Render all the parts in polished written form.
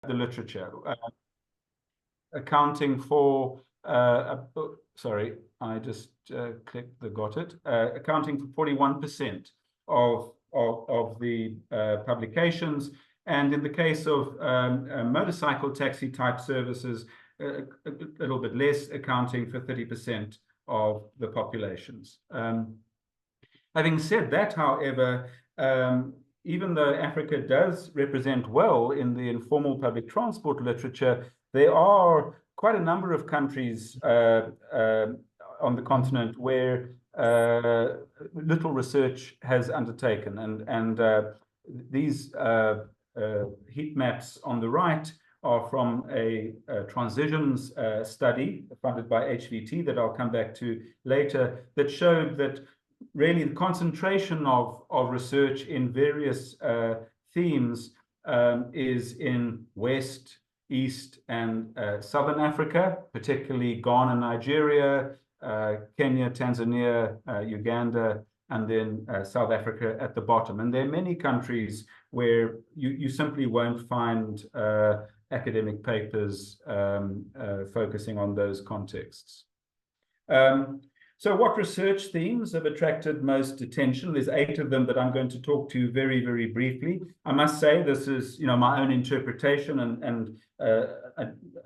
the literature, accounting for, sorry, I just clicked the got it, accounting for 41% of the publications. And in the case of motorcycle taxi type services, a little bit less, accounting for 30% of the populations. Having said that, however, even though Africa does represent well in the informal public transport literature, there are quite a number of countries on the continent where little research has undertaken. And these heat maps on the right are from a transitions study funded by HVT that I'll come back to later, that showed that really the concentration of research in various themes is in West, East, and Southern Africa, particularly Ghana, Nigeria, Kenya, Tanzania, Uganda, and then South Africa at the bottom. And there are many countries where you simply won't find academic papers focusing on those contexts. So what research themes have attracted most attention? There's 8 of them that I'm going to talk to very, very briefly. I must say this is, my own interpretation, and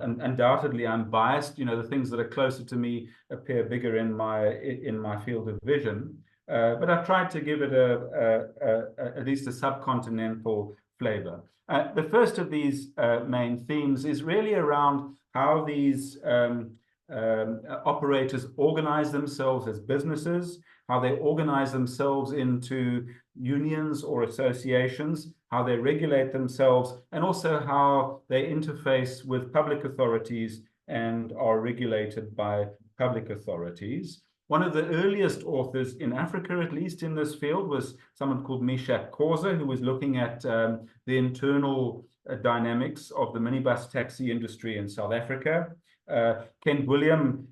undoubtedly I'm biased. The things that are closer to me appear bigger in my field of vision. But I've tried to give it at least a subcontinental flavor. The first of these main themes is really around how these operators organize themselves as businesses, how they organize themselves into unions or associations, how they regulate themselves, and also how they interface with public authorities and are regulated by public authorities. One of the earliest authors in Africa, at least in this field, was someone called Meshach Khoza, who was looking at the internal dynamics of the minibus taxi industry in South Africa. Ken William,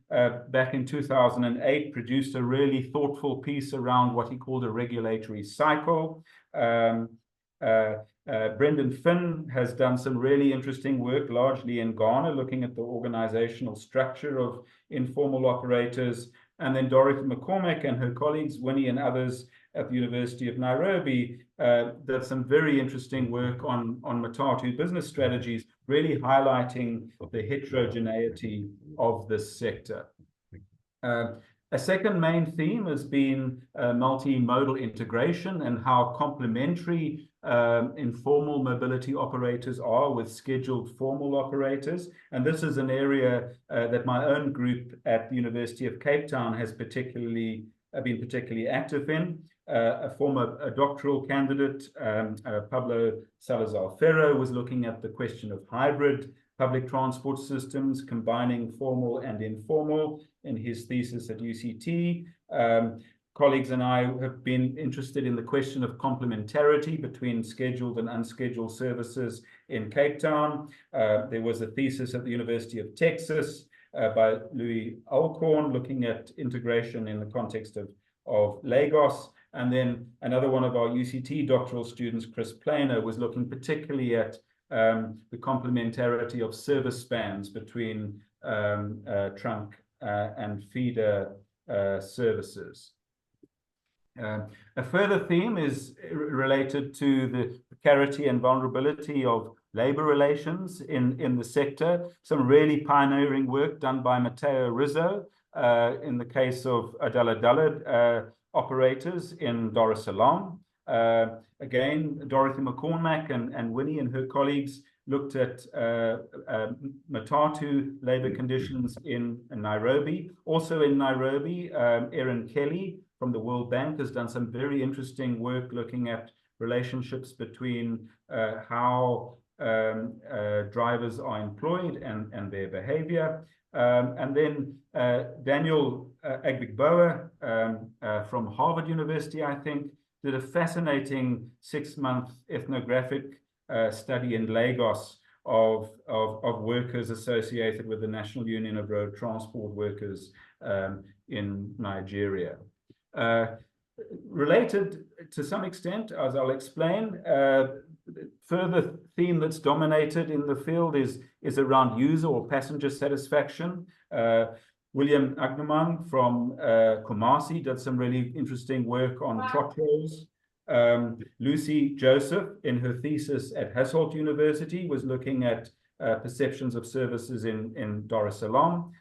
back in 2008, produced a really thoughtful piece around what he called a regulatory cycle. Brendan Finn has done some really interesting work, largely in Ghana, looking at the organizational structure of informal operators. And then Dorothy McCormack and her colleagues, Winnie and others at the University of Nairobi, did some very interesting work on Matatu business strategies, really highlighting the heterogeneity of this sector. A second main theme has been multimodal integration and how complementary informal mobility operators are with scheduled formal operators. And this is an area that my own group at the University of Cape Town has been particularly active in. A former doctoral candidate, Pablo Salazar Ferro, was looking at the question of hybrid public transport systems, combining formal and informal, in his thesis at UCT. Colleagues and I have been interested in the question of complementarity between scheduled and unscheduled services in Cape Town. There was a thesis at the University of Texas by Louis Alcorn looking at integration in the context of Lagos. And then another one of our UCT doctoral students, Chris Planer, was looking particularly at the complementarity of service spans between trunk and feeder services. A further theme is related to the precarity and vulnerability of labor relations in the sector. Some really pioneering work done by Matteo Rizzo in the case of Adala operators in Dar es Salaam. Again, Dorothy McCormack and Winnie and her colleagues looked at Matatu labor conditions in Nairobi. Also in Nairobi, Erin Kelly from the World Bank has done some very interesting work looking at relationships between how drivers are employed and their behavior. And then Daniel Agbigboa from Harvard University, I think, did a fascinating 6-month ethnographic study in Lagos of workers associated with the National Union of Road Transport Workers in Nigeria. Related to some extent, as I'll explain, further theme that's dominated in the field is around user or passenger satisfaction. William Agneman from Kumasi did some really interesting work on trotros. Lucy Joseph, in her thesis at Hasselt University, was looking at perceptions of services in Dar es Salaam.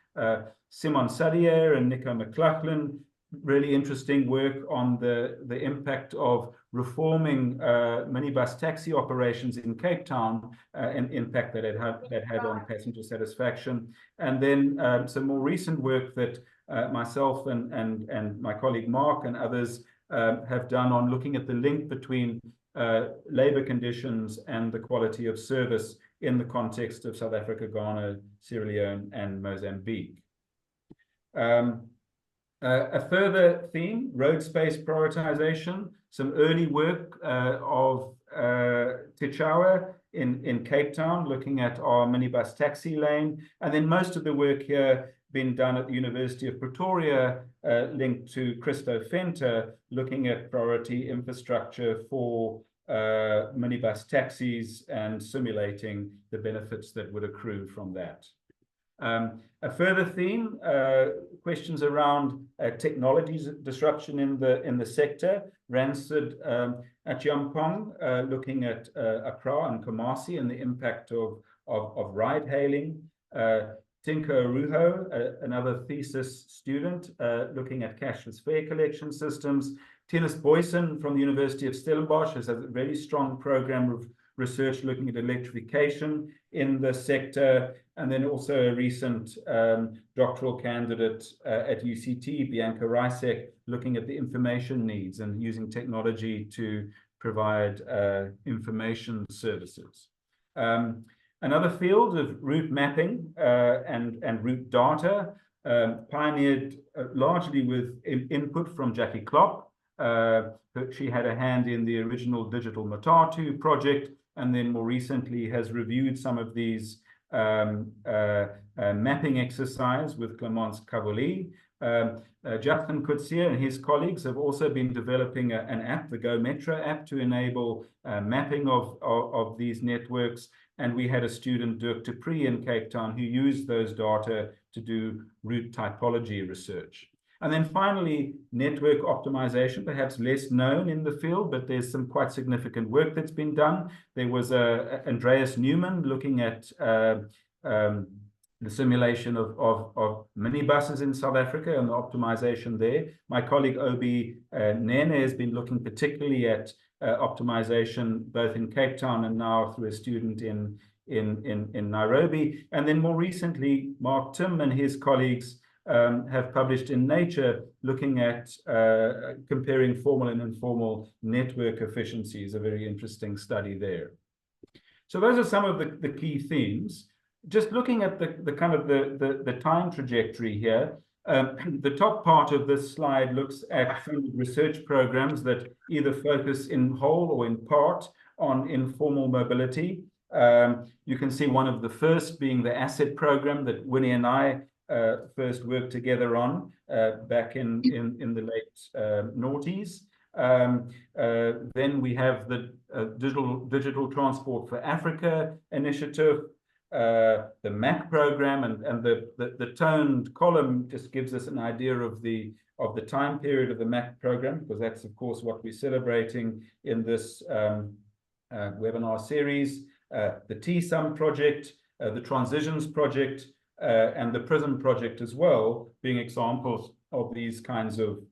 Simon Sadier and Nico McLachlan, really interesting work on the impact of reforming minibus taxi operations in Cape Town and impact that had on passenger satisfaction. And then some more recent work that myself and my colleague Mark and others have done on looking at the link between labor conditions and the quality of service in the context of South Africa, Ghana, Sierra Leone, and Mozambique. A further theme, road space prioritization, some early work of Tichawa in Cape Town, looking at our minibus taxi lane, and then most of the work here been done at the University of Pretoria, linked to Christo Fenter, looking at priority infrastructure for minibus taxis and simulating the benefits that would accrue from that. A further theme, questions around technologies disruption in the sector. Rancid Achiampong, looking at Accra and Kumasi and the impact of ride-hailing. Tinka Arujo, another thesis student, looking at cashless fare collection systems. Tinus Boyson from the University of Stellenbosch has a very strong program of research looking at electrification in the sector, and then also a recent doctoral candidate at UCT, Bianca Rysek, looking at the information needs and using technology to provide information services. Another field of route mapping and route data, pioneered largely with input from Jackie Klopp. She had a hand in the original Digital Matatu project, and then more recently has reviewed some of these mapping exercise with Clemence Cavoli. Justin Kutsia and his colleagues have also been developing an app, the Go Metro app, to enable mapping of these networks. And we had a student, Dirk de Pree, in Cape Town, who used those data to do route typology research. And then finally, network optimization, perhaps less known in the field, but there's some quite significant work that's been done. There was Andreas Newman looking at the simulation of minibuses in South Africa and the optimization there. My colleague Obi Nene has been looking particularly at optimization both in Cape Town and now through a student in Nairobi. And then more recently, Mark Tim and his colleagues have published in Nature looking at comparing formal and informal network efficiencies, a very interesting study there. So those are some of the key themes. Just looking at the kind of the time trajectory here, the top part of this slide looks at funded research programs that either focus in whole or in part on informal mobility. You can see one of the first being the ASSET program that Winnie and I first worked together on back in the late noughties. Then we have the Digital Transport for Africa initiative, the MAC program, and the toned column just gives us an idea of the time period of the MAC program, because that's of course what we're celebrating in this webinar series. The TSUM project, the Transitions project, and the PRISM project as well, being examples of these kinds of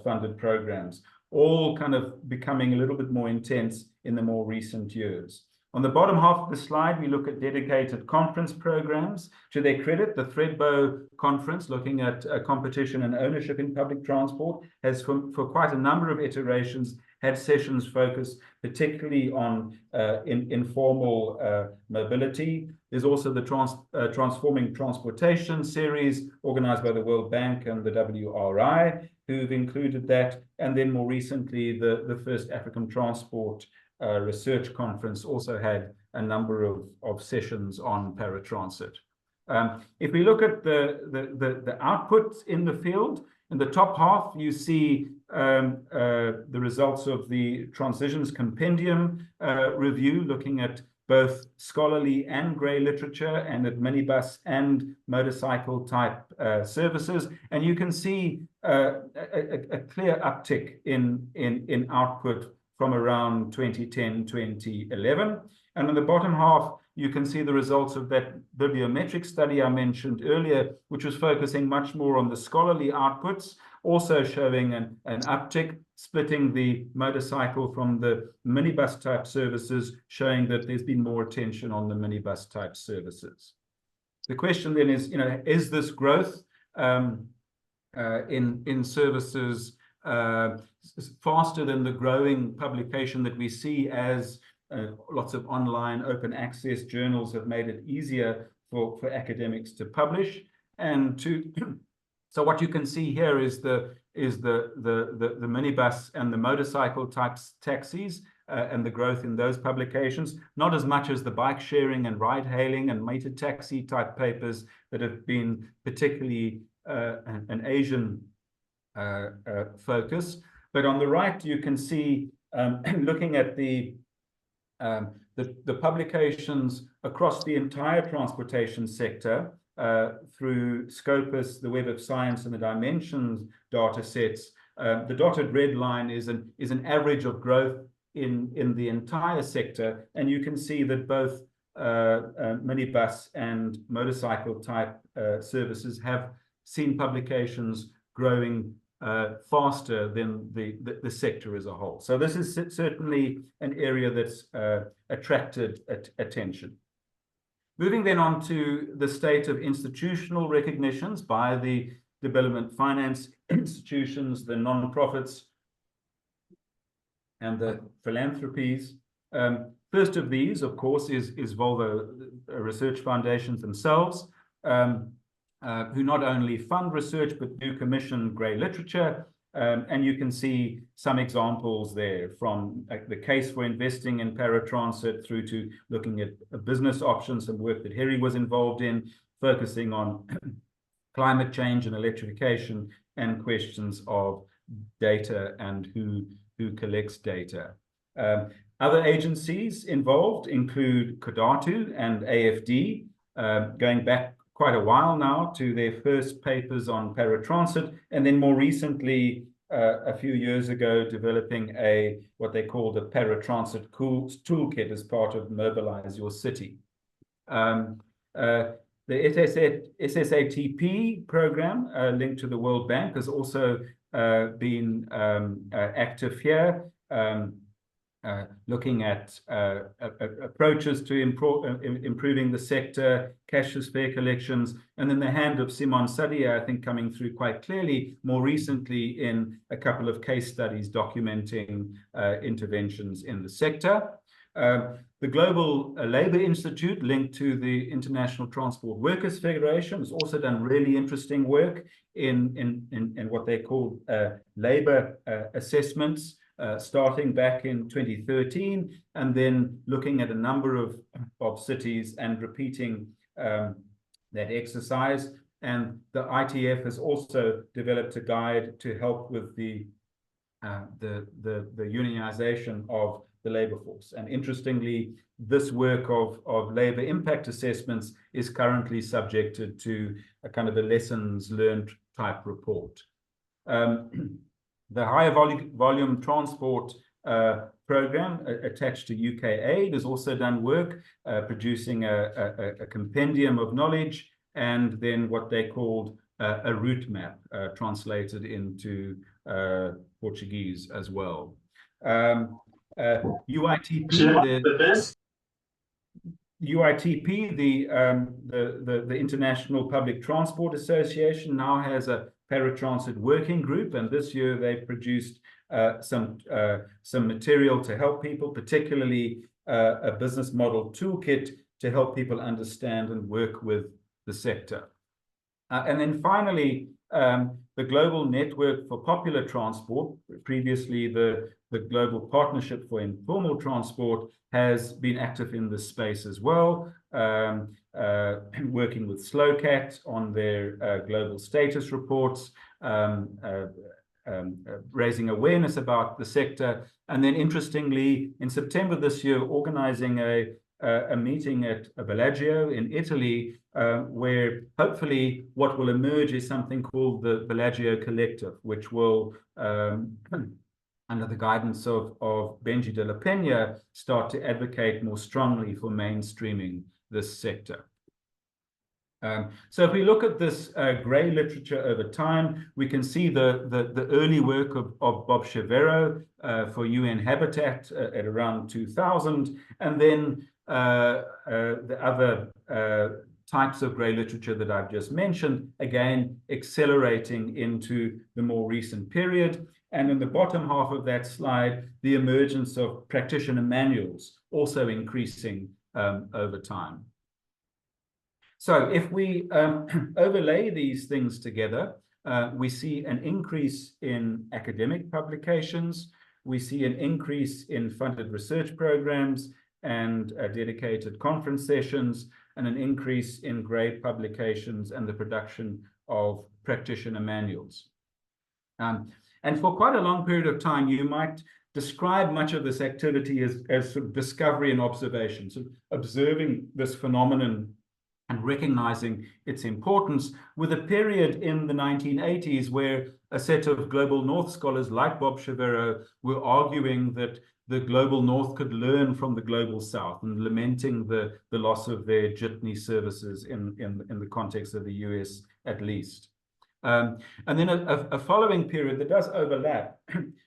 funded programs, all kind of becoming a little bit more intense in the more recent years. On the bottom half of the slide, we look at dedicated conference programs. To their credit, the Threadbow conference, looking at competition and ownership in public transport, has for quite a number of iterations had sessions focused particularly on informal mobility. There's also the Transforming Transportation series organized by the World Bank and the WRI, who've included that. And then more recently, the first African Transport Research Conference also had a number of sessions on paratransit. If we look at the outputs in the field, In the top half, you see the results of the Transitions Compendium review, looking at both scholarly and grey literature, and at minibus and motorcycle type services. And you can see a clear uptick in output from around 2010, 2011. And in the bottom half, you can see the results of that bibliometric study I mentioned earlier, which was focusing much more on the scholarly outputs, also showing an uptick, splitting the motorcycle from the minibus type services, showing that there's been more attention on the minibus type services. The question then is, is this growth in services faster than the growing publication that we see as lots of online open access journals have made it easier for academics to publish and to. So what you can see here is the minibus and the motorcycle types taxis and the growth in those publications, not as much as the bike sharing and ride hailing and mated taxi type papers that have been particularly an Asian focus. But on the right, you can see looking at the publications across the entire transportation sector through Scopus, the Web of Science, and the Dimensions data sets. The dotted red line is an average of growth in the entire sector, and you can see that both minibus and motorcycle type services have seen publications growing faster than the sector as a whole. So this is certainly an area that's attracted attention. Moving then on to the state of institutional recognitions by the development finance institutions, the non-profits, and the philanthropies. First of these, of course, is Volvo Research Foundations themselves, who not only fund research, but do commission grey literature. And you can see some examples there, from the case for investing in paratransit through to looking at business options and work that Harry was involved in, focusing on climate change and electrification and questions of data and who collects data. Other agencies involved include Kodatu and AFD, going back quite a while now to their first papers on paratransit, and then more recently, a few years ago, developing what they called a paratransit toolkit as part of Mobilize Your City. The SSATP program, linked to the World Bank, has also been active here, looking at approaches to improving the sector, cashless fare collections, and then the hand of Simon Sadia, I think, coming through quite clearly more recently in a couple of case studies documenting interventions in the sector. The Global Labour Institute, linked to the International Transport Workers Federation, has also done really interesting work in what they call labour assessments, starting back in 2013, and then looking at a number of cities and repeating that exercise. And the ITF has also developed a guide to help with the unionization of the labor force. And interestingly, this work of labor impact assessments is currently subjected to a kind of a lessons learned type report. The higher volume transport program attached to UK Aid has also done work producing a compendium of knowledge, and then what they called a route map translated into Portuguese as well. UITP, the International Public Transport Association, now has a paratransit working group, and this year they've produced some material to help people, particularly a business model toolkit to help people understand and work with the sector. And then finally, the Global Network for Popular Transport, previously the Global Partnership for Informal Transport, has been active in this space as well, working with SLOCAT on their global status reports, raising awareness about the sector. And then interestingly, in September this year, organizing a meeting at Bellagio in Italy, where hopefully what will emerge is something called the Bellagio Collective, which will, under the guidance of Benji de la Peña, start to advocate more strongly for mainstreaming this sector. So if we look at this grey literature over time, we can see the early work of Bob Chavero for UN Habitat at around 2000, and then the other types of grey literature that I've just mentioned, again, accelerating into the more recent period. And in the bottom half of that slide, the emergence of practitioner manuals also increasing over time. So if we overlay these things together, we see an increase in academic publications, we see an increase in funded research programs and dedicated conference sessions, and an increase in grey publications and the production of practitioner manuals. And for quite a long period of time, you might describe much of this activity as sort of discovery and observation, so observing this phenomenon and recognizing its importance, with a period in the 1980s where a set of global north scholars like Bob Chavero were arguing that the global north could learn from the global south, and lamenting the loss of their jitney services in the context of the US at least. And then a following period that does overlap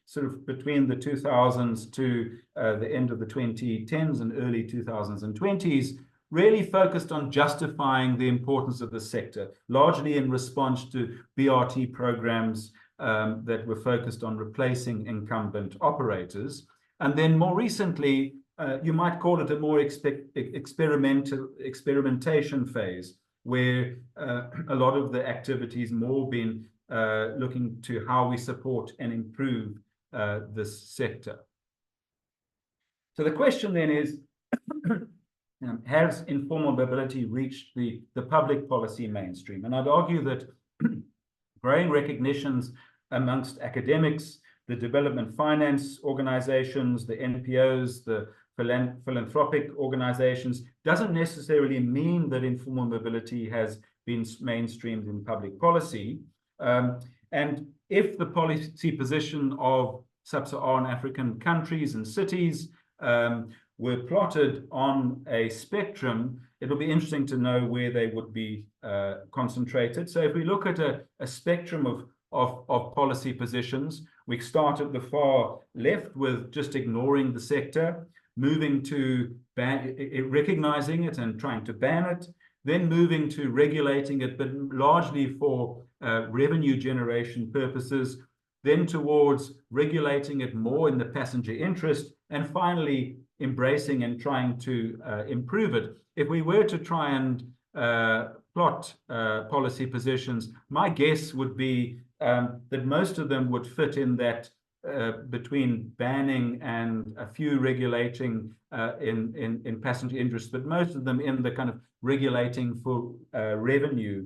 sort of between the 2000s to the end of the 2010s and early 2020s, really focused on justifying the importance of the sector, largely in response to BRT programs that were focused on replacing incumbent operators. And then more recently, you might call it a more experimentation phase, where a lot of the activities more been looking to how we support and improve this sector. So the question then is, has informal mobility reached the public policy mainstream? And I'd argue that growing recognitions amongst academics, the development finance organizations, the NPOs, the philanthropic organizations, doesn't necessarily mean that informal mobility has been mainstreamed in public policy. And if the policy position of sub-Saharan African countries and cities were plotted on a spectrum, it'll be interesting to know where they would be concentrated. So if we look at a spectrum of policy positions, we start at the far left with just ignoring the sector, moving to recognizing it and trying to ban it, then moving to regulating it, but largely for revenue generation purposes, then towards regulating it more in the passenger interest, and finally embracing and trying to improve it. If we were to try and plot policy positions, my guess would be that most of them would fit in that between banning and a few regulating in passenger interest, but most of them in the kind of regulating for revenue,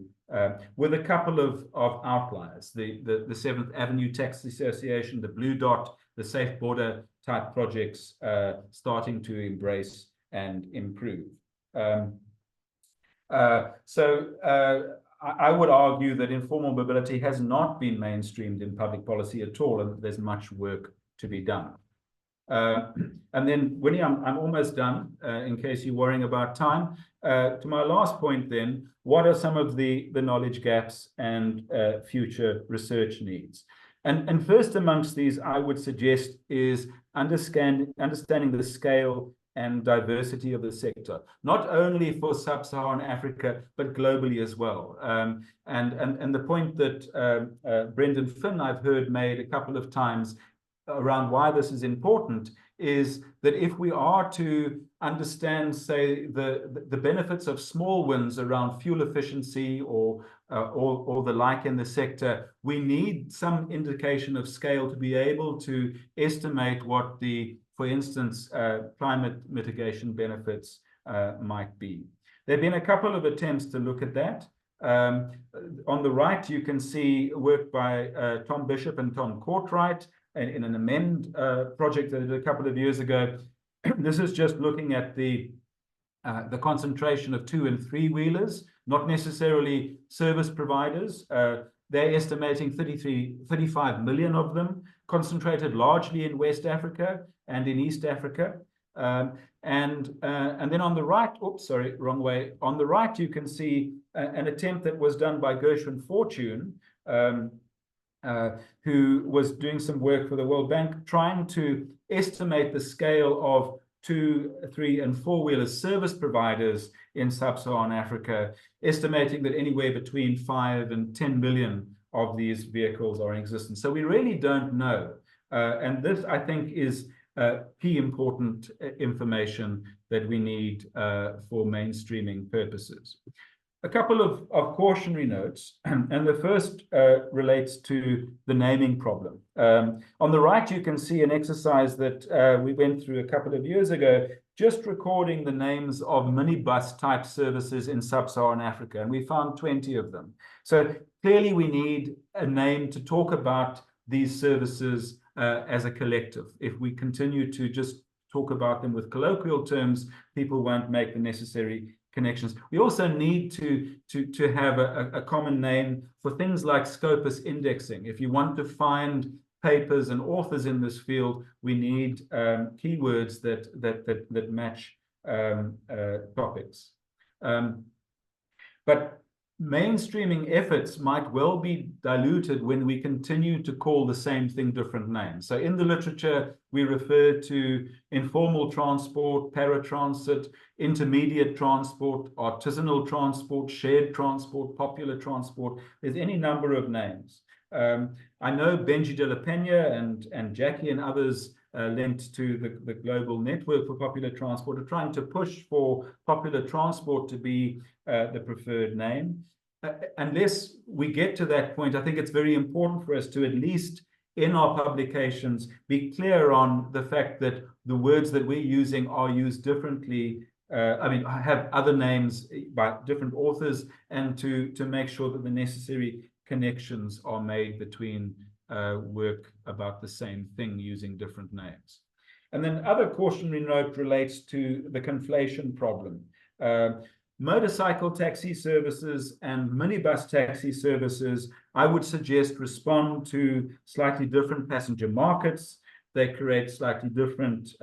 with a couple of outliers. The 7th Avenue Taxi Association, the Blue Dot, the Safe Border type projects starting to embrace and improve. I would argue that informal mobility has not been mainstreamed in public policy at all, and there's much work to be done. And then, Winnie, I'm almost done, in case you're worrying about time. To my last point then, what are some of the knowledge gaps and future research needs? And first amongst these, I would suggest, is understanding the scale and diversity of the sector, not only for sub-Saharan Africa, but globally as well. And the point that Brendan Finn, I've heard made a couple of times around why this is important, is that if we are to understand, say, the benefits of small wins around fuel efficiency or the like in the sector, we need some indication of scale to be able to estimate what the, for instance, climate mitigation benefits might be. There have been a couple of attempts to look at that. On the right, you can see work by Tom Bishop and Tom Courtwright in an amend project that I did a couple of years ago. This is just looking at the concentration of 2- and 3-wheelers, not necessarily service providers. They're estimating 35 million of them, concentrated largely in West Africa and in East Africa. And then on the right, oops, sorry, wrong way. On the right, you can see an attempt that was done by Gershwin Fortune, who was doing some work for the World Bank, trying to estimate the scale of 2-, 3-, and 4-wheeler service providers in sub-Saharan Africa, estimating that anywhere between 5 and 10 million of these vehicles are in existence. So we really don't know. And this, I think, is key important information that we need for mainstreaming purposes. A couple of cautionary notes, and the first relates to the naming problem. On the right, you can see an exercise that we went through a couple of years ago, just recording the names of minibus type services in sub-Saharan Africa, and we found 20 of them. So clearly we need a name to talk about these services as a collective. If we continue to just talk about them with colloquial terms, people won't make the necessary connections. We also need to have a common name for things like scopus indexing. If you want to find papers and authors in this field, we need keywords that match topics. But mainstreaming efforts might well be diluted when we continue to call the same thing different names. So in the literature, we refer to informal transport, paratransit, intermediate transport, artisanal transport, shared transport, popular transport. There's any number of names. I know Benji de la Peña and Jackie and others linked to the Global Network for Popular Transport are trying to push for popular transport to be the preferred name. Unless we get to that point, I think it's very important for us to, at least in our publications, be clear on the fact that the words that we're using are used differently. I mean, have other names by different authors, and to make sure that the necessary connections are made between work about the same thing using different names. And then other cautionary note relates to the conflation problem. Motorcycle taxi services and minibus taxi services, I would suggest, respond to slightly different passenger markets. They create slightly different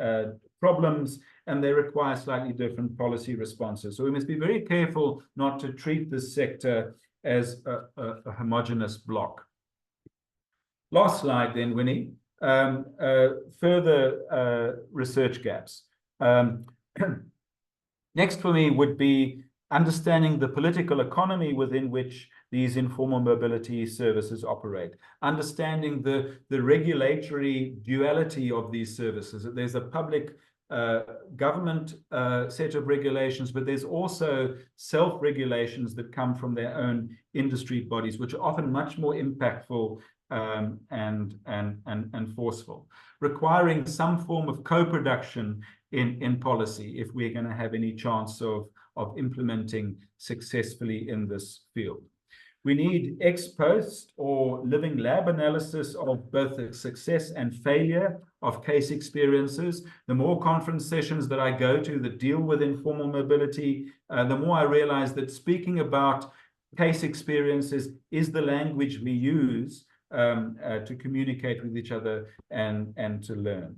problems, and they require slightly different policy responses. So we must be very careful not to treat this sector as a homogeneous block. Last slide then, Winnie. Further research gaps. Next for me would be understanding the political economy within which these informal mobility services operate, understanding the regulatory duality of these services. There's a public government set of regulations, but there's also self-regulations that come from their own industry bodies, which are often much more impactful and forceful, requiring some form of co-production in policy if we're going to have any chance of implementing successfully in this field. We need ex post or living lab analysis of both the success and failure of case experiences. The more conference sessions that I go to that deal with informal mobility, the more I realize that speaking about case experiences is the language we use to communicate with each other and to learn.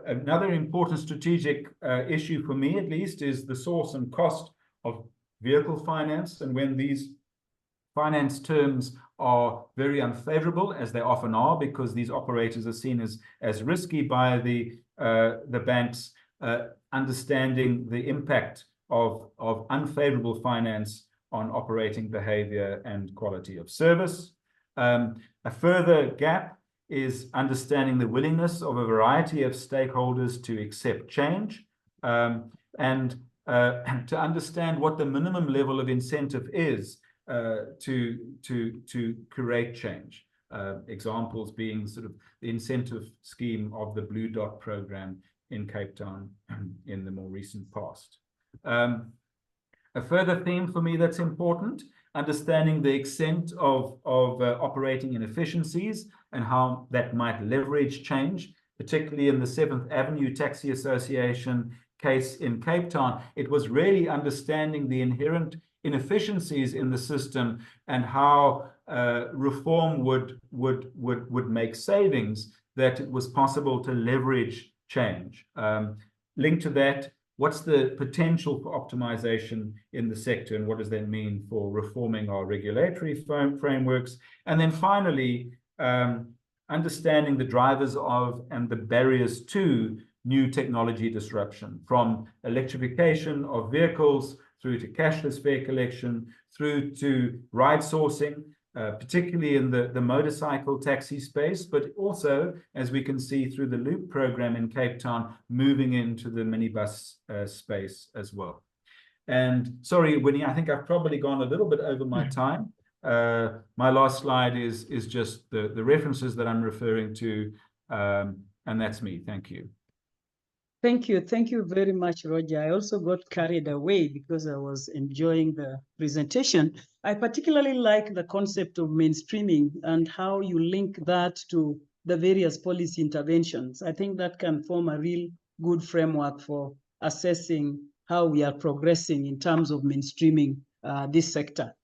Another important strategic issue for me, at least, is the source and cost of vehicle finance. And when these finance terms are very unfavorable, as they often are, because these operators are seen as risky by the banks, understanding the impact of unfavorable finance on operating behavior and quality of service. A further gap is understanding the willingness of a variety of stakeholders to accept change, and to understand what the minimum level of incentive is to create change. Examples being sort of the incentive scheme of the Blue Dot program in Cape Town in the more recent past. A further theme for me that's important, understanding the extent of operating inefficiencies and how that might leverage change, particularly in the 7th Avenue Taxi Association case in Cape Town. It was really understanding the inherent inefficiencies in the system and how reform would make savings, that it was possible to leverage change. Linked to that, what's the potential for optimization in the sector, and what does that mean for reforming our regulatory frameworks? And then finally, understanding the drivers of and the barriers to new technology disruption, from electrification of vehicles through to cashless fare collection, through to ride sourcing, particularly in the motorcycle taxi space, but also, as we can see through the Loop program in Cape Town, moving into the minibus space as well. And sorry, Winnie, I think I've probably gone a little bit over my time. My last slide is just the references that I'm referring to, and that's me. Thank you. Thank you. Thank you very much, Roger. I also got carried away because I was enjoying the presentation. I particularly like the concept of mainstreaming and how you link that to the various policy interventions. I think that can form a real good framework for assessing how we are progressing in terms of mainstreaming this sector.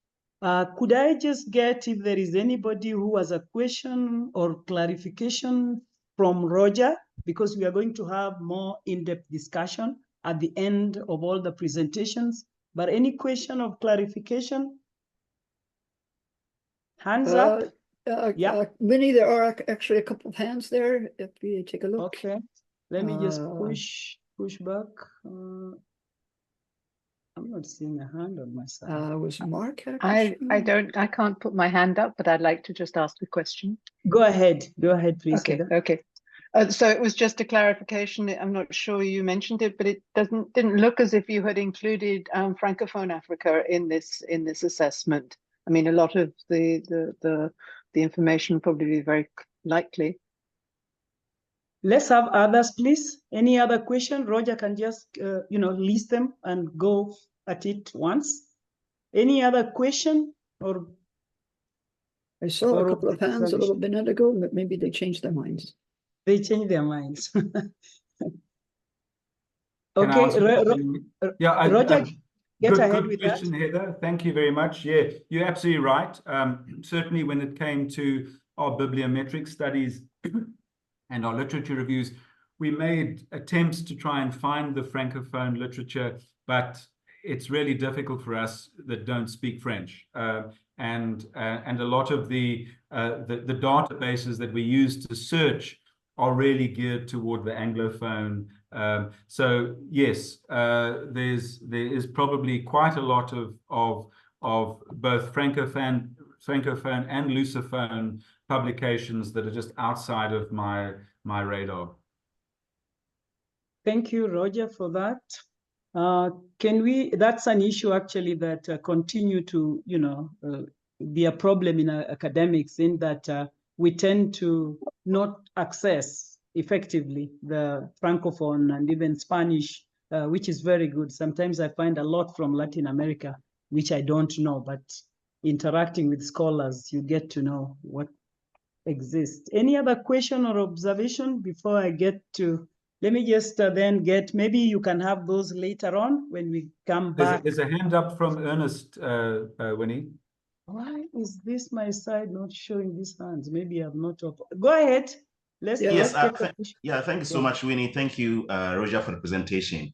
Could I just get if there is anybody who has a question or clarification from Roger, because we are going to have more in-depth discussion at the end of all the presentations. But any question of clarification? Hands up. Yeah. Winnie, there are actually a couple of hands there. If you take a look. Okay. Let me just push back. I'm not seeing a hand on my side. Was Mark? I can't put my hand up, but I'd like to just ask a question. Go ahead, please. Okay. So it was just a clarification. I'm not sure you mentioned it, but it didn't look as if you had included Francophone Africa in this assessment. I mean, a lot of the information probably be very likely. Let's have others, please. Any other question? Roger can just list them and go at it once. Any other question? Or I saw a couple of hands a little minute ago, but maybe they changed their minds. They changed their minds. Okay, yeah, Roger, get ahead good with question, that. Heather. Thank you very much. Yeah, you're absolutely right. Certainly when it came to our bibliometric studies and our literature reviews, we made attempts to try and find the Francophone literature, but it's really difficult for us that don't speak French. And a lot of the databases that we use to search are really geared toward the Anglophone. So yes, there is probably quite a lot of both Francophone and Lusophone publications that are just outside of my radar. Thank you, Roger, for that. That's an issue actually that continue to, be a problem in academics, in that we tend to not access effectively the Francophone and even Spanish, which is very good. Sometimes I find a lot from Latin America, which I don't know, but interacting with scholars, you get to know what exists. Any other question or observation before I get to, let me just then get, maybe you can have those later on when we come back. There's a hand up from Ernest, Winnie. Why is this my side not showing these hands? Maybe I'm not up. Go ahead. Thank you so much, Winnie. Thank you, Roger, for the presentation.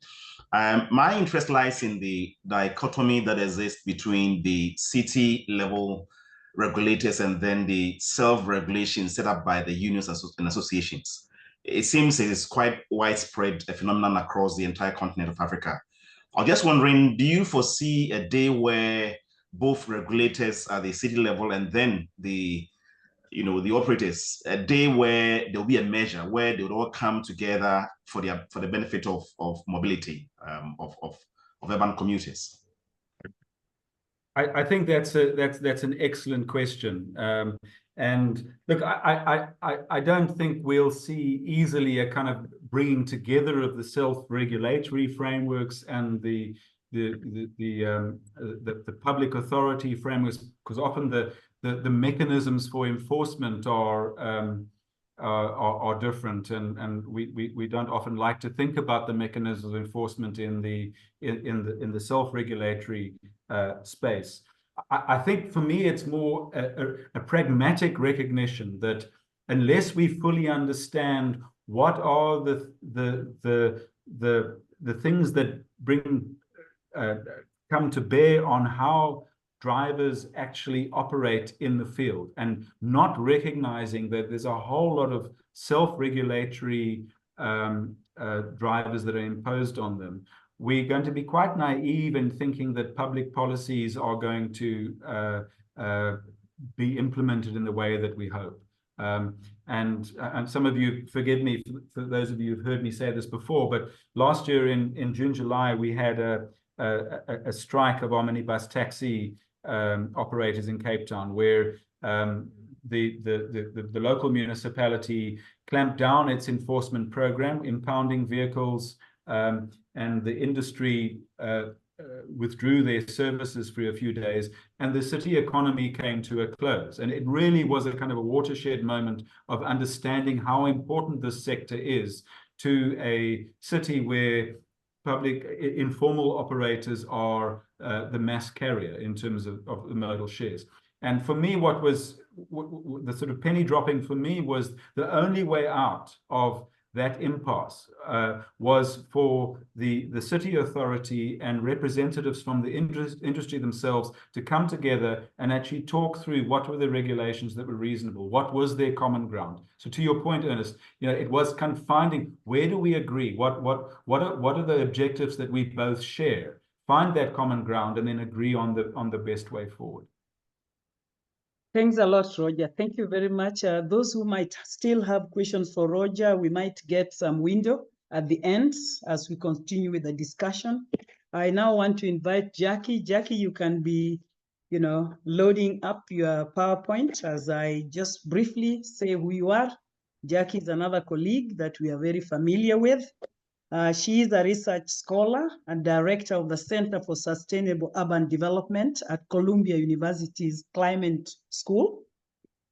My interest lies in the dichotomy that exists between the city level regulators and then the self-regulation set up by the unions and associations. It seems it is quite widespread, a phenomenon across the entire continent of Africa. I'm just wondering, do you foresee a day where both regulators at the city level and then the operators, a day where there'll be a measure where they would all come together for the benefit of mobility of urban commuters? I think that's an excellent question. And look, I don't think we'll see easily a kind of bringing together of the self-regulatory frameworks and the public authority frameworks, because often the mechanisms for enforcement are different, and we don't often like to think about the mechanisms of enforcement in the self-regulatory space. I think for me it's more a pragmatic recognition that unless we fully understand what are the things that bring come to bear on how drivers actually operate in the field, and not recognizing that there's a whole lot of self-regulatory drivers that are imposed on them, we're going to be quite naive in thinking that public policies are going to be implemented in the way that we hope. And some of you, forgive me for those of you who've heard me say this before, but last year in June, July, we had a strike of our minibus taxi operators in Cape Town, where the local municipality clamped down its enforcement program, impounding vehicles, and the industry withdrew their services for a few days, and the city economy came to a close. And it really was a kind of a watershed moment of understanding how important this sector is to a city where public informal operators are the mass carrier in terms of the modal shares. And for me, what was the sort of penny dropping for me was the only way out of that impasse was for the city authority and representatives from the industry themselves to come together and actually talk through what were the regulations that were reasonable, what was their common ground. So to your point, Ernest, it was kind of finding, where do we agree? What are the objectives that we both share? Find that common ground and then agree on the best way forward. Thanks a lot, Roger. Thank you very much. Those who might still have questions for Roger, we might get some window at the end as we continue with the discussion. I now want to invite Jackie. Jackie, you can be, loading up your PowerPoint as I just briefly say who you are. Jackie is another colleague that we are very familiar with. She is a research scholar and director of the Center for Sustainable Urban Development at Columbia University's Climate School,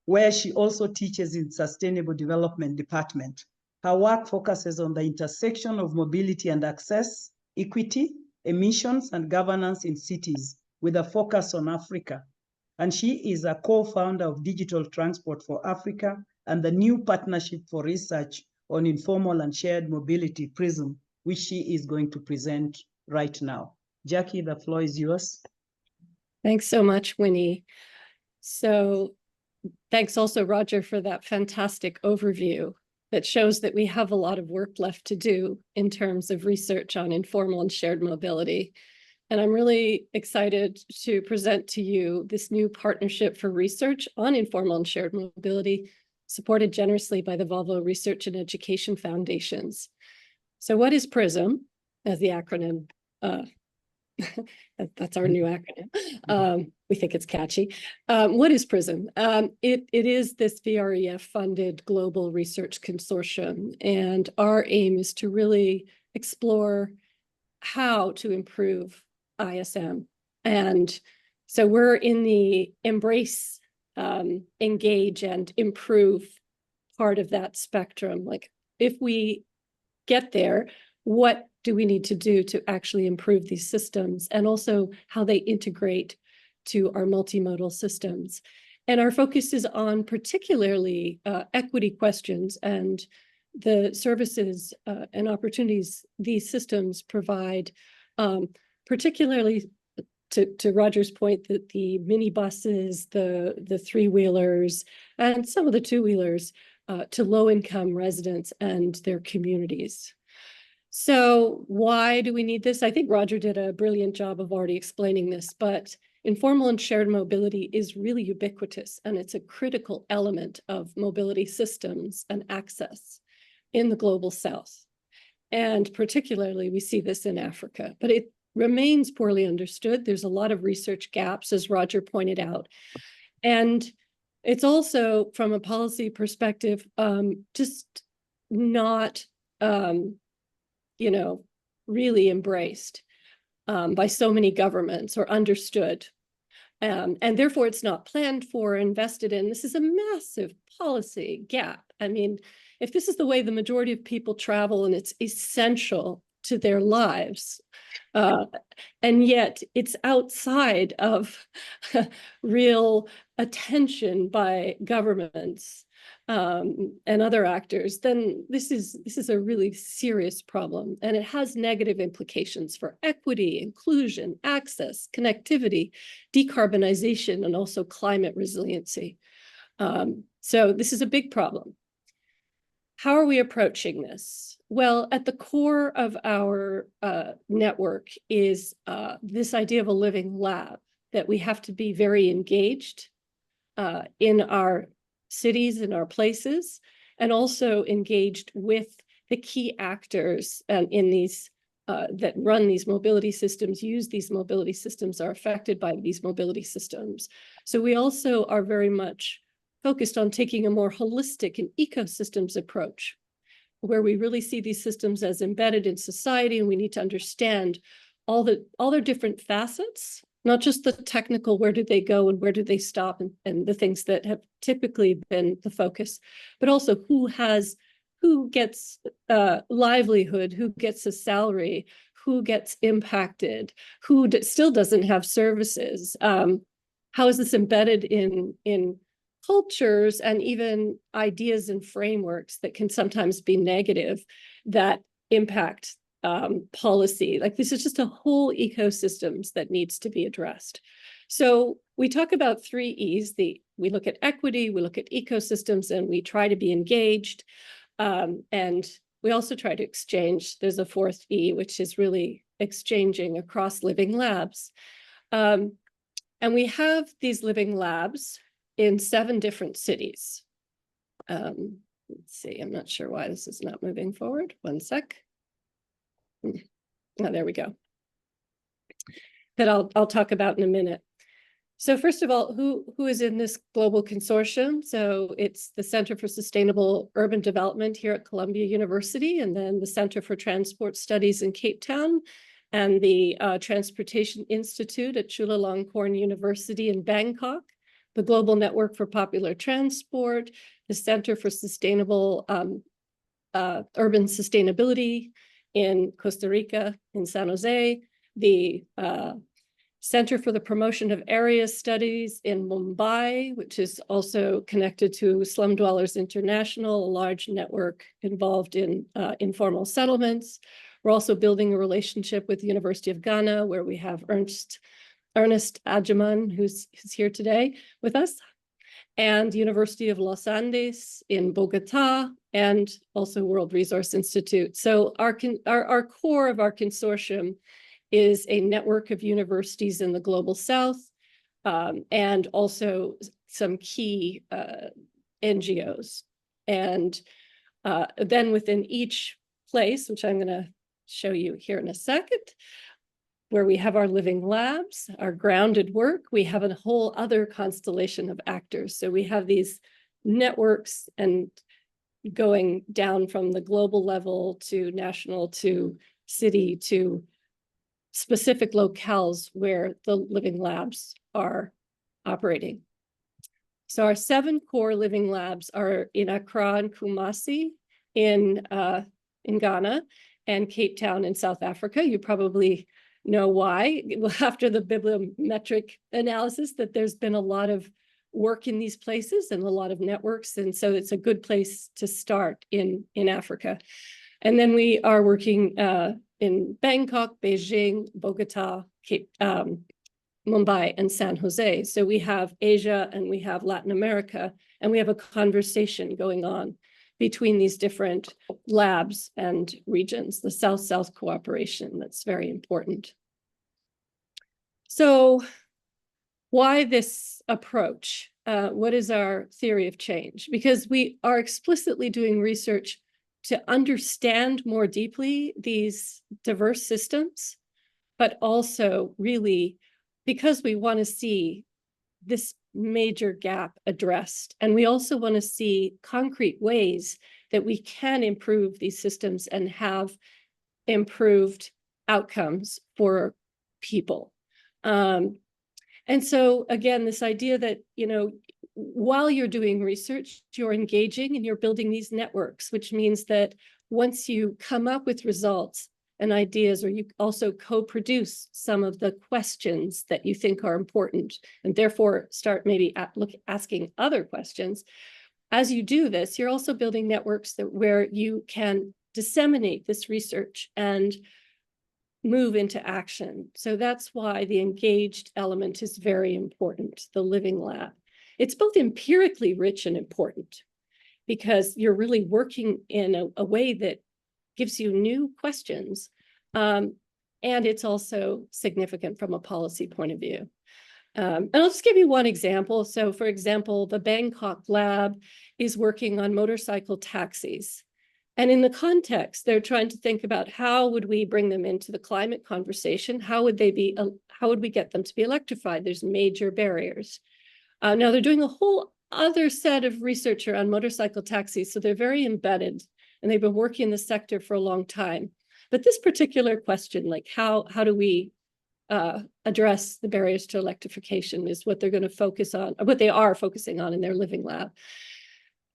where she also teaches in Sustainable Development Department. Her work focuses on the intersection of mobility and access, equity, emissions, and governance in cities, with a focus on Africa. And she is a co-founder of Digital Transport for Africa and the new Partnership for Research on Informal and Shared Mobility, PRISM, which she is going to present right now. Jackie, the floor is yours. Thanks so much, Winnie. So thanks also, Roger, for that fantastic overview that shows that we have a lot of work left to do in terms of research on informal and shared mobility. And I'm really excited to present to you this new partnership for research on informal and shared mobility, supported generously by the Volvo Research and Education Foundations. So what is PRISM, as the acronym? That's our new acronym. We think it's catchy. What is PRISM? It is this VREF-funded global research consortium, and our aim is to really explore how to improve ISM. And so we're in the embrace, engage, and improve part of that spectrum. Like, if we get there, what do we need to do to actually improve these systems, and also how they integrate to our multimodal systems? And our focus is on particularly equity questions and the services and opportunities these systems provide, particularly to Roger's point, that the minibuses, the three-wheelers, and some of the two-wheelers to low-income residents and their communities. So why do we need this? I think Roger did a brilliant job of already explaining this, but informal and shared mobility is really ubiquitous, and it's a critical element of mobility systems and access in the global south. And particularly, we see this in Africa, but it remains poorly understood. There's a lot of research gaps, as Roger pointed out. And It's also, from a policy perspective, just not, you know, really embraced by so many governments or understood. And therefore, it's not planned for, invested in. This is a massive policy gap. I mean, if this is the way the majority of people travel and it's essential to their lives, and yet it's outside of real attention by governments and other actors, then this is a really serious problem, and it has negative implications for equity, inclusion, access, connectivity, decarbonization, and also climate resiliency. So this is a big problem. How are we approaching this? Well, at the core of our network is this idea of a living lab, that we have to be very engaged in our cities, in our places, and also engaged with the key actors in these that run these mobility systems, use these mobility systems, are affected by these mobility systems. So we also are very much focused on taking a more holistic and ecosystems approach, where we really see these systems as embedded in society, and we need to understand all their different facets, not just the technical, where do they go and where do they stop, and the things that have typically been the focus, but also who gets livelihood, who gets a salary, who gets impacted, who still doesn't have services. How is this embedded in cultures and even ideas and frameworks that can sometimes be negative that impact policy? Like, this is just a whole ecosystems that needs to be addressed. So we talk about 3 E's. We look at equity, we look at ecosystems, and we try to be engaged. And we also try to exchange. There's a 4th E, which is really exchanging across living labs. And we have these living labs in 7 different cities. Let's see, I'm not sure why this is not moving forward. One sec. Oh, there we go. That I'll talk about in a minute. So first of all, who is in this global consortium? So it's the Center for Sustainable Urban Development here at Columbia University, and then the Center for Transport Studies in Cape Town, and the Transportation Institute at Chulalongkorn University in Bangkok, the Global Network for Popular Transport, the Center for Sustainable Urban Sustainability in Costa Rica, in San Jose, the Center for the Promotion of Area Studies in Mumbai, which is also connected to Slum Dwellers International, a large network involved in informal settlements. We're also building a relationship with the University of Ghana, where we have Ernest Adjaman, who's here today with us, and University of Los Andes in Bogota, and also World Resource Institute. So our core of our consortium is a network of universities in the Global South, and also some key NGOs. And then within each place, which I'm going to show you here in a second, where we have our living labs, our grounded work, we have a whole other constellation of actors. So we have these networks, and going down from the global level to national to city to specific locales where the living labs are operating. So our 7 core living labs are in Accra and Kumasi in Ghana, and Cape Town in South Africa. You probably know why, after the bibliometric analysis, that there's been a lot of work in these places and a lot of networks. And so it's a good place to start in Africa. And then we are working in Bangkok, Beijing, Bogota, Mumbai, and San Jose. So we have Asia and we have Latin America, and we have a conversation going on between these different labs and regions, the South-South cooperation, that's very important. So why this approach? What is our theory of change? Because we are explicitly doing research to understand more deeply these diverse systems, but also really because we want to see this major gap addressed. And we also want to see concrete ways that we can improve these systems and have improved outcomes for people. And so again, this idea that, you know, while you're doing research, you're engaging and you're building these networks, which means that once you come up with results and ideas, or you also co-produce some of the questions that you think are important, and therefore start maybe asking other questions. As you do this, you're also building networks where you can disseminate this research and move into action. So that's why the engaged element is very important, the living lab. It's both empirically rich and important because you're really working in a way that gives you new questions. And it's also significant from a policy point of view. And I'll just give you one example. So for example, the Bangkok lab is working on motorcycle taxis. And in the context, they're trying to think about how would we bring them into the climate conversation? How would we get them to be electrified? There's major barriers. Now they're doing a whole other set of research around motorcycle taxis. So they're very embedded and they've been working in the sector for a long time. But this particular question, like how do we address the barriers to electrification, is what they're going to focus on, or what they are focusing on in their living lab.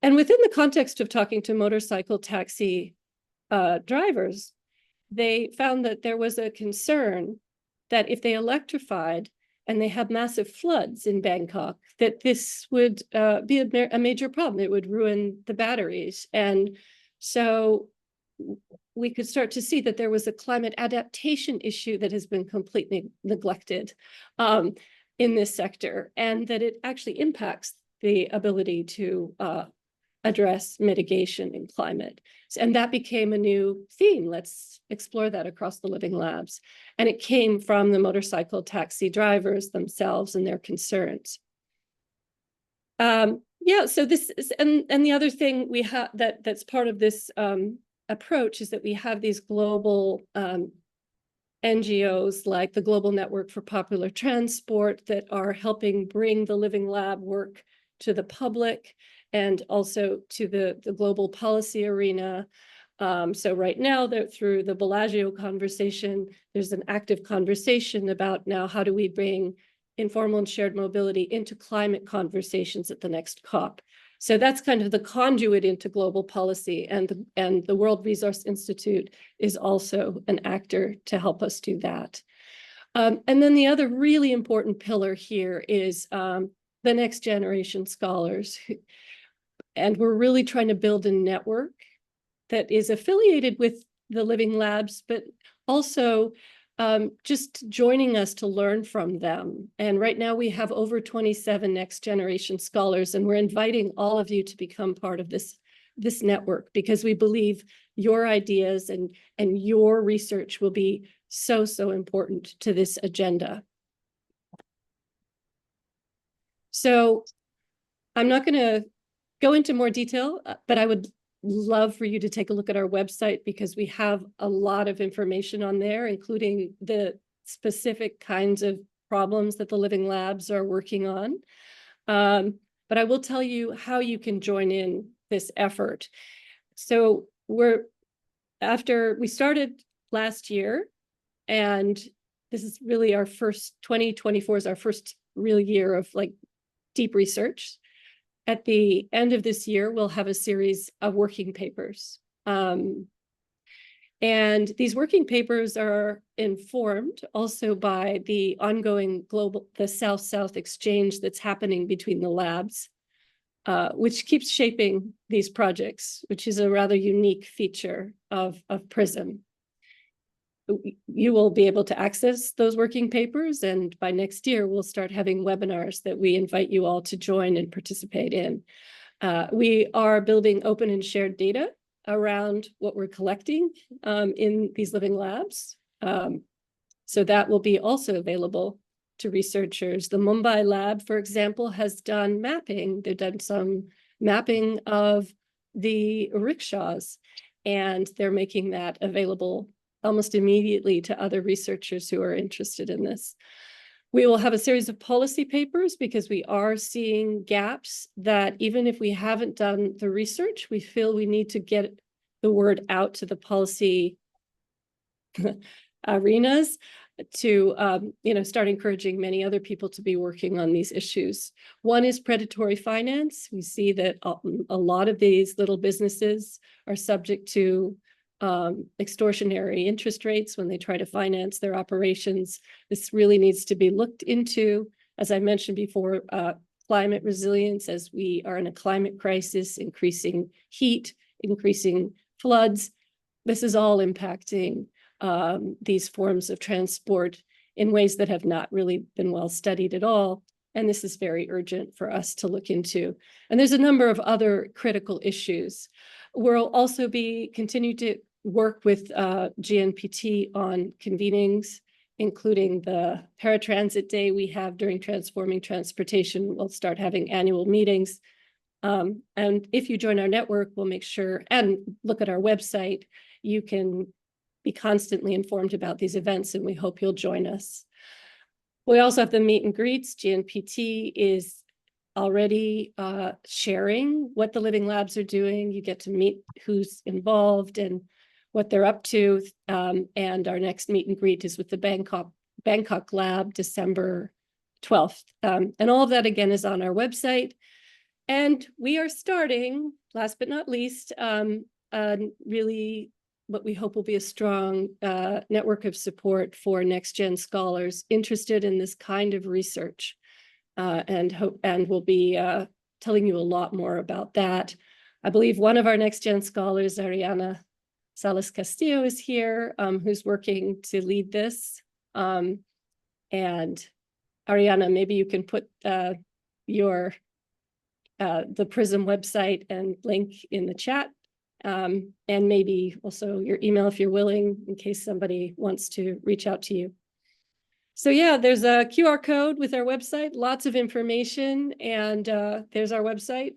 And within the context of talking to motorcycle taxi drivers, they found that there was a concern that if they electrified and they had massive floods in Bangkok, that this would be a major problem. It would ruin the batteries. And so we could start to see that there was a climate adaptation issue that has been completely neglected in this sector, and that it actually impacts the ability to address mitigation in climate. And that became a new theme. Let's explore that across the living labs. And it came from the motorcycle taxi drivers themselves and their concerns. Yeah, so this is, and the other thing we have that's part of this approach is that we have these global NGOs like the Global Network for Popular Transport that are helping bring the living lab work to the public and also to the global policy arena. So right now, through the Bellagio conversation, there's an active conversation about now how do we bring informal and shared mobility into climate conversations at the next COP. So that's kind of the conduit into global policy, and the World Resource Institute is also an actor to help us do that. And then the other really important pillar here is the next generation scholars. And we're really trying to build a network that is affiliated with the living labs, but also just joining us to learn from them. And right now we have over 27 next generation scholars, and we're inviting all of you to become part of this network, because we believe your ideas and your research will be so important to this agenda. So I'm not going to go into more detail, but I would love for you to take a look at our website, because we have a lot of information on there, including the specific kinds of problems that the living labs are working on. But I will tell you how you can join in this effort. So after we started last year, and this is really our first, 2024 is our first real year of like deep research. At the end of this year, we'll have a series of working papers. And these working papers are informed also by the ongoing the South-South exchange that's happening between the labs, which keeps shaping these projects, which is a rather unique feature of PRISM. You will be able to access those working papers, and by next year, we'll start having webinars that we invite you all to join and participate in. We are building open and shared data around what we're collecting in these living labs. So that will be also available to researchers. The Mumbai lab, for example, has done mapping. They've done some mapping of the rickshaws, and they're making that available almost immediately to other researchers who are interested in this. We will have a series of policy papers because we are seeing gaps that even if we haven't done the research, we feel we need to get the word out to the policy arenas to start encouraging many other people to be working on these issues. One is predatory finance. We see that a lot of these little businesses are subject to extortionary interest rates when they try to finance their operations. This really needs to be looked into. As I mentioned before, climate resilience, as we are in a climate crisis, increasing heat, increasing floods. This is all impacting these forms of transport in ways that have not really been well studied at all. And this is very urgent for us to look into. And there's a number of other critical issues. We'll also continue to work with GNPT on convenings, including the paratransit day we have during Transforming Transportation. We'll start having annual meetings. And if you join our network, we'll make sure and look at our website, you can be constantly informed about these events, and we hope you'll join us. We also have the meet and greets. GNPT is already sharing what the Living Labs are doing. You get to meet who's involved and what they're up to. And our next meet and greet is with the Bangkok Lab, December 12th. And all of that, again, is on our website. And we are starting, last but not least, really what we hope will be a strong network of support for next-gen scholars interested in this kind of research. And we'll be telling you a lot more about that. I believe one of our next-gen scholars, Ariana Salas Castillo, is here, who's working to lead this. And Ariana, maybe you can put the PRISM website and link in the chat. And maybe also your email if you're willing, in case somebody wants to reach out to you. So yeah, there's a QR code with our website, lots of information, and there's our website.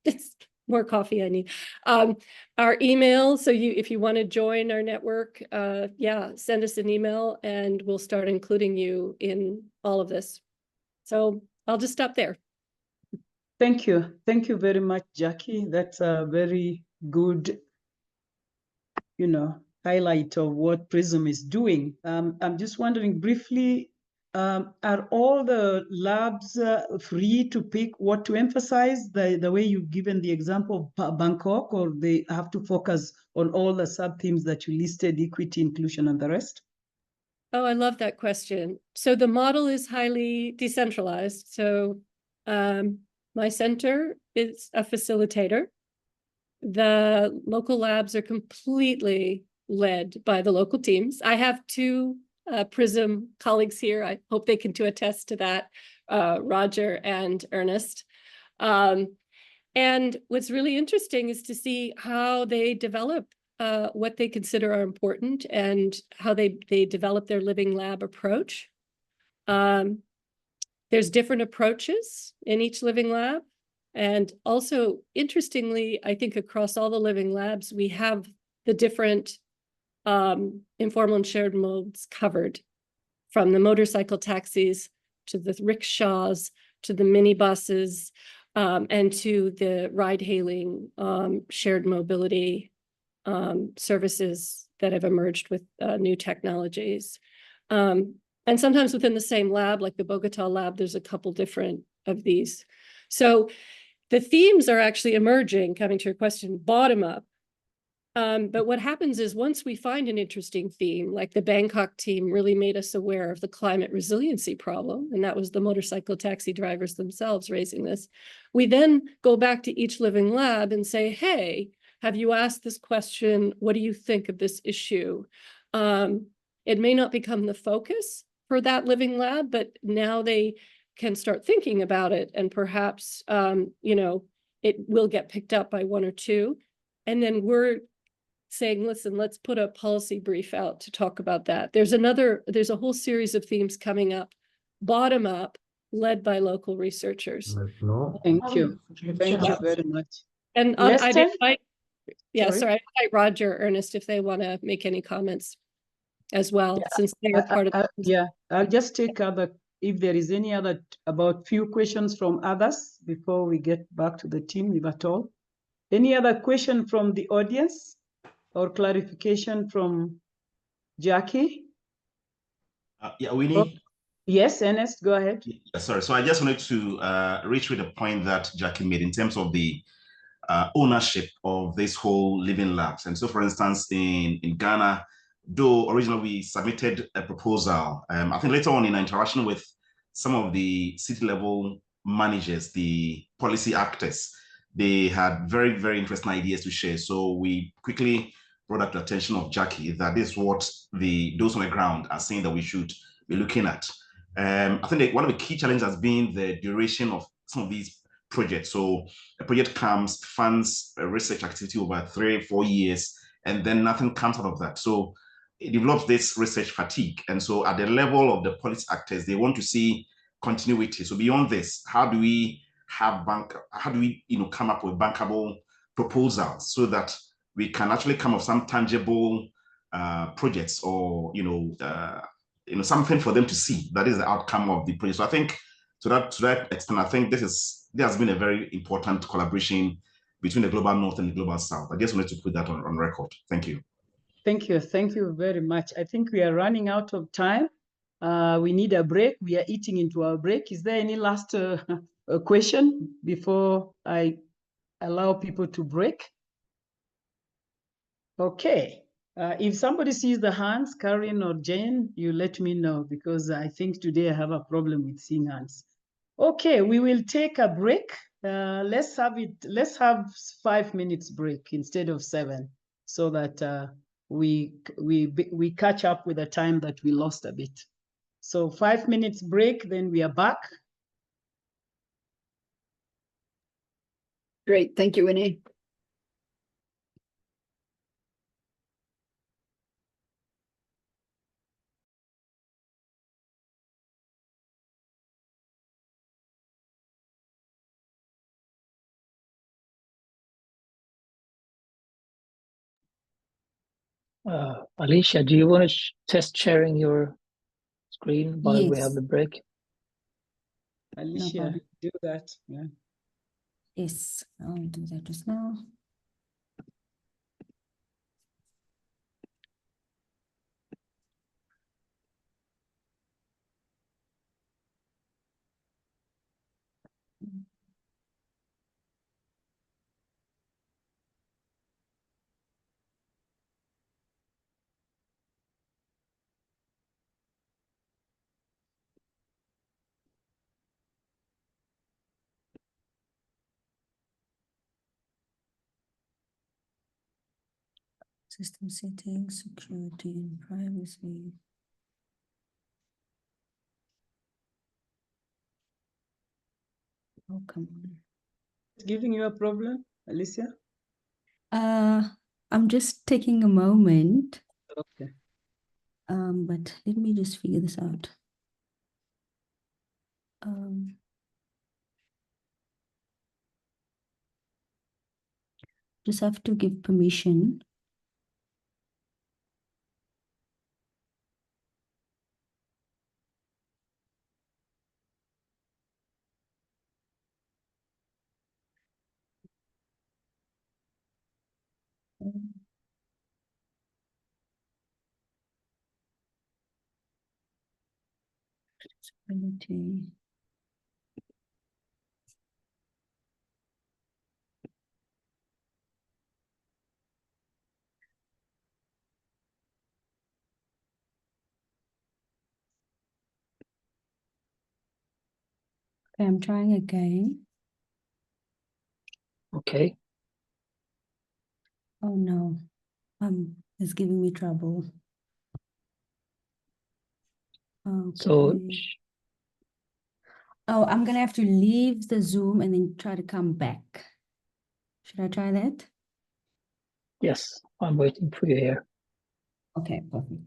It's more coffee I need. Our email, so if you want to join our network, send us an email and we'll start including you in all of this. So I'll just stop there. Thank you. Thank you very much, Jackie. That's a very good, highlight of what PRISM is doing. I'm just wondering briefly, are all the labs free to pick what to emphasize, the way you've given the example of Bangkok, or they have to focus on all the sub-themes that you listed, equity, inclusion, and the rest? Oh, I love that question. So the model is highly decentralized. So my center is a facilitator. The local labs are completely led by the local teams. I have two PRISM colleagues here. I hope they can attest to that, Roger and Ernest. And what's really interesting is to see how they develop what they consider are important and how they develop their living lab approach. There's different approaches in each living lab. And also, interestingly, I think across all the living labs, we have the different informal and shared modes covered, from the motorcycle taxis to the rickshaws to the minibuses and to the ride-hailing shared mobility services that have emerged with new technologies. And sometimes within the same lab, like the Bogota lab, there's a couple different of these. So the themes are actually emerging, coming to your question, bottom up. But what happens is once we find an interesting theme, like the Bangkok team really made us aware of the climate resiliency problem, and that was the motorcycle taxi drivers themselves raising this, we then go back to each living lab and say, hey, have you asked this question? What do you think of this issue? It may not become the focus for that living lab, but now they can start thinking about it, and perhaps, it will get picked up by one or two. And then we're saying, listen, let's put a policy brief out to talk about that. There's a whole series of themes coming up, bottom up, led by local researchers. Thank you. Thank you very much. And I'd invite Roger, Ernest, if they want to make any comments. as well, since they are part of. Yeah, I'll just take if there is any other, about few questions from others before we get back to the team, if at all. Any other question from the audience or clarification from Jackie? Yeah, Winnie. Yes, Ernest, go ahead. Yeah, sorry. So I just wanted to reiterate the point that Jackie made in terms of the ownership of this whole living labs. And so, for instance, in Ghana, though originally we submitted a proposal, I think later on in interaction with some of the city level managers, the policy actors, they had very, very interesting ideas to share. So we quickly brought up the attention of Jackie that this is what those on the ground are saying that we should be looking at. I think that one of the key challenges has been the duration of some of these projects. So a project comes, funds a research activity over 3-4 years, and then nothing comes out of that. So it develops this research fatigue. And so at the level of the policy actors, they want to see continuity. So beyond this, how do we come up with bankable proposals so that we can actually come up with some tangible projects or something for them to see that is the outcome of the project. So I think to that extent, I think there has been a very important collaboration between the global north and the global south. I just wanted to put that on record. Thank you. Thank you. Thank you very much. I think we are running out of time. We need a break. We are eating into our break. Is there any last question before I allow people to break? Okay. If somebody sees the hands, Karen or Jane, you let me know, because I think today I have a problem with seeing hands. Okay, we will take a break. Let's have 5 minutes break instead of 7, so that we catch up with the time that we lost a bit. So 5 minutes break, then we are back. Great, thank you, Winnie. Alicia, do you want to test sharing your screen while we have Yes. the break? Alicia, do that. Yeah. Yes, I'll do that just now. System settings, security and privacy. Oh, come on. It's giving you a problem, Alicia? I'm just taking a moment. Okay. But let me just figure this out. Just have to give permission. Accessibility. Okay, I'm trying again. Okay. Oh no, it's giving me trouble. Okay. So, oh, I'm gonna have to leave the Zoom and then try to come back. Should I try that? yes, I'm waiting for you here. Okay, perfect.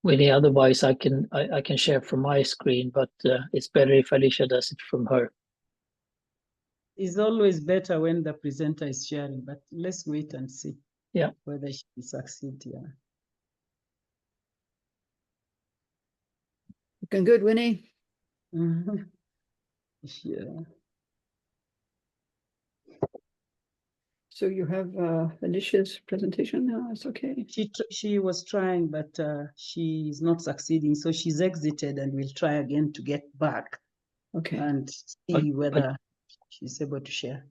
Winnie, otherwise I can share from my screen, but it's better if Alicia does it from her. it's always better when the presenter is sharing, but let's wait and see. Yeah. Whether she will succeed. Yeah. Looking good, Winnie. Mhm. Yeah. So you have Alicia's presentation now. It's okay. She was trying, but she is not succeeding. So she's exited and will try again to get back Okay. and see whether she's able to share.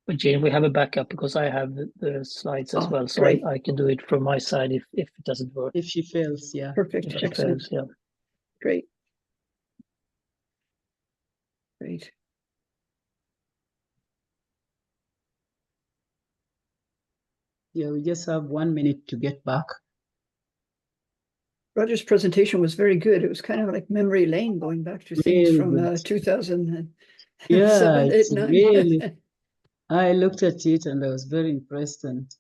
But Jane, we have a backup because I have the slides as Oh, well, so great. I can do it from my side if it doesn't work. If she fails, yeah. Perfect. If it Excellent. fails, yeah. Great. Great. Yeah, we just have 1 minute to get back. Roger's presentation was very good. It was kind of like memory lane, going back to things Really from good. 2007, Yeah, 8, it's 9. really. I looked at it and I was very impressed, and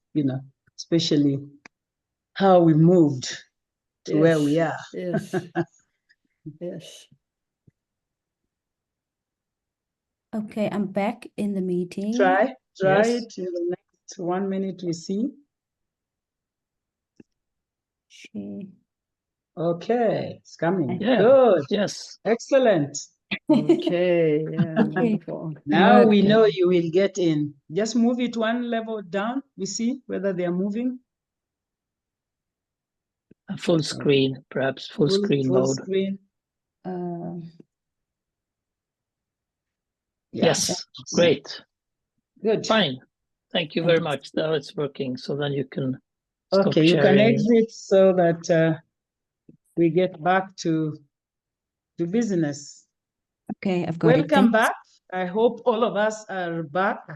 especially how we moved to where we are. Yes. Yes. Okay, I'm back in the meeting. Try Yes. it in the next 1 minute. We see. Okay, it's coming. Yeah. Good. Yes. Excellent. Okay. Yeah. Okay. Wonderful. Now we Okay. know you will get in. Just move it 1 level down. We see whether they are moving. A full screen, perhaps full screen full mode. screen. Yeah. Yes. Great. Good. Fine. Thank you very much. Now it's working. So then you can stop Okay, you can sharing. exit so that we get back to business. Okay, I've got it. Welcome Thanks. back. I hope all of us are back.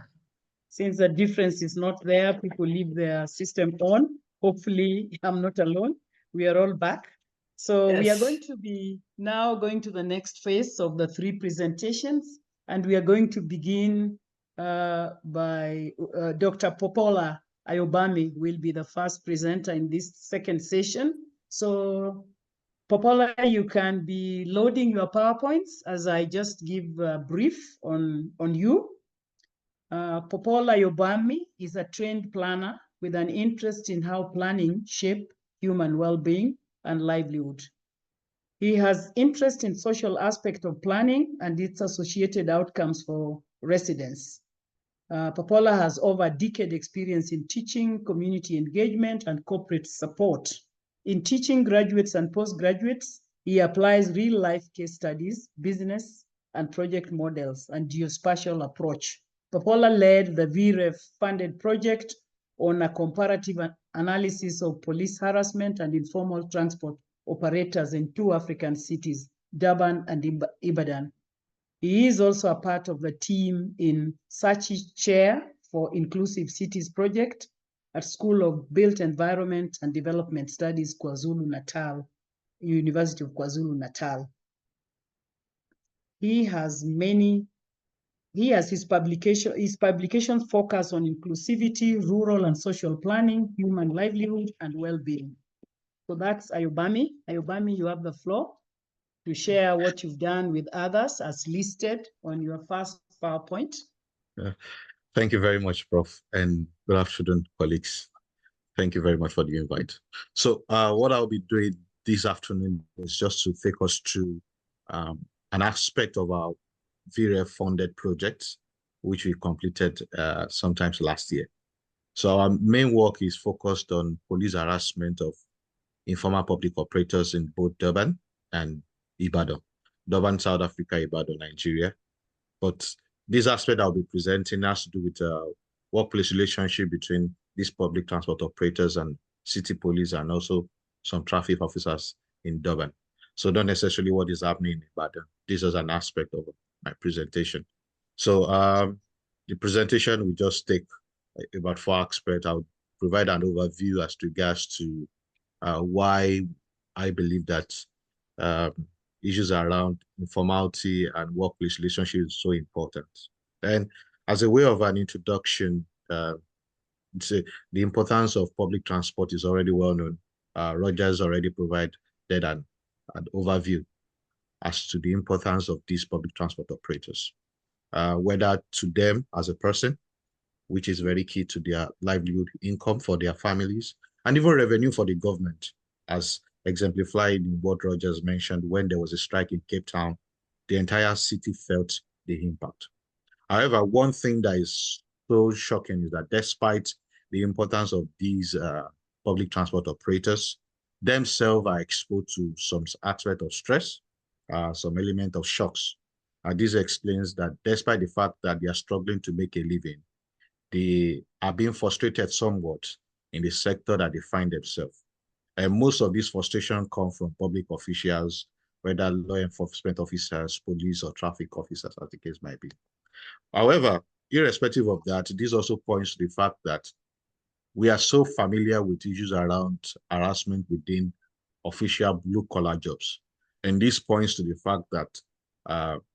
Since the difference is not there, people leave their system on. Hopefully, I'm not alone. We are all back. So we are Yes. going to be now going to the next phase of the 3 presentations. And we are going to begin by Dr. Popola Ayobami will be the first presenter in this second session. So Popola, you can be loading your PowerPoints as I just give a brief on you. Popola Ayobami is a trained planner with an interest in how planning shape human well-being and livelihood. He has interest in social aspect of planning and its associated outcomes for residents. Popola has over a decade experience in teaching, community engagement, and corporate support. In teaching graduates and postgraduates, he applies real-life case studies, business and project models, and geospatial approach. Popola led the VREF funded project on a comparative analysis of police harassment and informal transport operators in 2 African cities, Durban and Ibadan. He is also a part of the team in Sachi's chair for Inclusive Cities Project at School of Built Environment and Development Studies, KwaZulu-Natal, University of KwaZulu-Natal. His publications focus on inclusivity, rural and social planning, human livelihood, and well-being. So that's Ayobami. Ayobami, you have the floor to share what you've done with others as listed on your first PowerPoint. Thank you very much, Prof. And good afternoon, colleagues. Thank you very much for the invite. So what I'll be doing this afternoon is just to take us through an aspect of our VREF funded projects, which we completed sometimes last year. So our main work is focused on police harassment of informal public operators in both Durban and Ibadan. Durban, South Africa, Ibadan, Nigeria. But this aspect I'll be presenting has to do with workplace relationship between these public transport operators and city police and also some traffic officers in Durban. So not necessarily what is happening in Ibadan. This is an aspect of my presentation. So the presentation will just take about 4 aspects. I'll provide an overview as regards to why I believe that issues around informality and workplace relationship is so important. And as a way of an introduction, the importance of public transport is already well known. Rogers already provided an overview as to the importance of these public transport operators. whether to them as a person, which is very key to their livelihood, income for their families, and even revenue for the government, as exemplified in what Rogers mentioned. When there was a strike in Cape Town, the entire city felt the impact. However, one thing that is so shocking is that despite the importance of these public transport operators, themselves are exposed to some aspect of stress, some element of shocks. This explains that despite the fact that they are struggling to make a living, they are being frustrated somewhat in the sector that they find themselves. And most of these frustration come from public officials, whether law enforcement officers, police, or traffic officers, as the case might be. However, irrespective of that, this also points to the fact that we are so familiar with issues around harassment within official blue-collar jobs. And this points to the fact that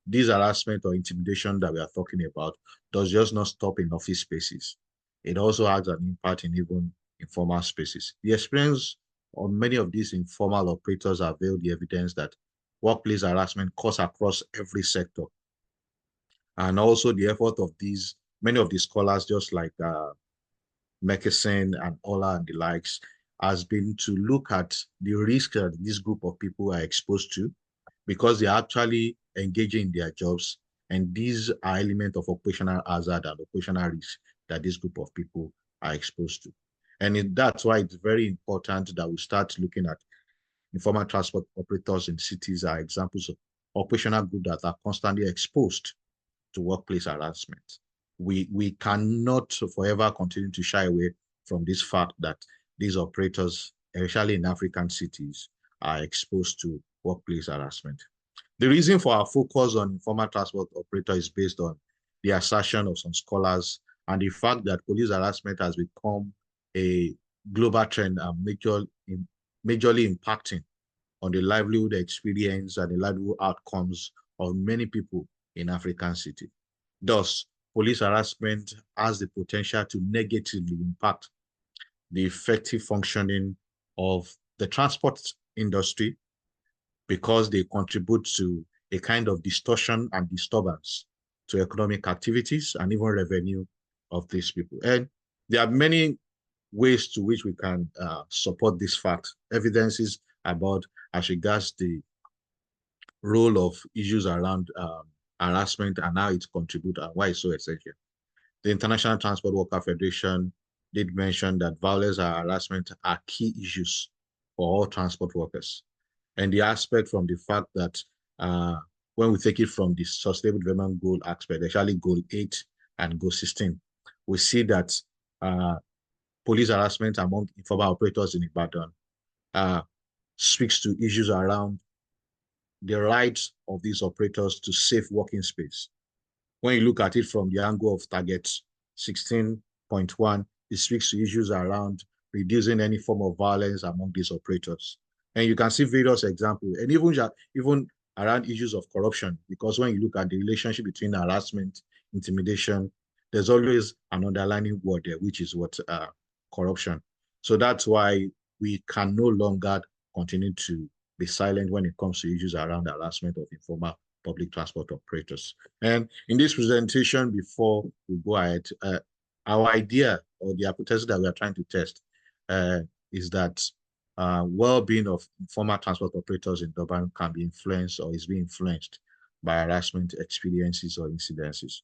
this harassment or intimidation that we are talking about does just not stop in office spaces. It also has an impact in even informal spaces. The experience on many of these informal operators avail the evidence that workplace harassment cuts across every sector. And also the effort of many of the scholars, just like Mckesson and Ola and the likes, has been to look at the risk that this group of people are exposed to because they are actually engaging in their jobs. And these are elements of operational hazard and operational risk that this group of people are exposed to. And that's why it's very important that we start looking at informal transport operators in cities are examples of operational groups that are constantly exposed to workplace harassment. We cannot forever continue to shy away from this fact that these operators, especially in African cities, are exposed to workplace harassment. The reason for our focus on informal transport operator is based on the assertion of some scholars and the fact that police harassment has become a global trend and majorly impacting on the livelihood experience and the livelihood outcomes of many people in African cities. Thus, police harassment has the potential to negatively impact the effective functioning of the transport industry because they contribute to a kind of distortion and disturbance to economic activities and even revenue of these people. And there are many ways to which we can support this fact. Evidences about as regards the role of issues around harassment and how it contributes and why it's so essential. The International Transport Worker Federation did mention that violence and harassment are key issues for all transport workers. And the aspect from the fact that when we take it from the Sustainable Development Goal aspect, actually Goal 8 and Goal 16, we see that police harassment among informal operators in Ibadan speaks to issues around the rights of these operators to safe working space. When you look at it from the angle of target 16.1, it speaks to issues around reducing any form of violence among these operators. And you can see various examples, and even around issues of corruption, because when you look at the relationship between harassment, intimidation, there's always an underlying word there, which is what corruption. So that's why we can no longer continue to be silent when it comes to issues around harassment of informal public transport operators. And in this presentation, before we go ahead, our idea or the hypothesis that we are trying to test is that well-being of informal transport operators in Durban can be influenced or is being influenced by harassment experiences or incidences.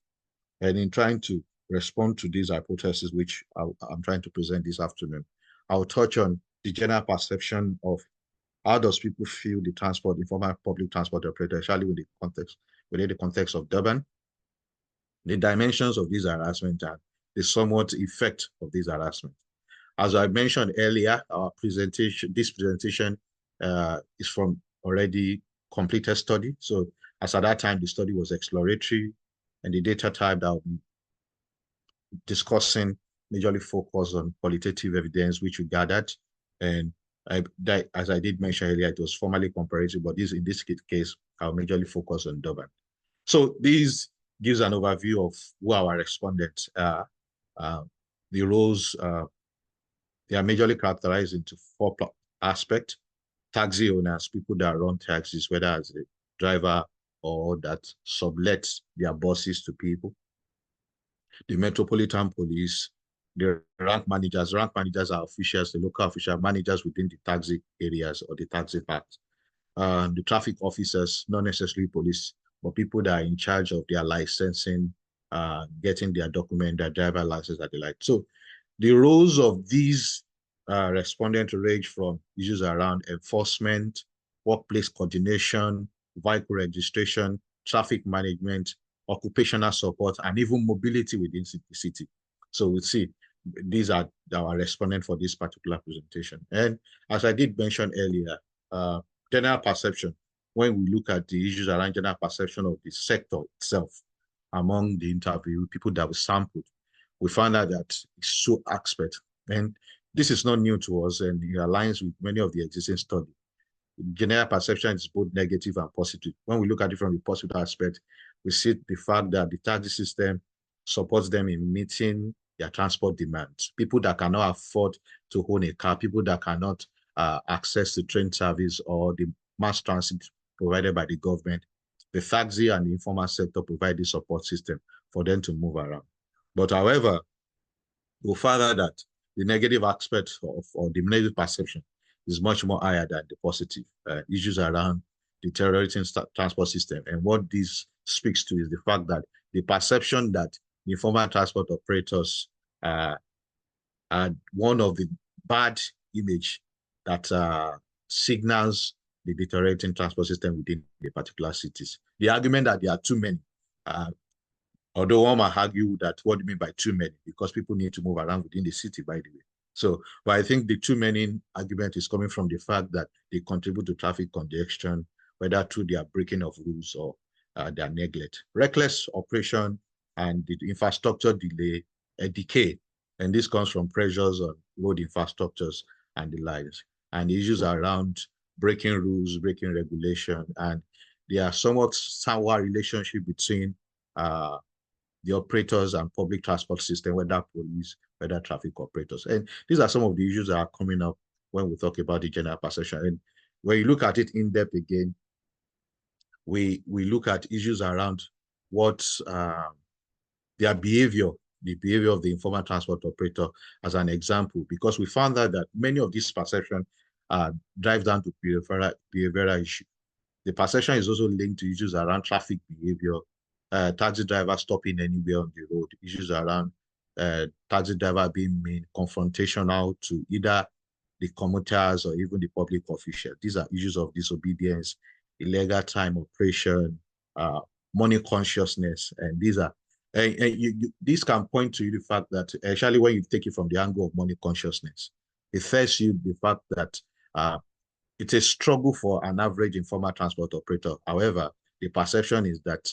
And in trying to respond to these hypotheses, which I'm trying to present this afternoon, I'll touch on the general perception of how does people feel the informal public transport operator, especially within the context of Durban, the dimensions of this harassment and the somewhat effect of this harassment. As I mentioned earlier, this presentation is from already completed study. So as at that time, the study was exploratory, and the data type that I'll be discussing majorly focused on qualitative evidence which we gathered. And as I did mention earlier, it was formally comparative, but in this case, I'll majorly focus on Durban. So this gives an overview of who our respondents are. The roles, they are majorly characterized into 4 aspects: taxi owners, people that run taxis, whether as a driver or that sublet their buses to people. The Metropolitan Police, the rank managers are officials, the local official managers within the taxi areas or the taxi parks. The traffic officers, not necessarily police, but people that are in charge of their licensing, getting their document, their driver license, and the like. So the roles of these respondents range from issues around enforcement, workplace coordination, vehicle registration, traffic management, occupational support, and even mobility within the city. So we see these are our respondents for this particular presentation. And as I did mention earlier, general perception, when we look at the issues around general perception of the sector itself among the interview people that we sampled, we found out that it's so expert. And this is not new to us, and it aligns with many of the existing studies. General perception is both negative and positive. When we look at it from the positive aspect, we see the fact that the taxi system supports them in meeting their transport demands. People that cannot afford to own a car, people that cannot access the train service or the mass transit provided by the government, the taxi and the informal sector provide the support system for them to move around. But however, go further that the negative aspect of or the negative perception is much more higher than the positive issues around deteriorating transport system. And what this speaks to is the fact that the perception that informal transport operators are one of the bad image that signals the deteriorating transport system within the particular cities. The argument that there are too many, although one might argue that what do you mean by too many? Because people need to move around within the city, by the way. So, but I think the too many argument is coming from the fact that they contribute to traffic congestion, whether through their breaking of rules or their neglect. Reckless operation and the infrastructure delay, decay, and this comes from pressures on road infrastructures and the likes, and issues around breaking rules, breaking regulation, and there are somewhat relationship between the operators and public transport system, whether police, whether traffic operators. And these are some of the issues that are coming up when we talk about the general perception. And when you look at it in depth again, we look at issues around what their behavior, the behavior of the informal transport operator as an example, because we found out that many of these perceptions drive down to behavioral issue. The perception is also linked to issues around traffic behavior, taxi driver stopping anywhere on the road, issues around taxi driver being mean, confrontational to either the commuters or even the public official. These are issues of disobedience, illegal time operation, money consciousness, and these are this can point to the fact that actually when you take it from the angle of money consciousness, it first you the fact that it's a struggle for an average informal transport operator. However, the perception is that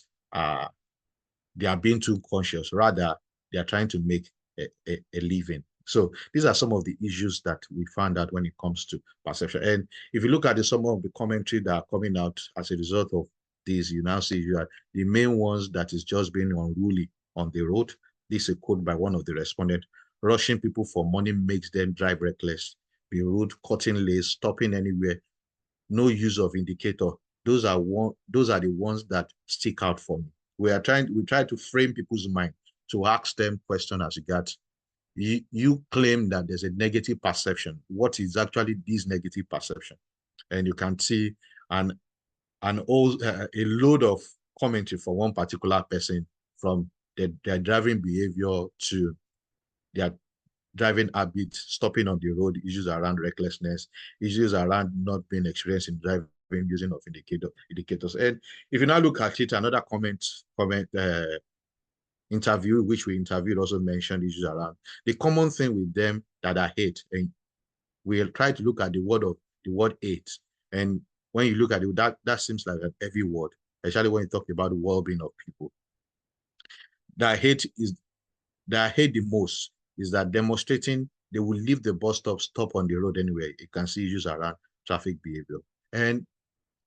they are being too conscious. Rather, they are trying to make a living. So these are some of the issues that we found out when it comes to perception. And if you look at some of the commentary that are coming out as a result of these, you now see you are the main ones that is just being unruly on the road. This is a quote by one of the respondents. Rushing people for money makes them drive reckless, be rude, cutting lanes, stopping anywhere, no use of indicator. Those are the ones that stick out for me. We try to frame people's mind to ask them questions as regards. You claim that there's a negative perception. What is actually this negative perception? And you can see a load of commentary for one particular person, from their driving behavior to their driving habits, stopping on the road, issues around recklessness, issues around not being experienced in driving using of indicators. And if you now look at it, another interview which we interviewed also mentioned issues around the common thing with them that I hate, and we'll try to look at the word hate. And when you look at it, that seems like an heavy word, especially when you talk about the well-being of people. That I hate the most is that demonstrating they will leave the bus stop on the road anyway. You can see issues around traffic behavior. And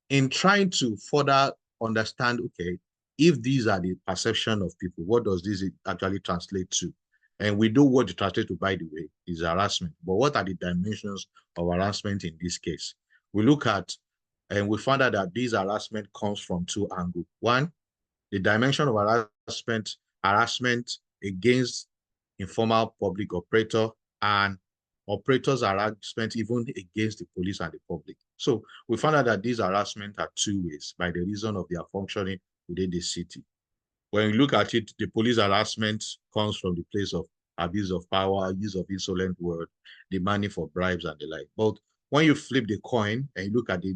in trying to further understand, okay, if these are the perception of people, what does this actually translate to? And we know what it translates to, by the way, is harassment. But what are the dimensions of harassment in this case? We look at And we found out that this harassment comes from two angles. One, the dimension of harassment against informal public operator, and operators harassment even against the police and the public. So we found out that these harassment are two ways by the reason of their functioning within the city. When you look at it, the police harassment comes from the place of abuse of power, use of insolent word, demanding for bribes and the like. But when you flip the coin and you look at the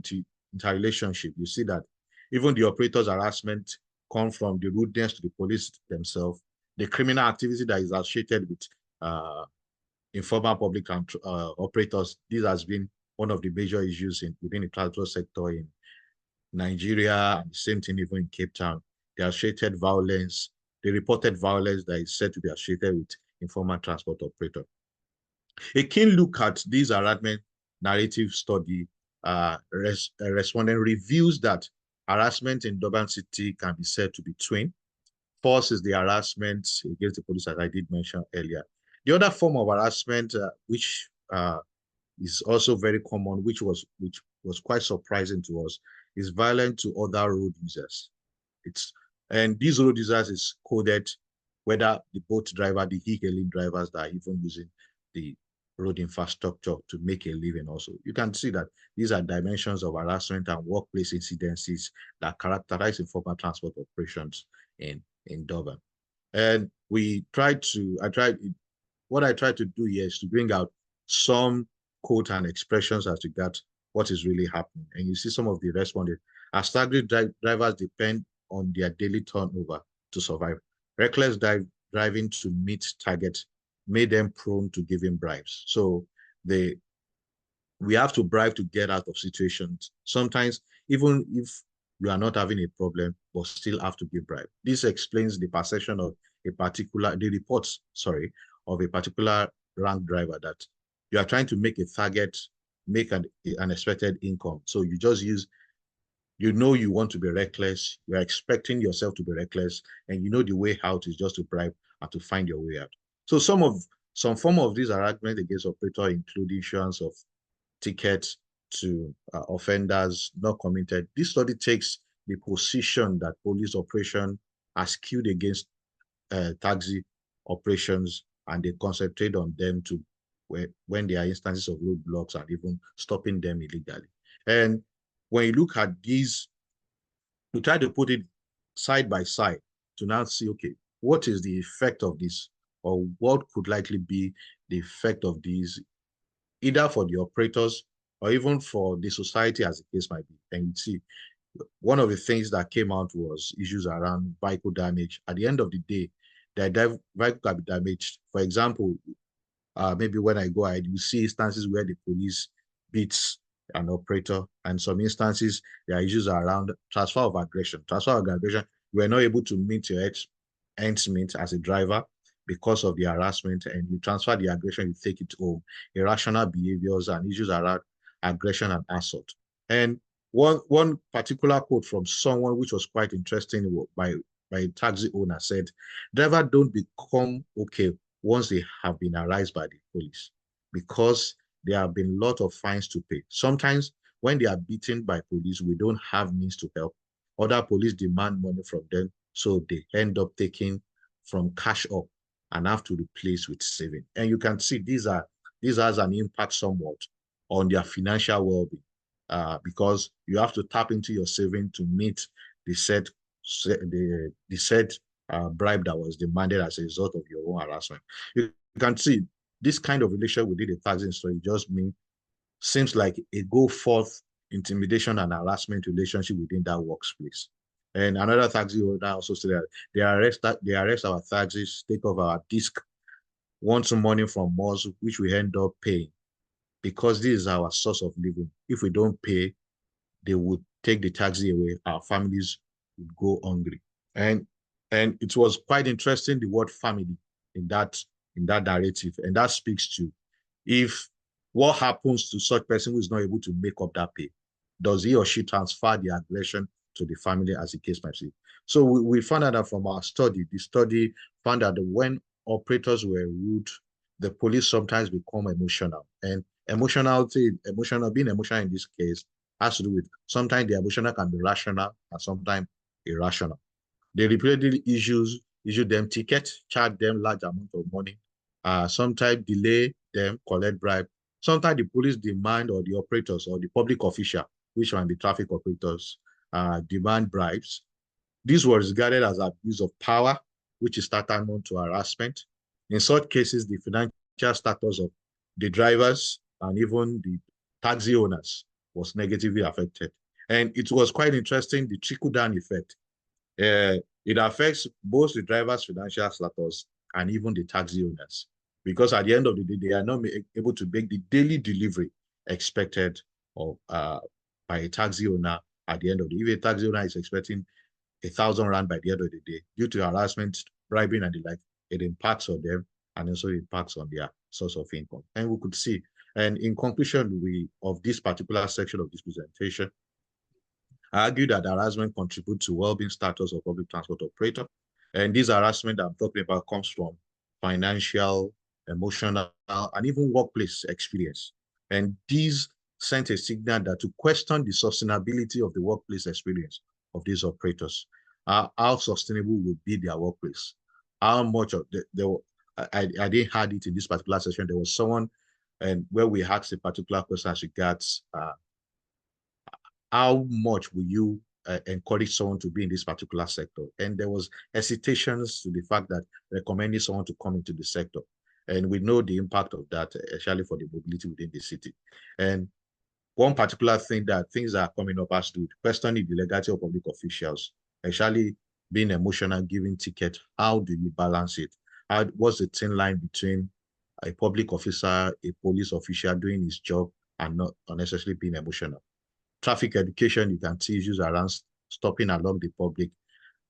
interrelationship, you see that even the operators harassment come from the rudeness to the police themselves, the criminal activity that is associated with informal public operators. This has been one of the major issues within the transport sector in Nigeria, and the same thing even in Cape Town. The associated violence, the reported violence that is said to be associated with informal transport operator. A keen look at this harassment narrative study, respondent reveals that harassment in Durban City can be said to be twin. First is the harassment against the police, as I did mention earlier. The other form of harassment, which is also very common, which was quite surprising to us, is violence to other road users. And these road users is coded, whether the boat driver, the e-hailing drivers that are even using the road infrastructure to make a living also. You can see that these are dimensions of harassment and workplace incidences that characterize informal transport operations in Durban. And what I tried to do here is to bring out some quotes and expressions as regards what is really happening. And you see some of the respondents. As taxi drivers depend on their daily turnover to survive. Reckless driving to meet targets made them prone to giving bribes. So we have to bribe to get out of situations. Sometimes, even if you are not having a problem, but still have to give bribe. This explains the perception of the reports of a particular rank driver that you are trying to make a target, make an expected income. So you just use, you want to be reckless, you are expecting yourself to be reckless, and the way out is just to bribe and to find your way out. So some form of this harassment against operator include issuance of tickets to offenders not committed. This study takes the position that police operation are skewed against taxi operations, and they concentrate on them when there are instances of roadblocks and even stopping them illegally. And when you look at these, you try to put it side by side to now see, okay, what is the effect of this, or what could likely be the effect of these, either for the operators or even for the society as the case might be. And you see, one of the things that came out was issues around vehicle damage. At the end of the day, the vehicle can be damaged. For example, maybe when I go ahead, you see instances where the police beats an operator, and some instances there are issues around transfer of aggression. Transfer of aggression, you are not able to meet your ends meet as a driver because of the harassment, and you transfer the aggression, you take it home. Irrational behaviors and issues around aggression and assault. And one particular quote from someone which was quite interesting by a taxi owner said, "Drivers don't become okay once they have been harassed by the police, because there have been a lot of fines to pay. Sometimes when they are beaten by police, we don't have means to help. Other police demand money from them, so they end up taking from cash up and have to replace with saving." And you can see this has an impact somewhat on their financial well-being, because you have to tap into your saving to meet the said bribe that was demanded as a result of your own harassment. You can see this kind of relationship within the taxi industry seems like a go forth intimidation and harassment relationship within that workplace. And another taxi owner also said that they arrest our taxis, take off our disc, want some money from us, which we end up paying, because this is our source of living. If we don't pay, they would take the taxi away. Our families would go hungry. And it was quite interesting, the word family in that narrative. And that speaks to what happens to such person who is not able to make up that pay. Does he or she transfer the aggression to the family, as the case might be? So we found out that from our study. The study found out that when operators were rude, the police sometimes become emotional. And being emotional in this case has to do with sometimes the emotional can be rational and sometimes irrational. They repeatedly issue them tickets, charge them large amount of money, sometimes delay them, collect bribe. Sometimes the police demand, or the operators or the public official, which might be traffic operators, demand bribes. This was regarded as abuse of power, which is tantamount to harassment. In such cases, the financial status of the drivers and even the taxi owners was negatively affected. And it was quite interesting, the trickle-down effect. It affects both the driver's financial status and even the taxi owners, because at the end of the day, they are not able to make the daily delivery expected of by a taxi owner at the end of the day. If a taxi owner is expecting 1,000 rand by the end of the day, due to harassment, bribing, and the like, it impacts on them and also impacts on their source of income. And we could see, and in conclusion of this particular section of this presentation, I argue that harassment contributes to well-being status of public transport operator. And this harassment I'm talking about comes from financial, emotional, and even workplace experience. And these sent a signal that to question the sustainability of the workplace experience of these operators, how sustainable would be their workplace, how much of I didn't have it in this particular session. There was someone, and where we asked a particular question as regards how much will you encourage someone to be in this particular sector? And there was hesitations to the fact that recommending someone to come into the sector. And we know the impact of that, especially for the mobility within the city. And one particular thing that things are coming up as to questioning the legality of public officials, especially being emotional, giving ticket. How do you balance it? What's the thin line between a public officer, a police official doing his job and not unnecessarily being emotional? Traffic education, you can see issues around stopping along the public.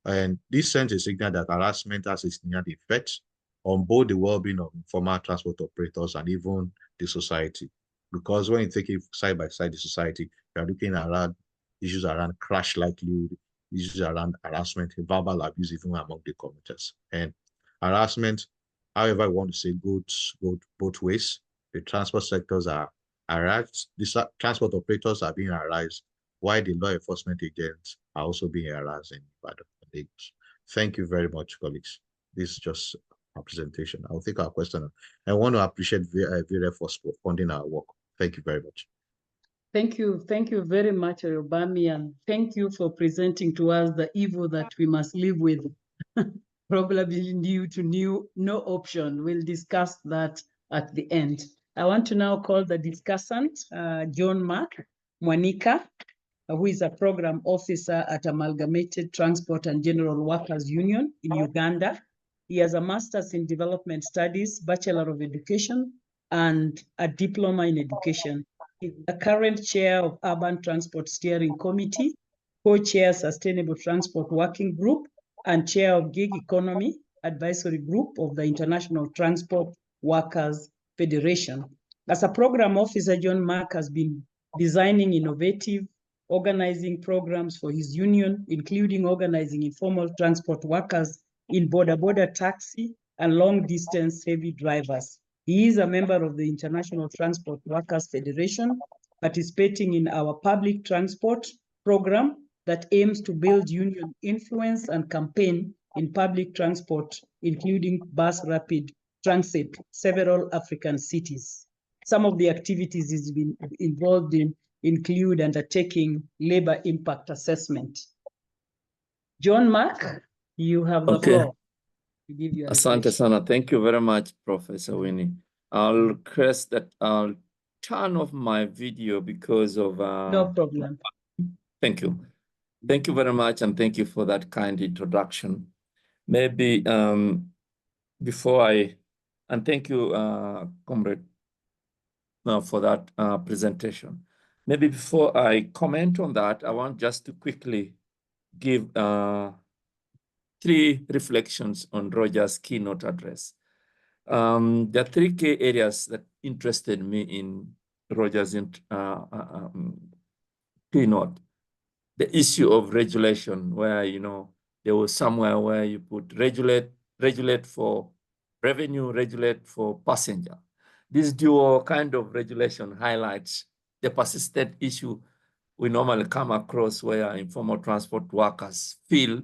And this sends a signal that harassment has a significant effect on both the well-being of informal transport operators and even the society. Because when you take it side by side, the society, you are looking around issues around crash likelihood, issues around harassment, verbal abuse even among the commuters. And harassment, however I want to say, goes both ways. The transport sectors are harassed, the transport operators are being harassed, while the law enforcement agents are also being harassed in Lagos. Thank you very much, colleagues. This is just a presentation. I'll take our question. I want to appreciate VREF for funding our work. Thank you very much. Thank you very much, Ayobami, and thank you for presenting to us the evil that we must live with, probably due to no option. We'll discuss that at the end. I want to now call the discussant, John Mark Mwanika, who is a program officer at Amalgamated Transport and General Workers Union in Uganda. He has a master's in development studies, Bachelor of Education, and a diploma in education. He's the current chair of Urban Transport Steering Committee, co-chair Sustainable Transport Working Group, and chair of Gig Economy Advisory Group of the International Transport Workers Federation. As a program officer, John Mark has been designing innovative, organizing programs for his union, including organizing informal transport workers in border taxi and long-distance heavy drivers. He is a member of the International Transport Workers Federation, participating in our public transport program that aims to build union influence and campaign in public transport, including bus rapid transit, several African cities. Some of the activities he's been involved in include undertaking labor impact assessment. John Mark, you have the floor. Asante sana. Thank you very much, Professor Winnie. I'll request that I'll turn off my video because of... No problem. Thank you. Thank you very much, and thank you for that kind introduction. Maybe before I... And thank you, Comrade, for that presentation. Maybe before I comment on that, I want just to quickly give 3 reflections on Roger's keynote address. There are 3 key areas that interested me in Roger's keynote. The issue of regulation, where, you know, there was somewhere where you put regulate for revenue, regulate for passenger. This dual kind of regulation highlights the persistent issue we normally come across where informal transport workers feel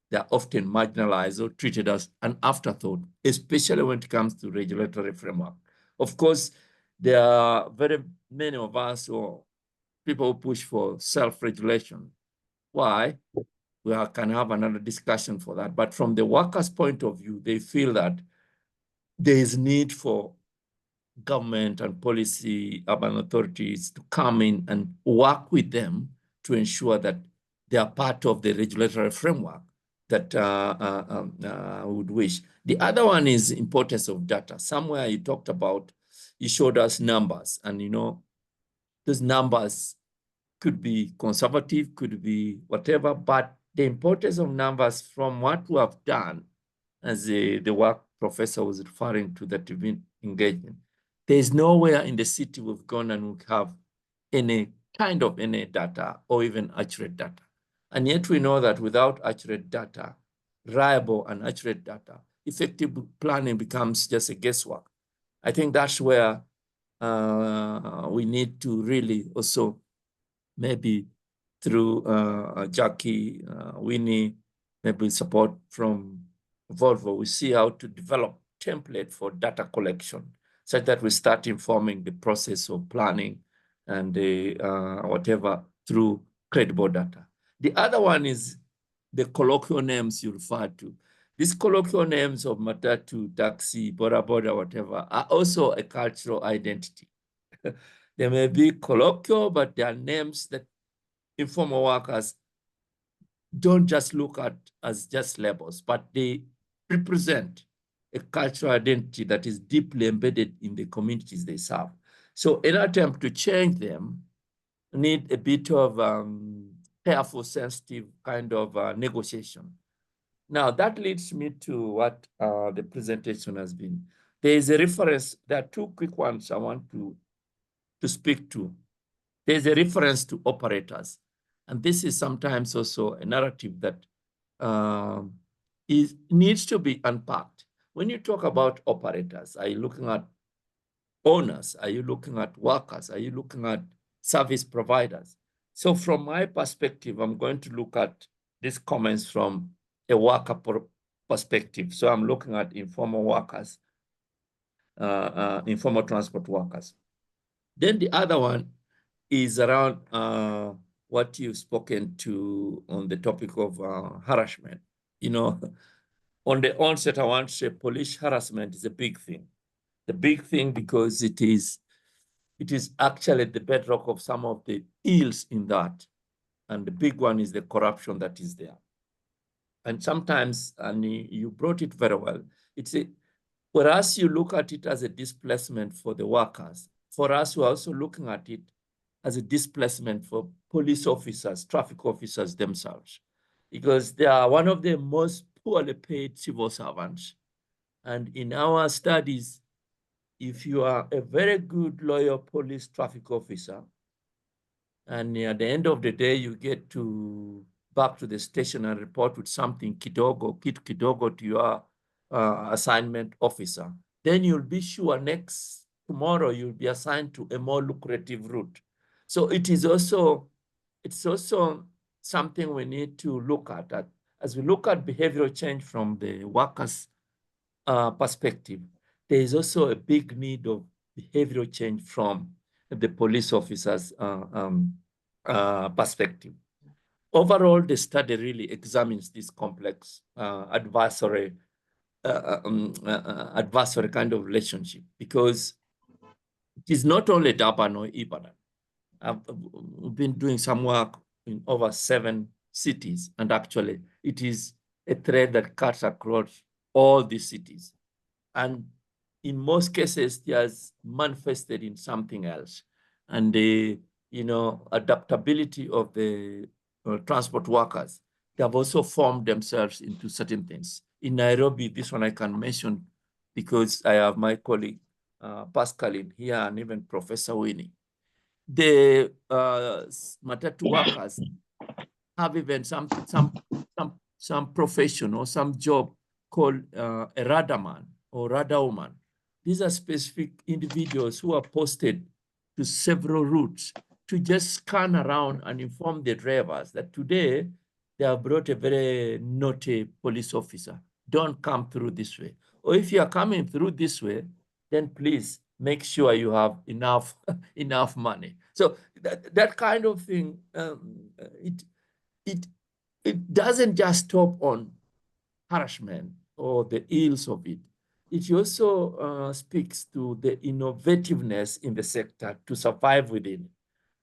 they're often marginalized or treated as an afterthought, especially when it comes to regulatory framework. Of course, there are very many of us or people who push for self-regulation. Why? We can have another discussion for that. But from the workers' point of view, they feel that there is need for government and policy urban authorities to come in and work with them to ensure that they are part of the regulatory framework that would wish. The other one is importance of data. Somewhere you talked about, you showed us numbers, and you know, those numbers could be conservative, could be whatever, but the importance of numbers from what we have done, as the work professor was referring to that we've been engaged in, there's nowhere in the city we've gone and we have any kind of any data or even accurate data. And yet we know that without accurate data, reliable and accurate data, effective planning becomes just a guesswork. I think that's where we need to really also, maybe through Jackie, Winnie, maybe support from Volvo, we see how to develop template for data collection such that we start informing the process of planning and whatever through credible data. The other one is the colloquial names you referred to. These colloquial names of matatu, taxi, boda boda, whatever, are also a cultural identity. They may be colloquial, but they are names that informal workers don't just look at as just labels, but they represent a cultural identity that is deeply embedded in the communities they serve. So in an attempt to change them, need a bit of careful, sensitive kind of negotiation. Now that leads me to what the presentation has been. There is a reference, there are two quick ones I want to speak to. There's a reference to operators. And this is sometimes also a narrative that needs to be unpacked. When you talk about operators, are you looking at owners? Are you looking at workers? Are you looking at service providers? So from my perspective, I'm going to look at these comments from a worker perspective. So I'm looking at informal workers, informal transport workers. Then the other one is around what you've spoken to on the topic of harassment. You know, on the onset, I want to say police harassment is a big thing. The big thing because it is actually the bedrock of some of the ills in that. And the big one is the corruption that is there. And sometimes, and you brought it very well, whereas you look at it as a displacement for the workers, for us, we're also looking at it as a displacement for police officers, traffic officers themselves, because they are one of the most poorly paid civil servants. And in our studies, if you are a very good loyal police traffic officer, and at the end of the day, you get back to the station and report with something kidogo to your assignment officer, then you'll be sure tomorrow you'll be assigned to a more lucrative route. So it's also something we need to look at as we look at behavioral change from the workers' perspective. There is also a big need of behavioral change from the police officers' perspective. Overall, the study really examines this complex adversary kind of relationship, because it is not only Durban or Ibadan. I've been doing some work in over 7 cities, and actually it is a thread that cuts across all these cities. And in most cases, it has manifested in something else. And the adaptability of the transport workers, they have also formed themselves into certain things. In Nairobi, this one I can mention because I have my colleague Pascal in here, and even Professor Winnie. The matatu workers have even some profession or some job called a radarman or radarwoman. These are specific individuals who are posted to several routes to just scan around and inform the drivers that today they have brought a very naughty police officer. Don't come through this way. Or if you are coming through this way, then please make sure you have enough money. So that kind of thing, it doesn't just stop on harassment or the ills of it. It also speaks to the innovativeness in the sector to survive within it.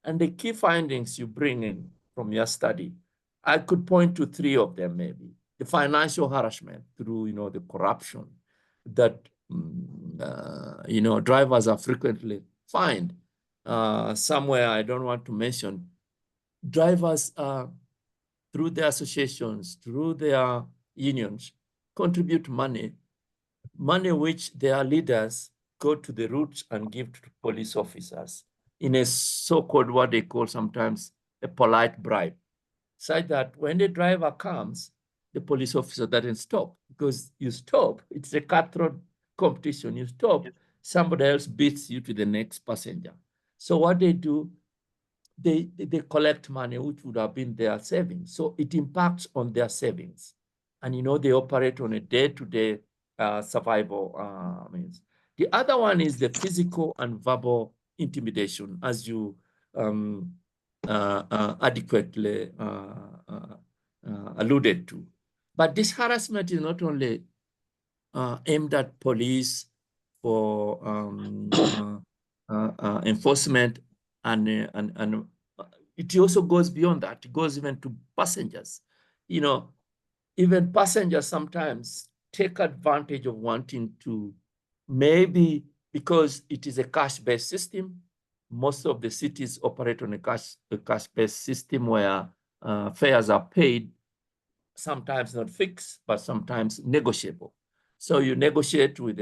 And the key findings you bring in from your study, I could point to 3 of them maybe. The financial harassment through, the corruption that, drivers are frequently fined. Somewhere I don't want to mention, drivers through their associations, through their unions, contribute money which their leaders go to the routes and give to police officers in a so-called what they call sometimes a polite bribe, such that when the driver comes, the police officer doesn't stop, because you stop, it's a cutthroat competition. You stop, somebody else beats you to the next passenger. So what they do, they collect money which would have been their savings. So it impacts on their savings. And they operate on a day-to-day survival means. The other one is the physical and verbal intimidation, as you adequately alluded to. But this harassment is not only aimed at police for enforcement, and it also goes beyond that. It goes even to passengers. Even passengers sometimes take advantage of wanting to, maybe because it is a cash-based system. Most of the cities operate on a cash-based system where fares are paid, sometimes not fixed, but sometimes negotiable. So you negotiate with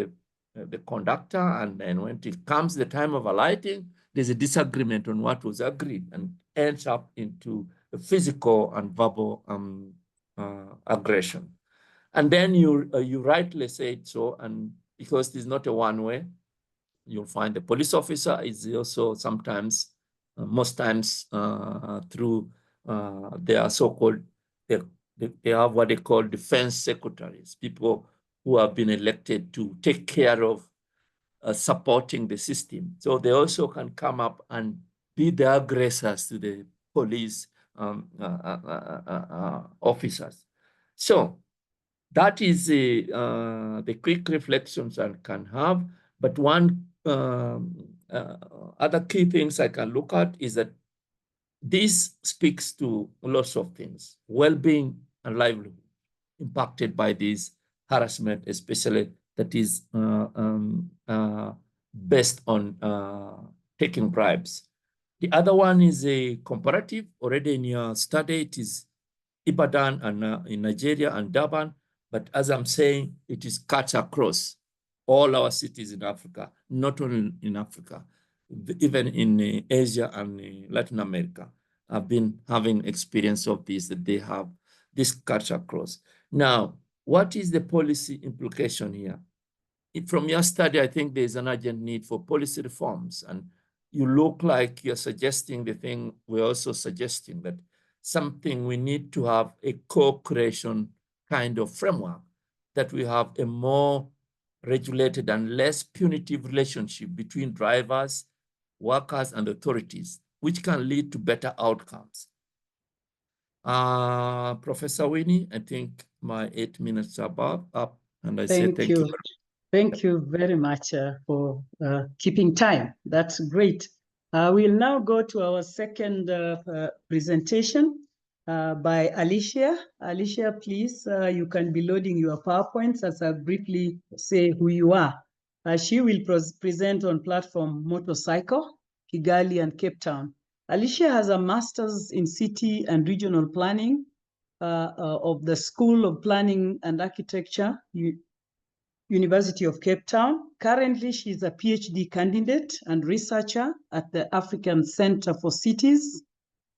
the conductor, and then when it comes the time of alighting, there's a disagreement on what was agreed and ends up into a physical and verbal aggression. And then you rightly said so, and because it's not a one-way, you'll find the police officer is also sometimes, most times through their so-called, they have what they call defense secretaries, people who have been elected to take care of supporting the system. So they also can come up and be the aggressors to the police officers. So that is the quick reflections I can have. But one other key things I can look at is that this speaks to lots of things: well-being and livelihood impacted by this harassment, especially that is based on taking bribes. The other one is a comparative. Already in your study, it is Ibadan and in Nigeria and Durban. But as I'm saying, it is cut across all our cities in Africa, not only in Africa, even in Asia and Latin America. I've been having experience of this, that they have this cut across. Now, what is the policy implication here? From your study, I think there's an urgent need for policy reforms, and you look like you're suggesting the thing we're also suggesting, that something we need to have a co-creation kind of framework, that we have a more regulated and less punitive relationship between drivers, workers, and authorities, which can lead to better outcomes. Professor Winnie, I think my 8 minutes are up, and I say thank you. Thank you very much for keeping time. That's great. We'll now go to our second presentation by Alicia. Alicia, please, you can be loading your PowerPoints as I briefly say who you are. She will present on platform Motorcycle, Kigali and Cape Town. Alicia has a master's in city and regional planning of the School of Planning and Architecture, University of Cape Town. Currently, she's a PhD candidate and researcher at the African Center for Cities.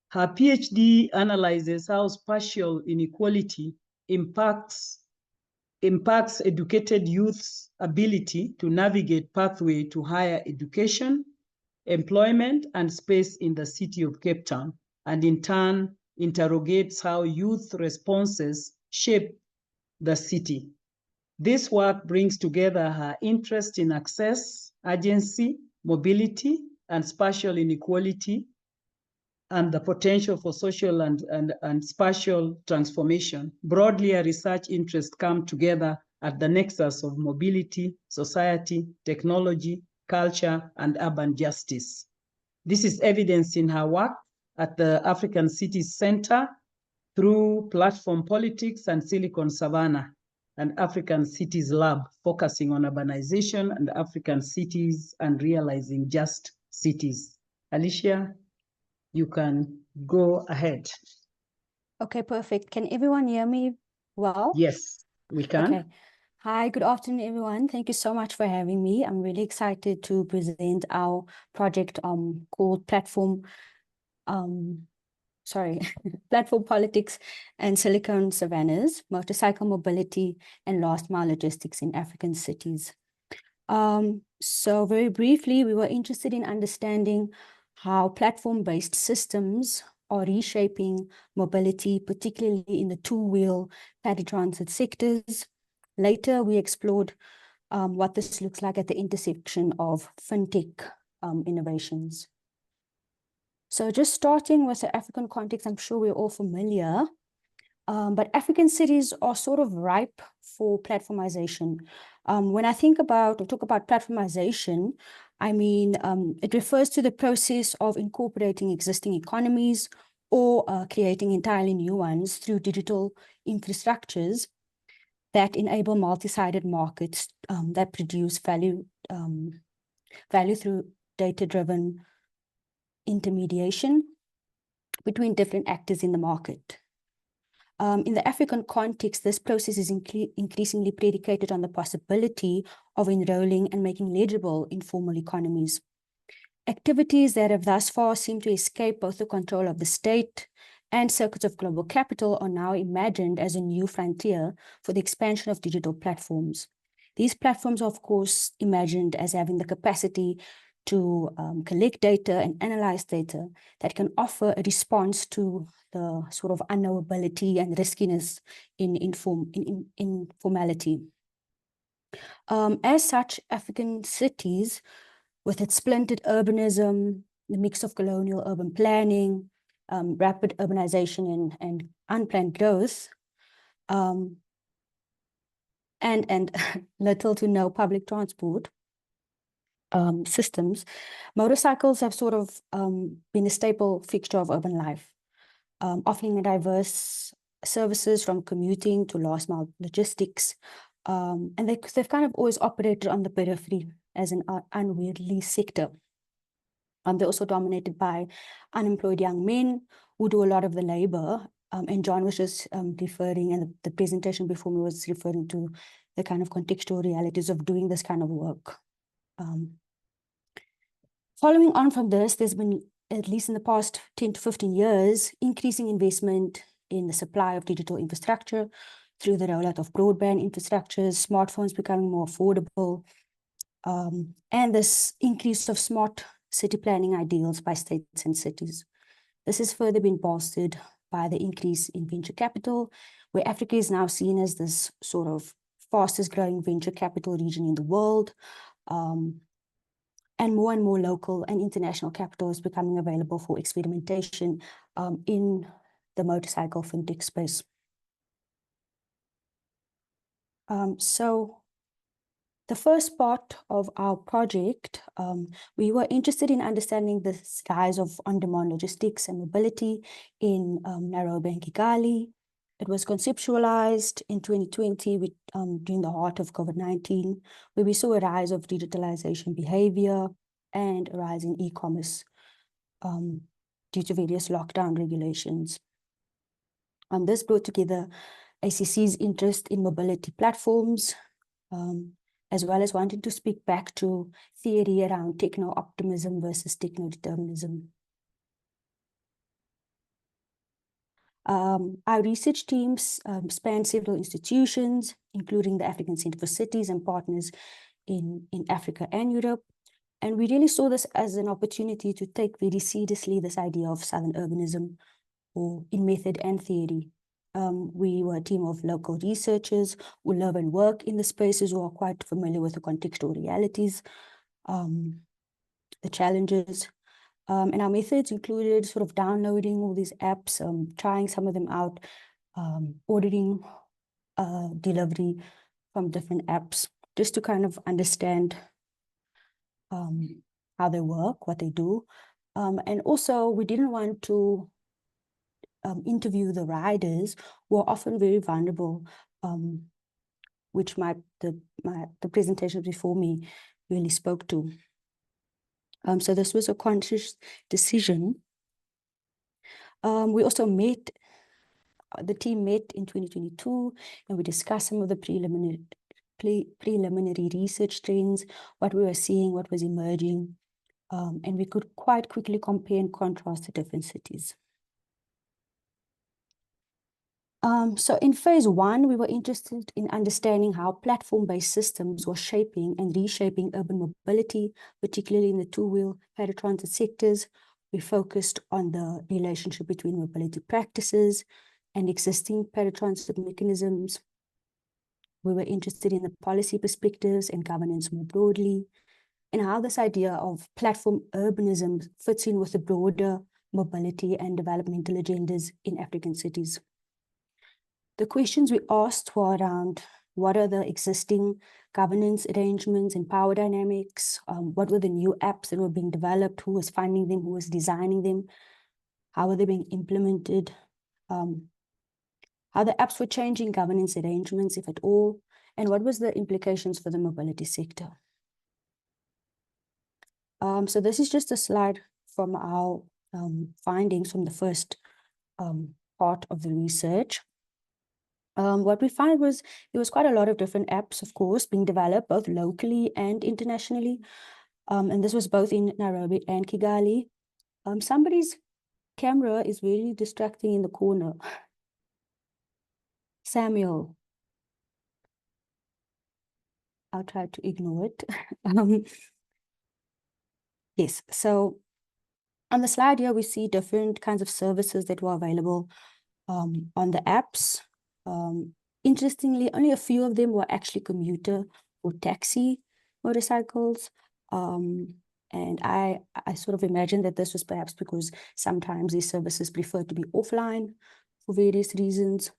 Her PhD analyzes how spatial inequality impacts educated youth's ability to navigate pathway to higher education, employment, and space in the city of Cape Town, and in turn interrogates how youth responses shape the city. This work brings together her interest in access, agency, mobility, and spatial inequality, and the potential for social and spatial transformation. Broadly, her research interests come together at the nexus of mobility, society, technology, culture, and urban justice. This is evidenced in her work at the African Cities Center through Platform Politics and Silicon Savannah, and African Cities Lab, focusing on urbanization and African cities and realizing just cities. Alicia, you can go ahead. Okay, perfect. Can everyone hear me well? Yes, we can. Okay. Hi, good afternoon, everyone. Thank you so much for having me. I'm really excited to present our project called Platform Politics and Silicon Savannahs, Motorcycle Mobility and Last Mile Logistics in African Cities. So very briefly, we were interested in understanding how platform-based systems are reshaping mobility, particularly in the two-wheel paddy transit sectors. Later, we explored what this looks like at the intersection of fintech innovations. So just starting with the African context, I'm sure we're all familiar, but African cities are sort of ripe for platformization. When I talk about platformization, I mean, it refers to the process of incorporating existing economies or creating entirely new ones through digital infrastructures that enable multi-sided markets that produce value through data-driven intermediation between different actors in the market. In the African context, this process is increasingly predicated on the possibility of enrolling and making legible informal economies. Activities that have thus far seemed to escape both the control of the state and circuits of global capital are now imagined as a new frontier for the expansion of digital platforms. These platforms are, of course, imagined as having the capacity to collect data and analyze data that can offer a response to the sort of unknowability and riskiness in informality. As such, African cities, with its splintered urbanism, the mix of colonial urban planning, rapid urbanization and unplanned growth, and little to no public transport systems, motorcycles have sort of been a staple fixture of urban life, offering diverse services from commuting to last mile logistics. And they've kind of always operated on the periphery as an unwieldy sector. They're also dominated by unemployed young men who do a lot of the labor. And John was just referring, and the presentation before me was referring to the kind of contextual realities of doing this kind of work. Following on from this, there's been, at least in the past 10 to 15 years, increasing investment in the supply of digital infrastructure through the rollout of broadband infrastructures, smartphones becoming more affordable, and this increase of smart city planning ideals by states and cities. This has further been bolstered by the increase in venture capital, where Africa is now seen as this sort of fastest growing venture capital region in the world. And more local and international capital is becoming available for experimentation in the motorcycle fintech space. So the first part of our project, we were interested in understanding the rise of on-demand logistics and mobility in Nairobi and Kigali. It was conceptualized in 2020 during the heart of COVID-19, where we saw a rise of digitalization behavior and a rise in e-commerce due to various lockdown regulations. This brought together ACC's interest in mobility platforms, as well as wanting to speak back to theory around techno-optimism versus techno-determinism. Our research teams span several institutions, including the African Center for Cities and partners in Africa and Europe. And we really saw this as an opportunity to take very seriously this idea of Southern urbanism, or in method and theory. We were a team of local researchers who live and work in the spaces, who are quite familiar with the contextual realities, the challenges. And our methods included sort of downloading all these apps, trying some of them out, ordering delivery from different apps, just to kind of understand how they work, what they do. And also, we didn't want to interview the riders, who are often very vulnerable, which the presentations before me really spoke to. So this was a conscious decision. We also met, the team met in 2022, and we discussed some of the preliminary research trends, what we were seeing, what was emerging, and we could quite quickly compare and contrast the different cities. So in phase one, we were interested in understanding how platform-based systems were shaping and reshaping urban mobility, particularly in the two-wheel paratransit sectors. We focused on the relationship between mobility practices and existing paratransit mechanisms. We were interested in the policy perspectives and governance more broadly, and how this idea of platform urbanism fits in with the broader mobility and developmental agendas in African cities. The questions we asked were around what are the existing governance arrangements and power dynamics, what were the new apps that were being developed, who was funding them, who was designing them, how are they being implemented, how the apps were changing governance arrangements, if at all, and what was the implications for the mobility sector. So this is just a slide from our findings from the first part of the research. What we found was there was quite a lot of different apps, of course, being developed both locally and internationally. And this was both in Nairobi and Kigali. Somebody's camera is really distracting in the corner. Samuel. I'll try to ignore it. Yes, so on the slide here, we see different kinds of services that were available on the apps. Interestingly, only a few of them were actually commuter or taxi motorcycles. And I sort of imagine that this was perhaps because sometimes these services prefer to be offline for various reasons.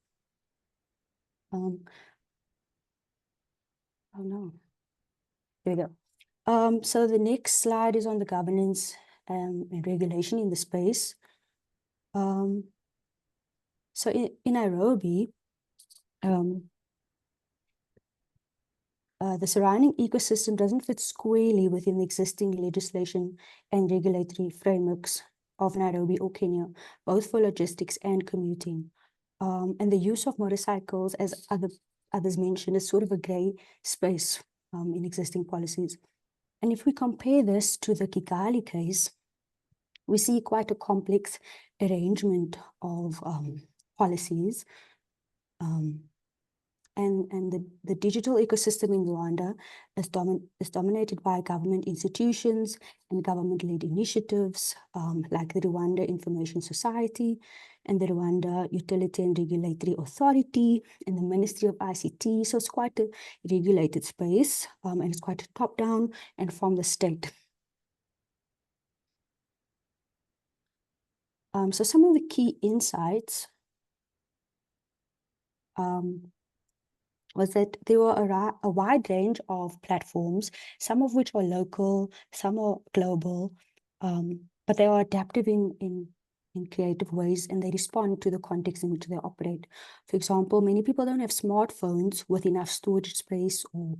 Oh no, there we go. So the next slide is on the governance and regulation in the space. So in Nairobi, the surrounding ecosystem doesn't fit squarely within the existing legislation and regulatory frameworks of Nairobi or Kenya, both for logistics and commuting. And the use of motorcycles, as others mentioned, is sort of a gray space in existing policies. And if we compare this to the Kigali case, we see quite a complex arrangement of policies. And the digital ecosystem in Rwanda is dominated by government institutions and government-led initiatives, like the Rwanda Information Society and the Rwanda Utility and Regulatory Authority and the Ministry of ICT. So it's quite a regulated space, and it's quite a top-down and from the state. So some of the key insights was that there were a wide range of platforms, some of which are local, some are global, but they are adaptive in creative ways, and they respond to the context in which they operate. For example, many people don't have smartphones with enough storage space or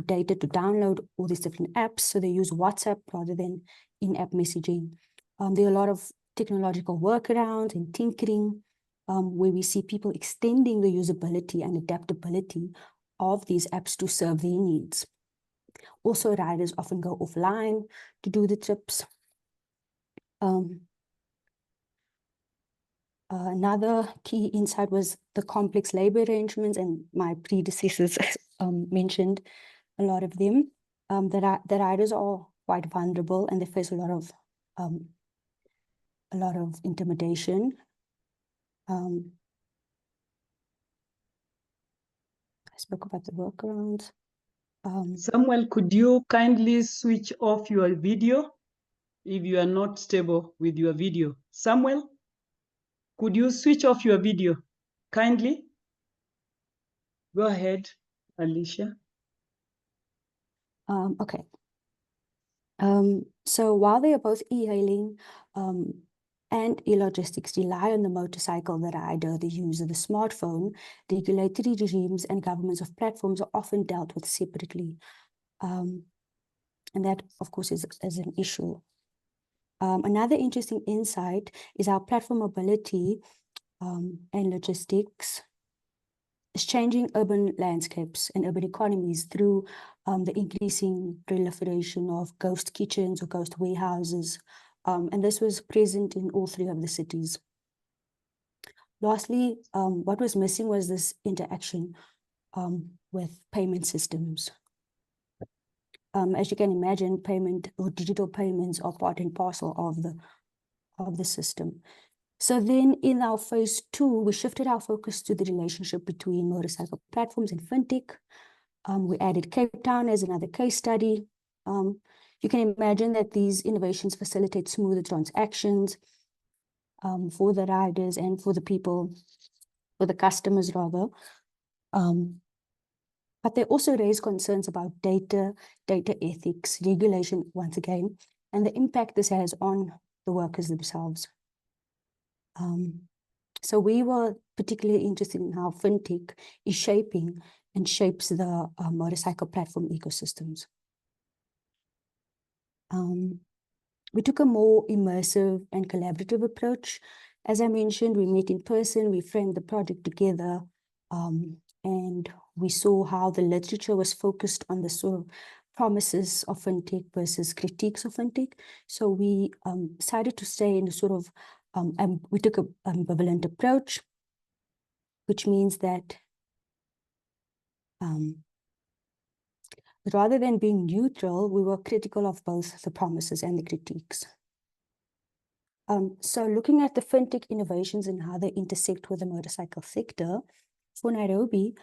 data to download all these different apps, so they use WhatsApp rather than in-app messaging. There are a lot of technological workarounds and tinkering, where we see people extending the usability and adaptability of these apps to serve their needs. Also, riders often go offline to do the trips. Another key insight was the complex labor arrangements, and my predecessors mentioned a lot of them. The riders are quite vulnerable and they face a lot of intimidation. I spoke about the workarounds. Samuel, could you kindly switch off your video if you are not stable with your video? Samuel, could you switch off your video kindly? Go ahead, Alicia. Okay. So while they are both e-hailing and e-logistics rely on the motorcycle, the rider, the user, the smartphone, regulatory regimes and governments of platforms are often dealt with separately. And that, of course, is an issue. Another interesting insight is how platform mobility and logistics is changing urban landscapes and urban economies through the increasing proliferation of ghost kitchens or ghost warehouses. And this was present in all three of the cities. Lastly, what was missing was this interaction with payment systems. As you can imagine, payment or digital payments are part and parcel of the system. So then in our phase 2, we shifted our focus to the relationship between motorcycle platforms and fintech. We added Cape Town as another case study. You can imagine that these innovations facilitate smoother transactions for the riders and for the people, for the customers rather. But they also raise concerns about data ethics, regulation once again, and the impact this has on the workers themselves. So we were particularly interested in how fintech is shaping and shapes the motorcycle platform ecosystems. We took a more immersive and collaborative approach. As I mentioned, we met in person, we framed the project together, and we saw how the literature was focused on the sort of promises of fintech versus critiques of fintech. So we decided to stay in a sort of, we took an ambivalent approach, which means that rather than being neutral, we were critical of both the promises and the critiques. So looking at the fintech innovations and how they intersect with the motorcycle sector, for Nairobi,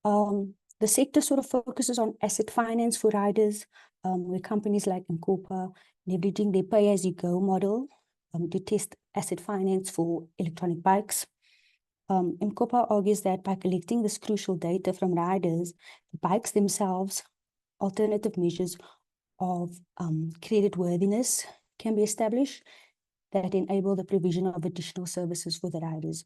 the sector sort of focuses on asset finance for riders, where companies like Mkopa leveraging their pay-as-you-go model to test asset finance for electronic bikes. Mkopa argues that by collecting this crucial data from riders, the bikes themselves, alternative measures of creditworthiness can be established that enable the provision of additional services for the riders.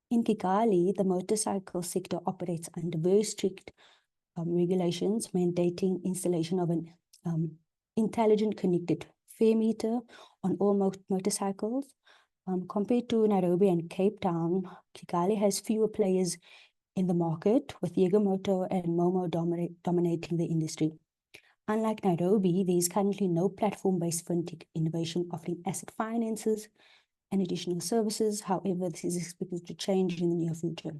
In Kigali, the motorcycle sector operates under very strict regulations mandating installation of an intelligent connected fare meter on all motorcycles. Compared to Nairobi and Cape Town, Kigali has fewer players in the market, with Yegomoto and Momo dominating the industry. Unlike Nairobi, there is currently no platform-based fintech innovation offering asset finances and additional services. However, this is expected to change in the near future.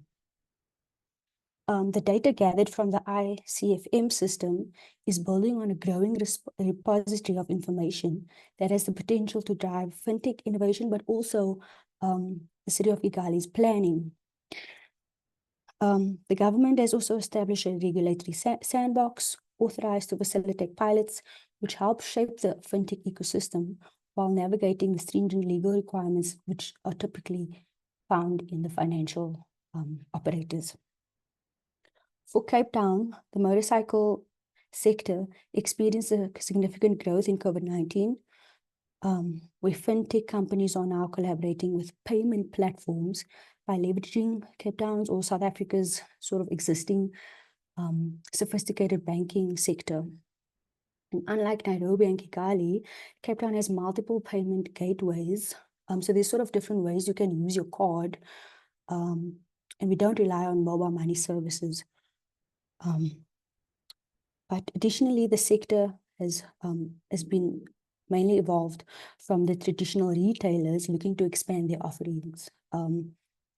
The data gathered from the ICFM system is building on a growing repository of information that has the potential to drive fintech innovation, but also the city of Kigali's planning. The government has also established a regulatory sandbox authorized to facilitate pilots, which help shape the fintech ecosystem while navigating the stringent legal requirements which are typically found in the financial operators. For Cape Town, the motorcycle sector experienced a significant growth in COVID-19, where fintech companies are now collaborating with payment platforms by leveraging Cape Town's or South Africa's sort of existing sophisticated banking sector. And unlike Nairobi and Kigali, Cape Town has multiple payment gateways. So there's sort of different ways you can use your card, and we don't rely on mobile money services. But additionally, the sector has been mainly evolved from the traditional retailers looking to expand their offerings.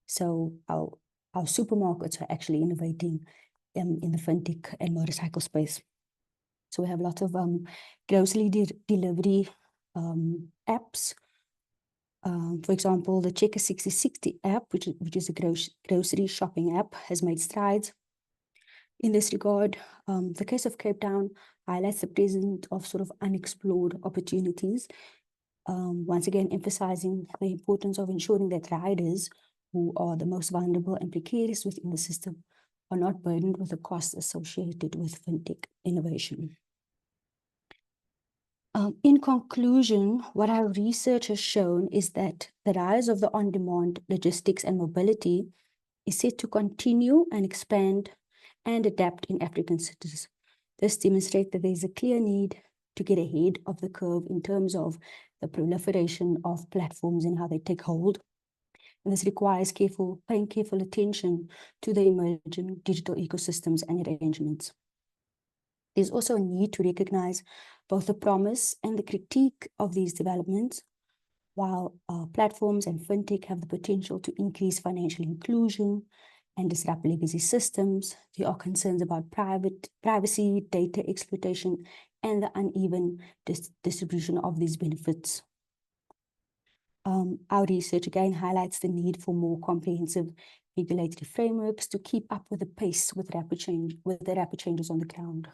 So our supermarkets are actually innovating in the fintech and motorcycle space. So we have lots of grocery delivery apps. For example, the Checker 6060 app, which is a grocery shopping app, has made strides in this regard. The case of Cape Town highlights the presence of sort of unexplored opportunities, once again emphasizing the importance of ensuring that riders who are the most vulnerable and precarious within the system are not burdened with the costs associated with fintech innovation. In conclusion, what our research has shown is that the rise of the on-demand logistics and mobility is set to continue and expand and adapt in African cities. This demonstrates that there is a clear need to get ahead of the curve in terms of the proliferation of platforms and how they take hold. And this requires paying careful attention to the emerging digital ecosystems and arrangements. There's also a need to recognize both the promise and the critique of these developments. While platforms and fintech have the potential to increase financial inclusion and disrupt legacy systems, there are concerns about privacy, data exploitation, and the uneven distribution of these benefits. Our research again highlights the need for more comprehensive regulatory frameworks to keep up with the pace with the rapid changes on the ground.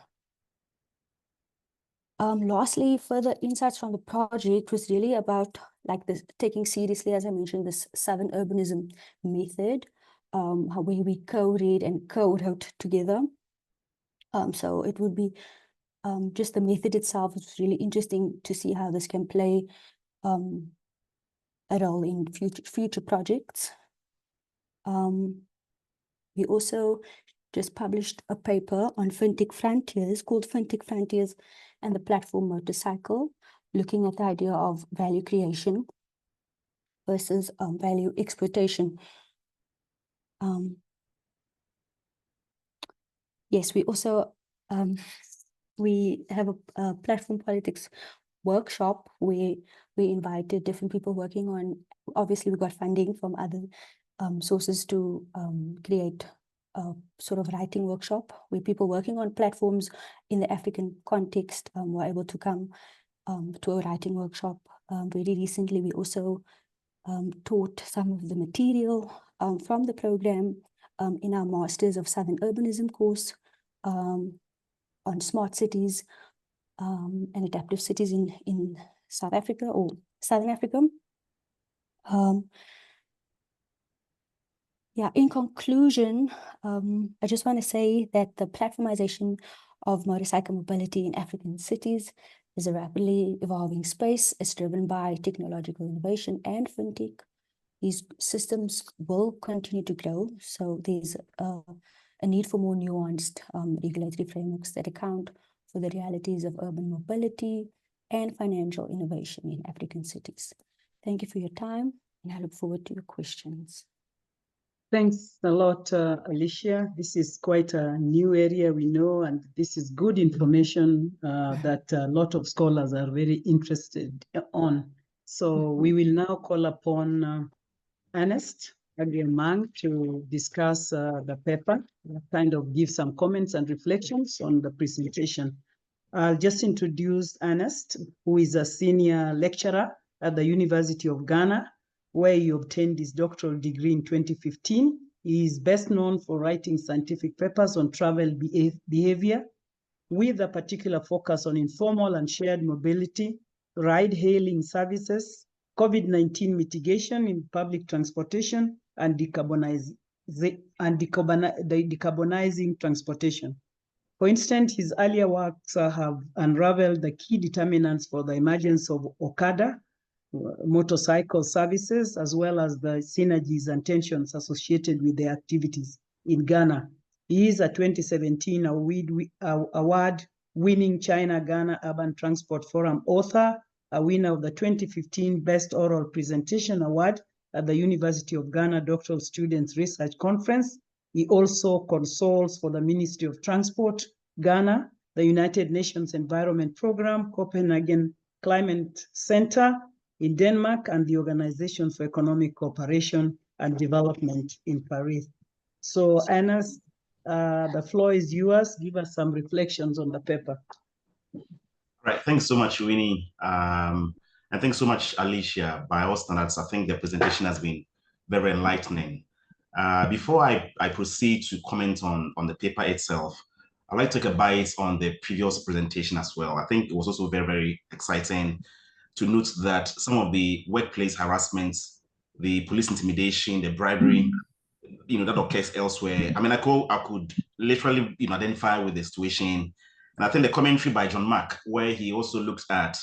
Lastly, further insights from the project was really about taking seriously, as I mentioned, this Southern urbanism method, where we co-read and co-wrote together. So it would be just the method itself. It's really interesting to see how this can play a role in future projects. We also just published a paper on fintech frontiers called Fintech Frontiers and the Platform Motorcycle, looking at the idea of value creation versus value exploitation. Yes, we also we have a platform politics workshop where we invited different people working on, obviously we got funding from other sources to create a sort of writing workshop where people working on platforms in the African context were able to come to a writing workshop. Very recently, we also taught some of the material from the program in our Masters of Southern Urbanism course on smart cities and adaptive cities in South Africa or Southern Africa. Yeah, in conclusion, I just want to say that the platformization of motorcycle mobility in African cities is a rapidly evolving space. It's driven by technological innovation and fintech. These systems will continue to grow, so there's a need for more nuanced regulatory frameworks that account for the realities of urban mobility and financial innovation in African cities. Thank you for your time, and I look forward to your questions. Thanks a lot, Alicia. This is quite a new area, we know, and this is good information that a lot of scholars are very interested on. So we will now call upon Ernest Agriamang to discuss the paper, kind of give some comments and reflections on the presentation. I'll just introduce Ernest, who is a senior lecturer at the University of Ghana, where he obtained his doctoral degree in 2015. He is best known for writing scientific papers on travel behavior, with a particular focus on informal and shared mobility, ride-hailing services, COVID-19 mitigation in public transportation, and decarbonizing transportation. For instance, his earlier works have unraveled the key determinants for the emergence of Okada motorcycle services, as well as the synergies and tensions associated with their activities in Ghana. He is a 2017 award-winning China-Ghana Urban Transport Forum author, a winner of the 2015 Best Oral Presentation Award at the University of Ghana Doctoral Students Research Conference. He also consults for the Ministry of Transport, Ghana, the United Nations Environment Programme, Copenhagen Climate Center in Denmark, and the Organization for Economic Cooperation and Development in Paris. So, Ernest, the floor is yours. Give us some reflections on the paper. Right. Thanks so much, Winnie. And thanks so much, Alicia. By all standards, I think the presentation has been very enlightening. Before I proceed to comment on the paper itself, I'd like to take a bite on the previous presentation as well. I think it was also very, very exciting to note that some of the workplace harassments, the police intimidation, the bribery, that occurs elsewhere. I mean, I could literally, identify with the situation. And I think the commentary by John Mark, where he also looked at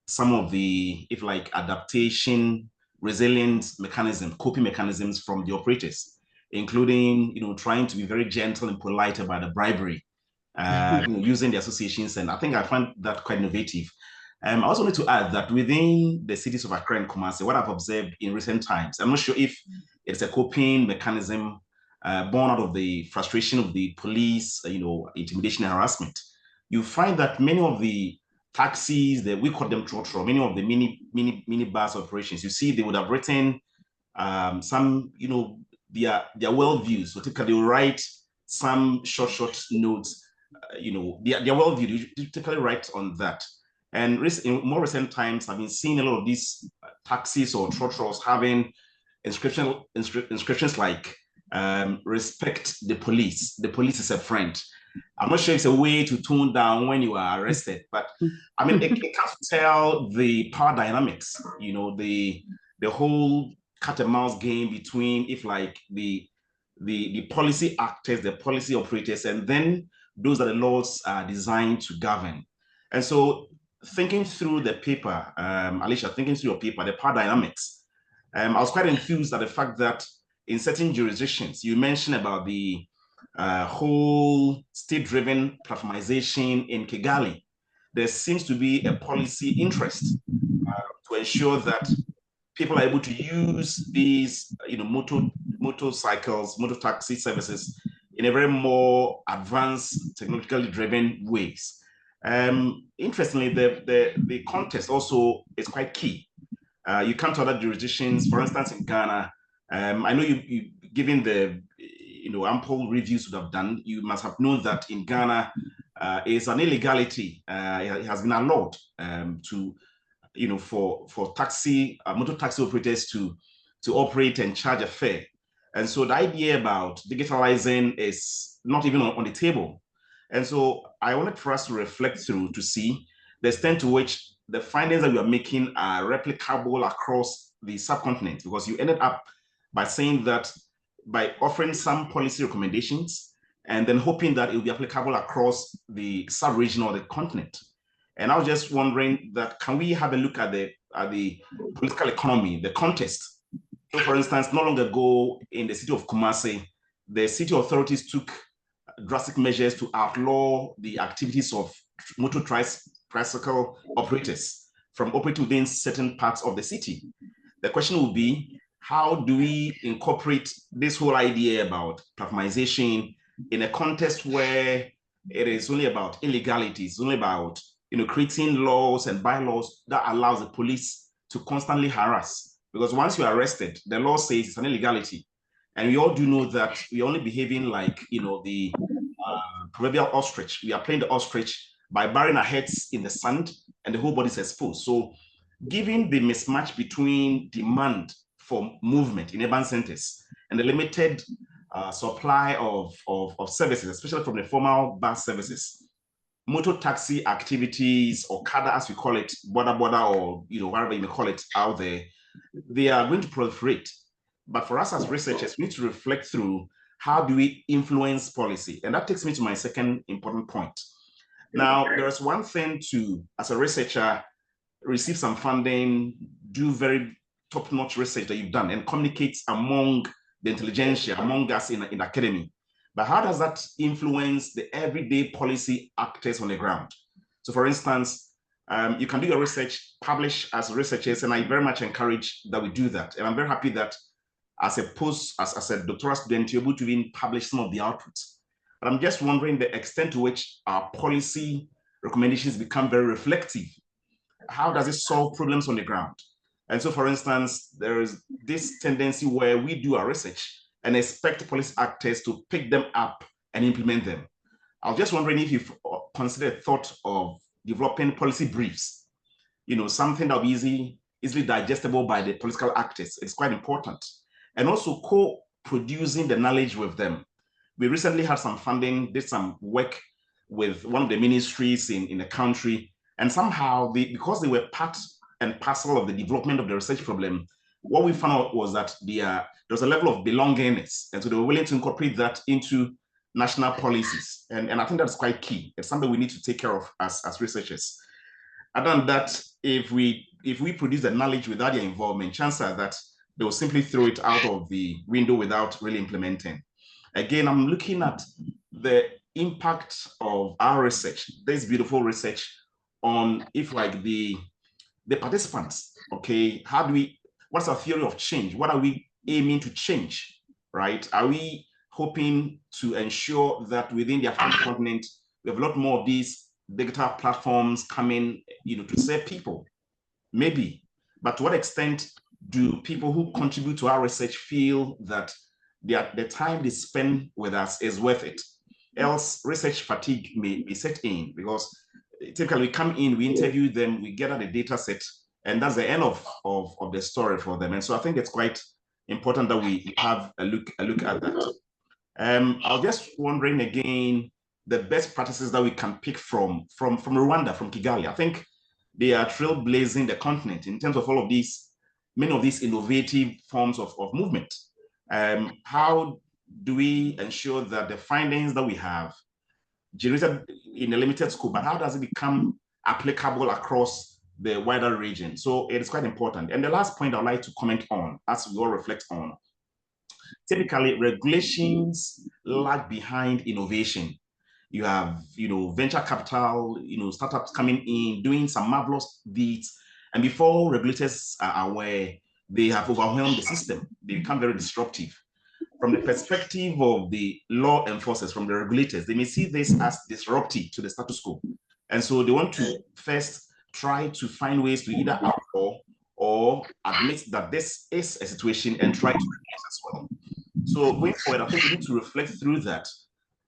some of the, if like, adaptation, resilience mechanism, coping mechanisms from the operators, including, trying to be very gentle and polite about the bribery, using the associations. And I think I find that quite innovative. I also need to add that within the cities of Accra and Kumasi, what I've observed in recent times, I'm not sure if it's a coping mechanism born out of the frustration of the police, intimidation and harassment. You find that many of the taxis, we call them trotro, many of the mini bus operations, you see they would have written some, their worldviews. So typically they will write some short notes, their worldview, you typically write on that. And in more recent times, I've been seeing a lot of these taxis or trotros having inscriptions like respect the police is a friend. I'm not sure it's a way to tone down when you are arrested, but I mean, it can tell the power dynamics, the whole cat and mouse game between, if like, the policy actors, the policy operators, and then those that the laws are designed to govern. And so thinking through the paper, Alicia, thinking through your paper, the power dynamics, I was quite enthused at the fact that in certain jurisdictions, you mentioned about the whole state-driven platformization in Kigali. There seems to be a policy interest to ensure that people are able to use these, motorcycles, motor taxi services in a very more advanced, technologically driven ways. Interestingly, the context also is quite key. You come to other jurisdictions, for instance, in Ghana. I know you given the ample reviews you have done, you must have known that in Ghana is an illegality. It has been allowed to, for motor taxi operators to operate and charge a fare. And so the idea about digitalizing is not even on the table. And so I wanted for us to reflect through to see the extent to which the findings that we are making are replicable across the subcontinent, because you ended up by saying that by offering some policy recommendations and then hoping that it will be applicable across the sub-region or the continent. And I was just wondering that, can we have a look at the political economy, the context? So for instance, not long ago in the city of Kumasi, the city authorities took drastic measures to outlaw the activities of motor tricycle operators from operating within certain parts of the city. The question will be, how do we incorporate this whole idea about platformization in a context where it is only about illegality, it's only about creating laws and bylaws that allows the police to constantly harass? Because once you're arrested, the law says it's an illegality. And we all do know that we're only behaving like, the proverbial ostrich. We are playing the ostrich by burying our heads in the sand and the whole body is exposed. So given the mismatch between demand for movement in urban centers and the limited supply of services, especially from the formal bus services, motor taxi activities, or CADA as we call it, border, or whatever you may call it out there, they are going to proliferate. But for us as researchers, we need to reflect through how do we influence policy? And that takes me to my second important point. Now, there's one thing to, as a researcher, receive some funding, do very top-notch research that you've done and communicate among the intelligentsia, among us in academy. But how does that influence the everyday policy actors on the ground? So for instance, you can do your research, publish as researchers, and I very much encourage that we do that. And I'm very happy that as a doctoral student, you're able to even publish some of the outputs. But I'm just wondering the extent to which our policy recommendations become very reflective. How does it solve problems on the ground? And so, for instance, there is this tendency where we do our research and expect policy actors to pick them up and implement them. I was just wondering if you've considered thought of developing policy briefs, something that will be easily digestible by the political actors. It's quite important. And also co-producing the knowledge with them. We recently had some funding, did some work with one of the ministries in the country, and somehow because they were part and parcel of the development of the research problem, what we found out was that there was a level of belongingness, and so they were willing to incorporate that into national policies, and I think that's quite key. It's something we need to take care of as researchers. Other than that, if we produce the knowledge without their involvement, chances are that they will simply throw it out of the window without really implementing. Again, I'm looking at the impact of our research, this beautiful research, on the participants. Okay, what's our theory of change? What are we aiming to change, right? Are we hoping to ensure that within the African continent, we have a lot more of these digital platforms coming, to serve people? Maybe, but to what extent do people who contribute to our research feel that the time they spend with us is worth it? Else, research fatigue may set in, because typically we come in, we interview them, we gather the data set, and that's the end of the story for them. And so I think it's quite important that we have a look at that. I was just wondering again, the best practices that we can pick from Rwanda, from Kigali. I think they are trailblazing the continent in terms of all of these, many of these innovative forms of movement. How do we ensure that the findings that we have generated in a limited scope, but how does it become applicable across the wider region? So it is quite important. And the last point I'd like to comment on, as we all reflect on, typically regulations lag behind innovation. You have, venture capital, startups coming in, doing some marvelous deeds, and before regulators are aware, they have overwhelmed the system. They become very disruptive. From the perspective of the law enforcers, from the regulators, they may see this as disruptive to the status quo. And so they want to first try to find ways to either outlaw or admit that this is a situation and try to reduce as well. So going forward, I think we need to reflect through that.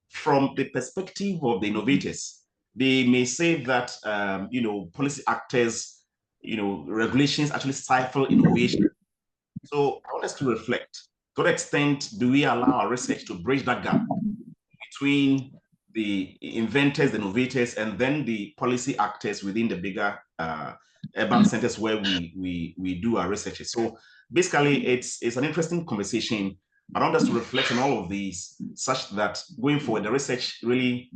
From the perspective of the innovators, they may say that, policy actors, regulations actually stifle innovation. So I want us to reflect. To what extent do we allow our research to bridge that gap between the inventors, the innovators, and then the policy actors within the bigger urban centers where we do our research? So basically, it's an interesting conversation. I want us to reflect on all of these, such that going forward, the research really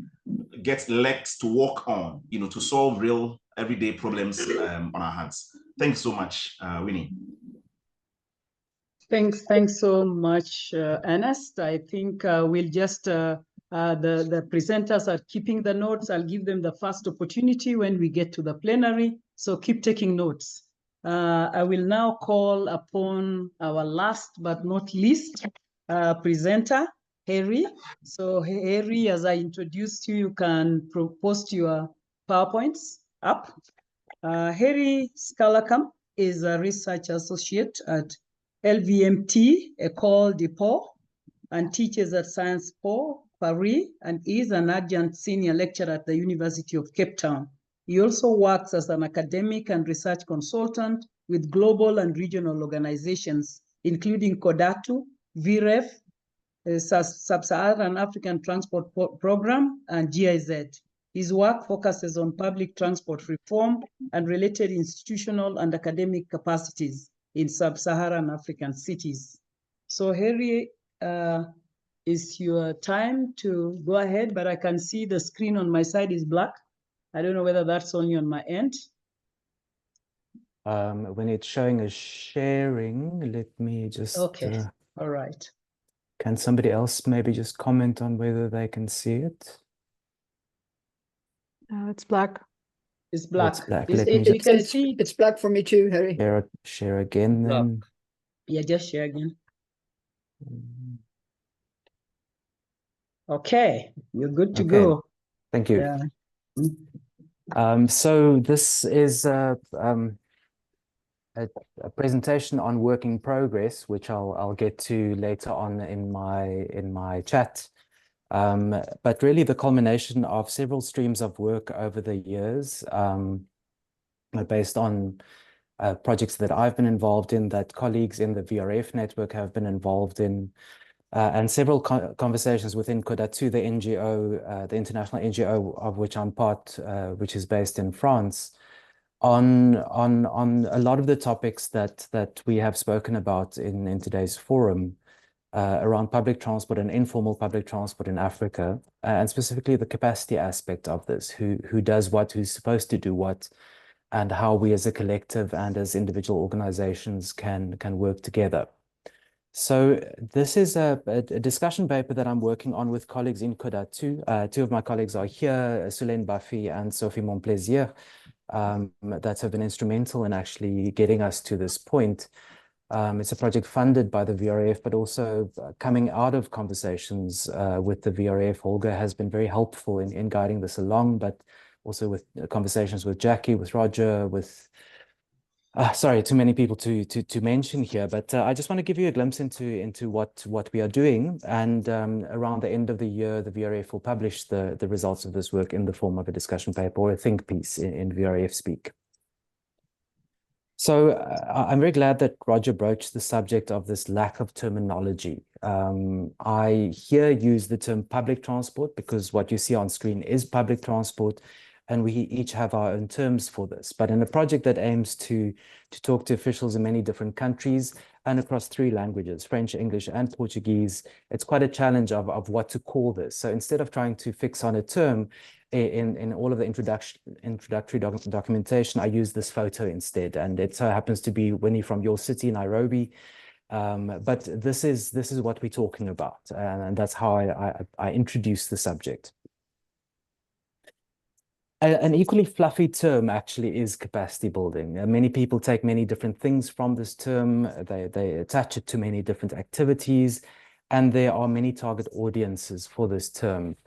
gets legs to walk on, to solve real everyday problems on our hands. Thanks so much, Winnie. Thanks so much, Ernest. I think we'll just, the presenters are keeping the notes. I'll give them the first opportunity when we get to the plenary. So keep taking notes. I will now call upon our last but not least presenter, Harry. So Harry, as I introduced you, you can post your PowerPoints up. Harry Skalakam is a research associate at LVMT, École de Pau, and teaches at Sciences Po, Paris, and is an adjunct senior lecturer at the University of Cape Town. He also works as an academic and research consultant with global and regional organizations, including CODATU, VREF, Sub-Saharan African Transport Program, and GIZ. His work focuses on public transport reform and related institutional and academic capacities in Sub-Saharan African cities. So Harry, it's your time to go ahead, but I can see the screen on my side is black. I don't know whether that's only on my end. When it's showing as sharing, let me just... Okay, all right. Can somebody else maybe just comment on whether they can see it? It's black. It's black. It's black. It's black for me too, Harry. Share again then. Yeah, just share again. Okay, you're good to go. Thank you. Yeah. So this is a presentation on work in progress, which I'll get to later on in my chat. But really the culmination of several streams of work over the years, based on projects that I've been involved in, that colleagues in the VREF network have been involved in, and several conversations within CODA2, the NGO, the international NGO of which I'm part, which is based in France, on a lot of the topics that we have spoken about in today's forum, around public transport and informal public transport in Africa, and specifically the capacity aspect of this, who does what, who's supposed to do what, and how we as a collective and as individual organizations can work together. So this is a discussion paper that I'm working on with colleagues in CODA2. Two of my colleagues are here, Sulaine Bafi and Sophie Montplaisir, that have been instrumental in actually getting us to this point. It's a project funded by the VREF, but also coming out of conversations with the VREF. Holger has been very helpful in guiding this along, but also with conversations with Jackie, with Roger, with sorry, too many people to mention here, but I just want to give you a glimpse into what we are doing. And around the end of the year, the VREF will publish the results of this work in the form of a discussion paper or a think piece in VREF speak. So I'm very glad that Roger broached the subject of this lack of terminology. I here use the term public transport because what you see on screen is public transport, and we each have our own terms for this. But in a project that aims to talk to officials in many different countries and across 3 languages, French, English, and Portuguese, it's quite a challenge of what to call this. So instead of trying to fix on a term, in all of the introductory documentation, I use this photo instead. And it so happens to be Winnie from your city, Nairobi. But this is what we're talking about. And that's how I introduce the subject. An equally fluffy term actually is capacity building. Many people take many different things from this term. They attach it to many different activities, and there are many target audiences for this term.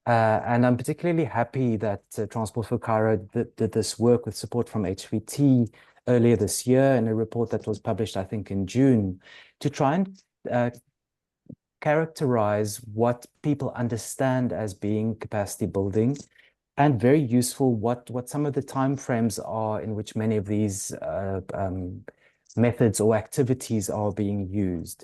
And I'm particularly happy that Transport for Cairo did this work with support from HVT earlier this year in a report that was published, I think, in June, to try and characterize what people understand as being capacity building, and very useful what some of the timeframes are in which many of these methods or activities are being used.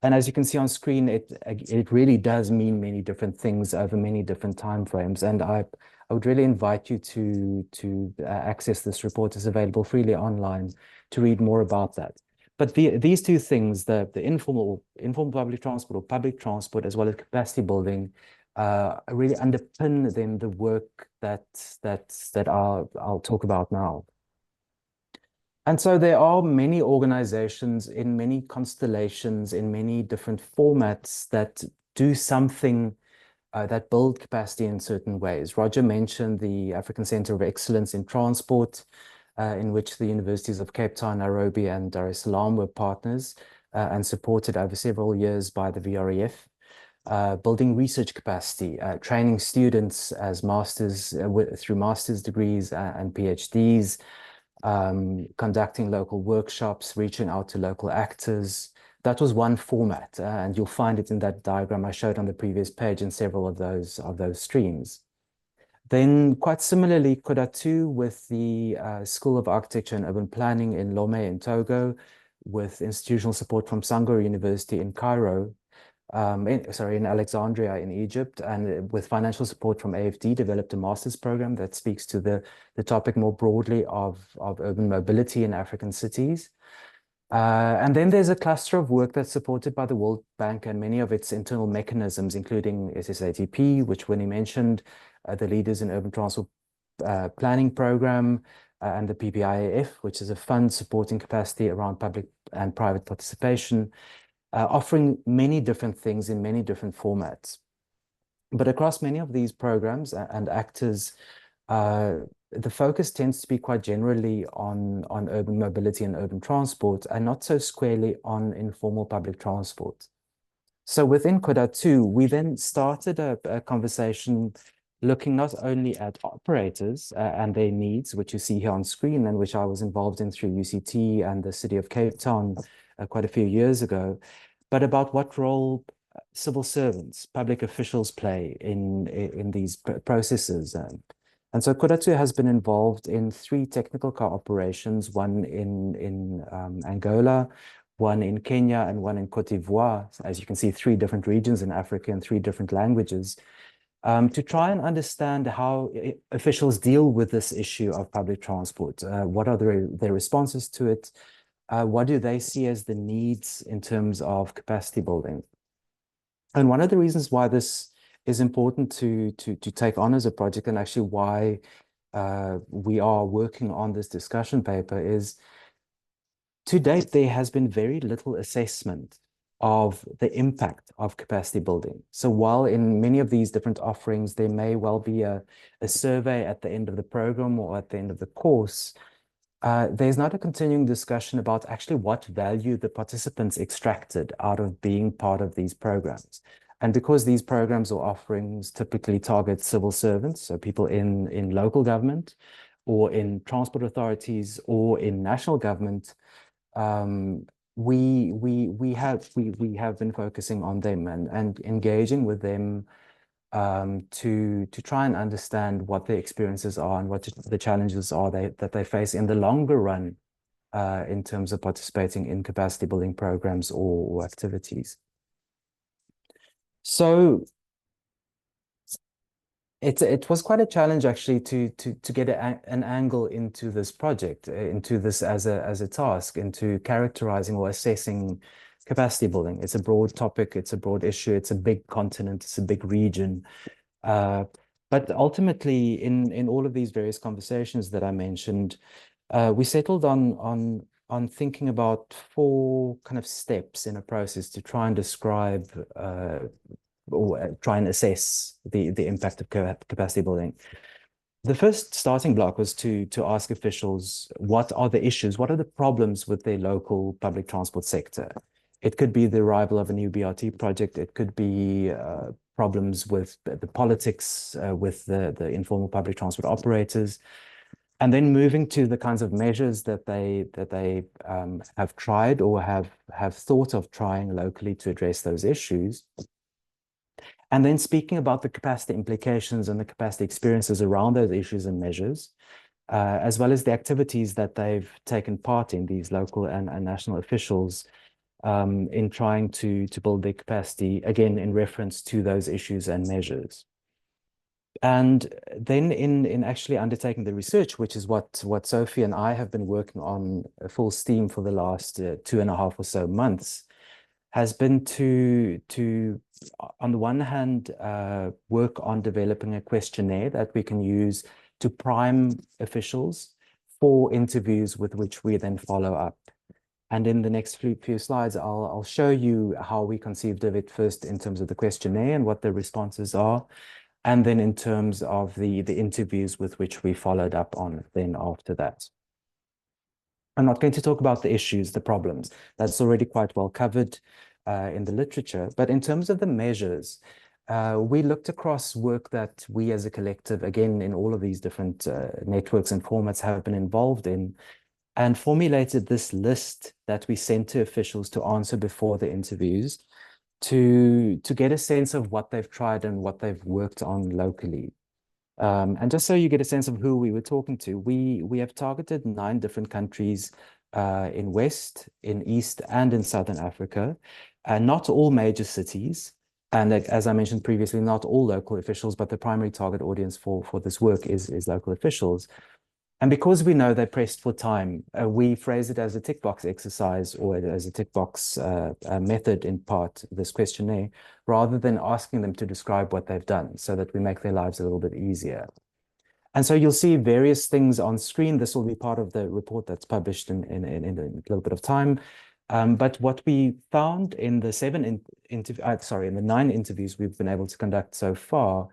And as you can see on screen, it really does mean many different things over many different timeframes. And I would really invite you to access this report. It's available freely online to read more about that. But these 2 things, the informal public transport or public transport, as well as capacity building, really underpin then the work that I'll talk about now. And so there are many organizations in many constellations, in many different formats that do something that build capacity in certain ways. Roger mentioned the African Center of Excellence in Transport, in which the universities of Cape Town, Nairobi, and Dar es Salaam were partners and supported over several years by the VREF. Building research capacity, training students as masters through master's degrees and PhDs, conducting local workshops, reaching out to local actors. That was one format, and you'll find it in that diagram I showed on the previous page in several of those streams. Then quite similarly, CODA2 with the School of Architecture and Urban Planning in Lomé in Togo, with institutional support from Sangor University in Cairo, in Alexandria in Egypt, and with financial support from AFD, developed a master's program that speaks to the topic more broadly of urban mobility in African cities. And then there's a cluster of work that's supported by the World Bank and many of its internal mechanisms, including SSATP, which Winnie mentioned, the Leaders in Urban Transport Planning Program, and the PPIAF, which is a fund supporting capacity around public and private participation, offering many different things in many different formats. But across many of these programs and actors, the focus tends to be quite generally on urban mobility and urban transport, and not so squarely on informal public transport. So within CODA2, we then started a conversation looking not only at operators and their needs, which you see here on screen, and which I was involved in through UCT and the City of Cape Town quite a few years ago, but about what role civil servants, public officials play in these processes. And so Kuratu has been involved in 3 technical cooperations, one in Angola, one in Kenya, and one in Cote d'Ivoire. As you can see, 3 different regions in Africa and 3 different languages, to try and understand how officials deal with this issue of public transport. What are their responses to it? What do they see as the needs in terms of capacity building? And one of the reasons why this is important to take on as a project, and actually why we are working on this discussion paper, is to date, there has been very little assessment of the impact of capacity building. So while in many of these different offerings, there may well be a survey at the end of the program or at the end of the course, there's not a continuing discussion about actually what value the participants extracted out of being part of these programs. And because these programs or offerings typically target civil servants, so people in local government or in transport authorities or in national government, we have been focusing on them and engaging with them to try and understand what their experiences are and what the challenges are that they face in the longer run in terms of participating in capacity building programs or activities. So it was quite a challenge actually to get an angle into this project, into this as a task, into characterizing or assessing capacity building. It's a broad topic, it's a broad issue, it's a big continent, it's a big region. But ultimately, in all of these various conversations that I mentioned, we settled on thinking about 4 kind of steps in a process to try and describe or try and assess the impact of capacity building. The first starting block was to ask officials, what are the issues, what are the problems with their local public transport sector? It could be the arrival of a new BRT project, it could be problems with the politics, with the informal public transport operators, and then moving to the kinds of measures that they have tried or have thought of trying locally to address those issues. And then speaking about the capacity implications and the capacity experiences around those issues and measures, as well as the activities that they've taken part in, these local and national officials, in trying to build their capacity, again, in reference to those issues and measures. And then in actually undertaking the research, which is what Sophie and I have been working on full steam for the last 2.5 or so months, has been to on the one hand, work on developing a questionnaire that we can use to prime officials for interviews with which we then follow up. And in the next few slides, I'll show you how we conceived of it, first in terms of the questionnaire and what the responses are, and then in terms of the interviews with which we followed up on then after that. I'm not going to talk about the issues, the problems. That's already quite well covered in the literature. But in terms of the measures, we looked across work that we as a collective, again, in all of these different networks and formats have been involved in, and formulated this list that we sent to officials to answer before the interviews to get a sense of what they've tried and what they've worked on locally. And just so you get a sense of who we were talking to, we have targeted 9 different countries in West, in East, and in Southern Africa, and not all major cities. And as I mentioned previously, not all local officials, but the primary target audience for this work is local officials. And because we know they're pressed for time, we phrase it as a tick box exercise or as a tick box method in part, this questionnaire, rather than asking them to describe what they've done so that we make their lives a little bit easier. And so you'll see various things on screen. This will be part of the report that's published in a little bit of time. But what we found in the 9 interviews we've been able to conduct so far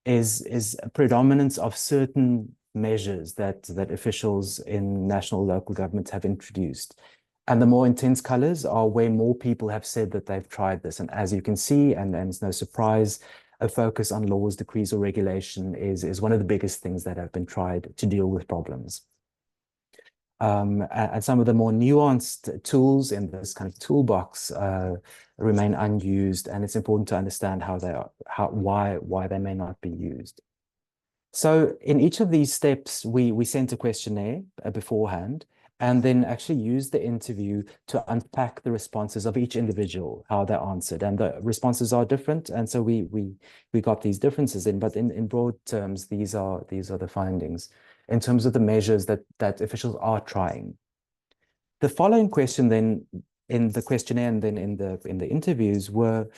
is a predominance of certain measures that officials in national local governments have introduced. And the more intense colors are where more people have said that they've tried this. And as you can see, and it's no surprise, a focus on laws, decrees, or regulation is one of the biggest things that have been tried to deal with problems. And some of the more nuanced tools in this kind of toolbox remain unused, and it's important to understand how they are, why they may not be used. So in each of these steps, we sent a questionnaire beforehand, and then actually used the interview to unpack the responses of each individual, how they answered. And the responses are different, and so we got these differences in, but in broad terms, these are the findings in terms of the measures that officials are trying. The following question then in the questionnaire and then in the interviews were,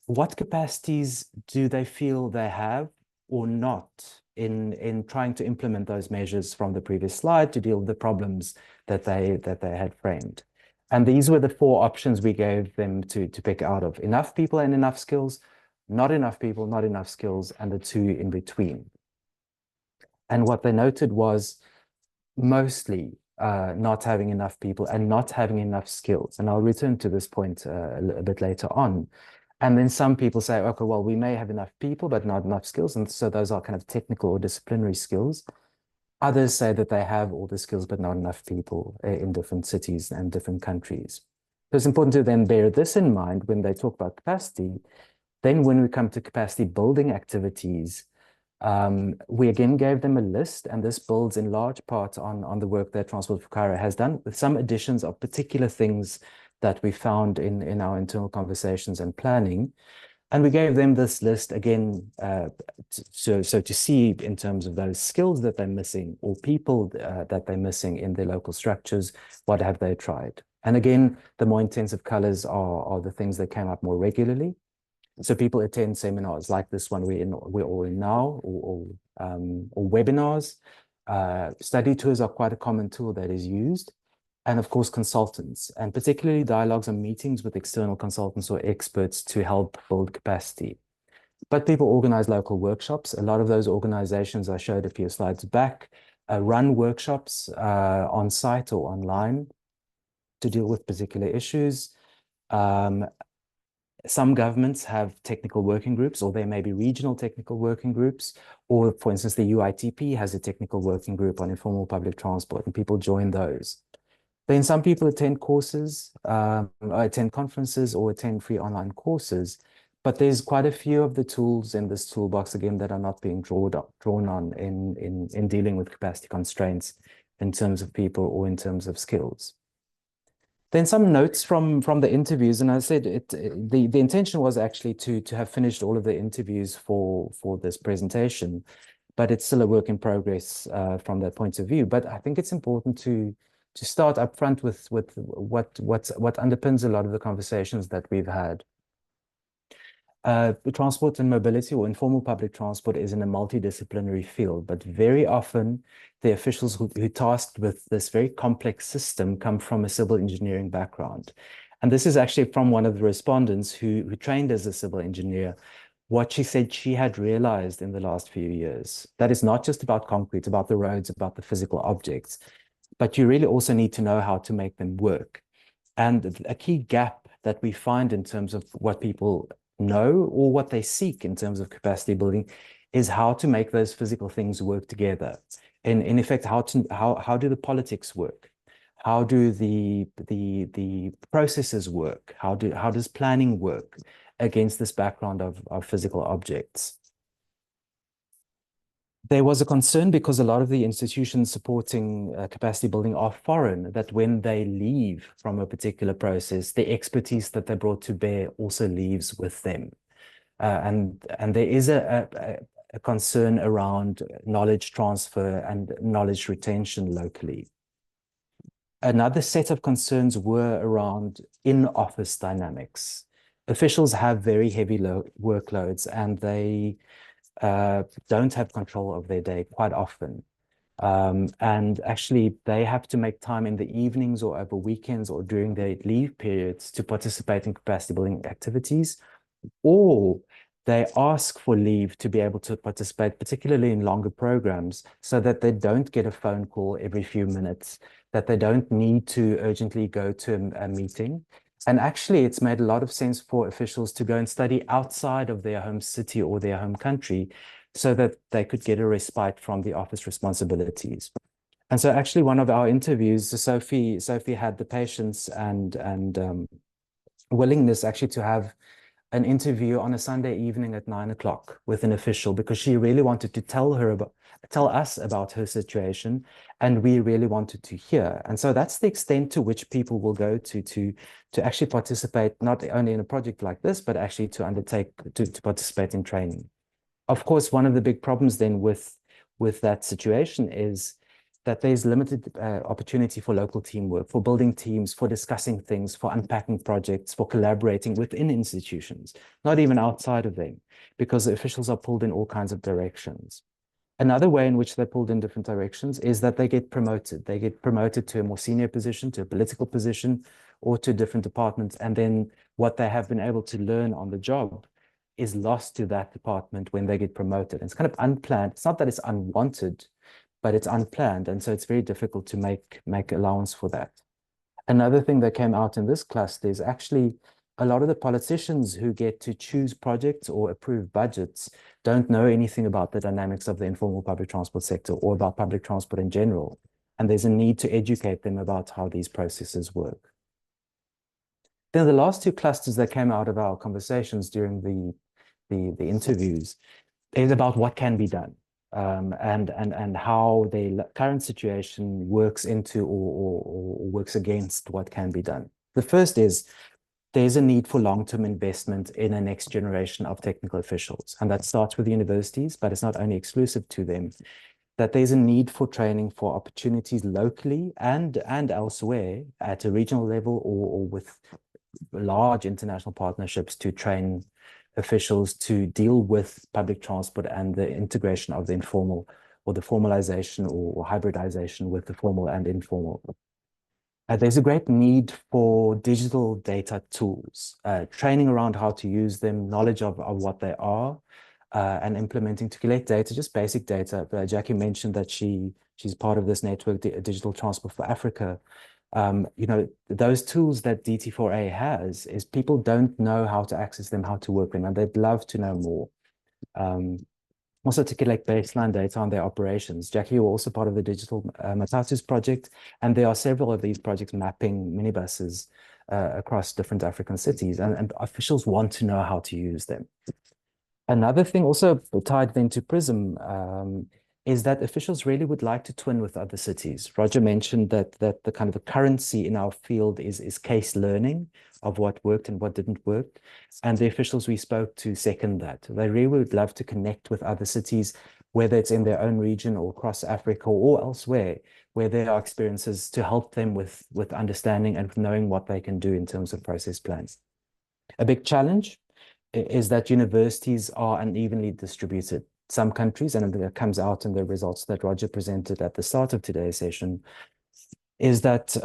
what capacities do they feel they have or not in trying to implement those measures from the previous slide to deal with the problems that they had framed? And these were the 4 options we gave them to pick out of: enough people and enough skills, not enough people, not enough skills, and the 2 in between. And what they noted was mostly not having enough people and not having enough skills. And I'll return to this point a bit later on. And then some people say, okay, well, we may have enough people, but not enough skills. And so those are kind of technical or disciplinary skills. Others say that they have all the skills, but not enough people in different cities and different countries. So it's important to then bear this in mind when they talk about capacity. Then when we come to capacity building activities, we again gave them a list, and this builds in large part on the work that Transport for Cairo has done, with some additions of particular things that we found in our internal conversations and planning. And we gave them this list again, so to see in terms of those skills that they're missing or people that they're missing in their local structures, what have they tried? And again, the more intensive colors are the things that came up more regularly. So people attend seminars like this one we're all in now, or webinars. Study tours are quite a common tool that is used. And of course, consultants, and particularly dialogues and meetings with external consultants or experts to help build capacity. But people organize local workshops. A lot of those organizations I showed a few slides back run workshops on site or online to deal with particular issues. Some governments have technical working groups, or there may be regional technical working groups, or for instance, the UITP has a technical working group on informal public transport, and people join those. Then some people attend courses, attend conferences, or attend free online courses, but there's quite a few of the tools in this toolbox, again, that are not being drawn on in dealing with capacity constraints in terms of people or in terms of skills. Then some notes from the interviews, and I said the intention was actually to have finished all of the interviews for this presentation, but it's still a work in progress from that point of view. But I think it's important to start up front with what underpins a lot of the conversations that we've had. Transport and mobility, or informal public transport, is in a multidisciplinary field, but very often the officials who tasked with this very complex system come from a civil engineering background. And this is actually from one of the respondents who trained as a civil engineer, what she said she had realized in the last few years. That is not just about concrete, about the roads, about the physical objects, but you really also need to know how to make them work. And a key gap that we find in terms of what people know or what they seek in terms of capacity building is how to make those physical things work together. In effect, how do the politics work? How do the processes work? How does planning work against this background of physical objects? There was a concern because a lot of the institutions supporting capacity building are foreign, that when they leave from a particular process, the expertise that they brought to bear also leaves with them. And there is a concern around knowledge transfer and knowledge retention locally. Another set of concerns were around in-office dynamics. Officials have very heavy workloads, and they don't have control of their day quite often. And actually, they have to make time in the evenings or over weekends or during their leave periods to participate in capacity building activities, or they ask for leave to be able to participate, particularly in longer programs, so that they don't get a phone call every few minutes, that they don't need to urgently go to a meeting. And actually, it's made a lot of sense for officials to go and study outside of their home city or their home country so that they could get a respite from the office responsibilities. And so actually one of our interviews, Sophie had the patience and willingness actually to have an interview on a Sunday evening at 9 o'clock with an official, because she really wanted to tell us about her situation, and we really wanted to hear. And so that's the extent to which people will go to actually participate, not only in a project like this, but actually to undertake to participate in training. Of course, one of the big problems then with that situation is that there's limited opportunity for local teamwork, for building teams, for discussing things, for unpacking projects, for collaborating within institutions, not even outside of them, because the officials are pulled in all kinds of directions. Another way in which they're pulled in different directions is that they get promoted. They get promoted to a more senior position, to a political position, or to different departments. And then what they have been able to learn on the job is lost to that department when they get promoted. And it's kind of unplanned. It's not that it's unwanted, but it's unplanned. And so it's very difficult to make allowance for that. Another thing that came out in this cluster is actually a lot of the politicians who get to choose projects or approve budgets don't know anything about the dynamics of the informal public transport sector or about public transport in general. And there's a need to educate them about how these processes work. Then the last two clusters that came out of our conversations during the interviews is about what can be done. And how the current situation works into or works against what can be done. The first is there's a need for long-term investment in a next generation of technical officials. And that starts with universities, but it's not only exclusive to them, that there's a need for training for opportunities locally and elsewhere at a regional level or with large international partnerships to train officials to deal with public transport and the integration of the informal or the formalization or hybridization with the formal and informal. There's a great need for digital data tools, training around how to use them, knowledge of what they are, and implementing to collect data, just basic data. Jackie mentioned that she's part of this network, Digital Transport for Africa. Those tools that DT4A has is people don't know how to access them, how to work them, and they'd love to know more. Also to collect baseline data on their operations. Jackie, you're also part of the Digital Matatus project, and there are several of these projects mapping minibuses across different African cities, and officials want to know how to use them. Another thing also tied then to PRISM is that officials really would like to twin with other cities. Roger mentioned that the kind of the currency in our field is case learning of what worked and what didn't work. And the officials we spoke to second that. They really would love to connect with other cities, whether it's in their own region or across Africa or elsewhere, where there are experiences to help them with understanding and knowing what they can do in terms of process plans. A big challenge is that universities are unevenly distributed. Some countries, and it comes out in the results that Roger presented at the start of today's session, is that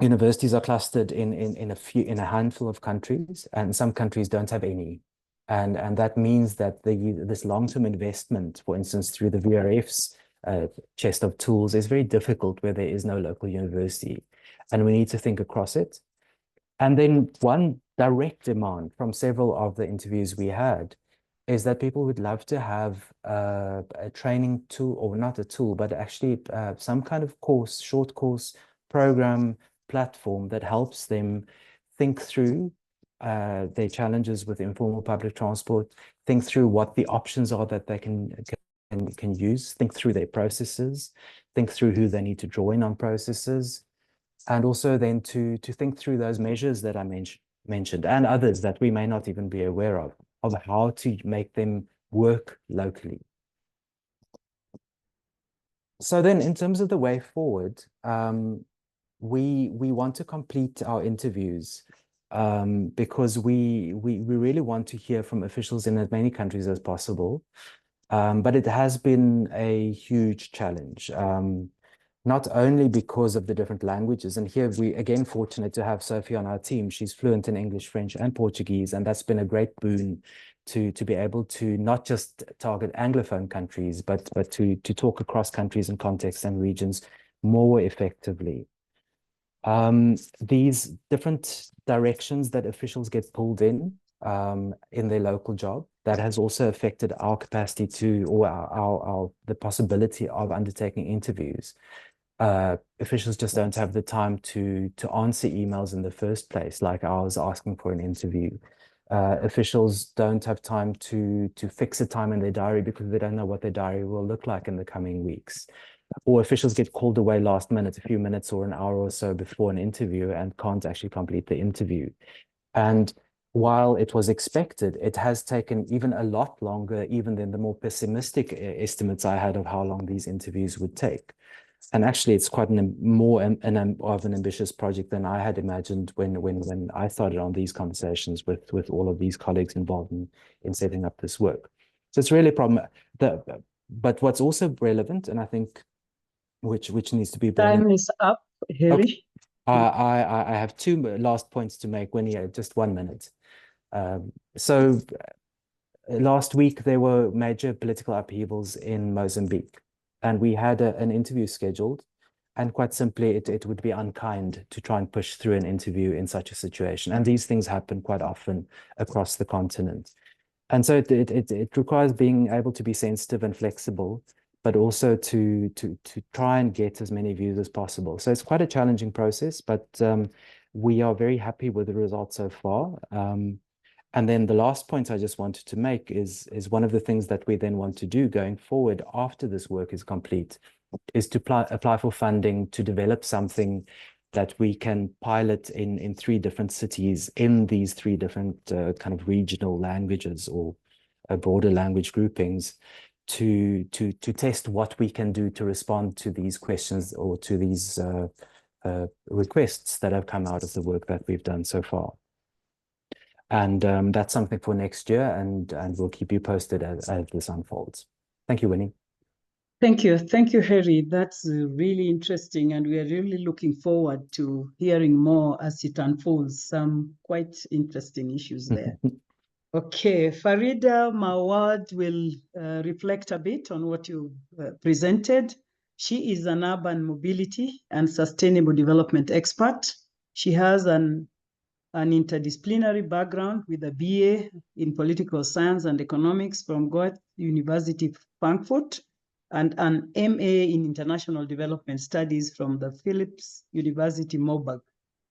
universities are clustered in a handful of countries, and some countries don't have any. And that means that this long-term investment, for instance, through the VREF's chest of tools, is very difficult where there is no local university. And we need to think across it. And then one direct demand from several of the interviews we had is that people would love to have a training tool, or not a tool, but actually some kind of course, short course, program, platform that helps them think through their challenges with informal public transport, think through what the options are that they can use, think through their processes, think through who they need to draw in on processes, and also then to think through those measures that I mentioned and others that we may not even be aware of how to make them work locally. So then in terms of the way forward, we want to complete our interviews because we really want to hear from officials in as many countries as possible. But it has been a huge challenge, not only because of the different languages. And here we again fortunate to have Sophie on our team. She's fluent in English, French, and Portuguese, and that's been a great boon to be able to not just target Anglophone countries, but to talk across countries and contexts and regions more effectively. These different directions that officials get pulled in their local job, that has also affected our capacity to, or the possibility of undertaking interviews. Officials just don't have the time to answer emails in the first place, like I was asking for an interview. Officials don't have time to fix a time in their diary because they don't know what their diary will look like in the coming weeks. Or officials get called away last minute, a few minutes or an hour or so before an interview, and can't actually complete the interview. And while it was expected, it has taken even a lot longer, even than the more pessimistic estimates I had of how long these interviews would take. And actually, it's quite more of an ambitious project than I had imagined when I started on these conversations with all of these colleagues involved in setting up this work. So it's really a problem. But what's also relevant, and I think which needs to be borne. Time is up, Harry. Okay. I have two last points to make, Winnie, just 1 minute. So last week, there were major political upheavals in Mozambique, and we had an interview scheduled. And quite simply, it would be unkind to try and push through an interview in such a situation. And these things happen quite often across the continent. And so it requires being able to be sensitive and flexible, but also to try and get as many views as possible. So it's quite a challenging process, but we are very happy with the results so far. And then the last point I just wanted to make is one of the things that we then want to do going forward after this work is complete, is to apply for funding to develop something that we can pilot in 3 different cities in these 3 different kind of regional languages or broader language groupings, to test what we can do to respond to these questions or to these requests that have come out of the work that we've done so far. And that's something for next year, and we'll keep you posted as this unfolds. Thank you, Winnie. Thank you. Thank you, Harry. That's really interesting, and we are really looking forward to hearing more as it unfolds. Some quite interesting issues there. Okay, Farida Mawad will reflect a bit on what you presented. She is an urban mobility and sustainable development expert. She has an interdisciplinary background with a BA in political science and economics from Goethe University, Frankfurt, and an MA in international development studies from the Philipps University, Marburg.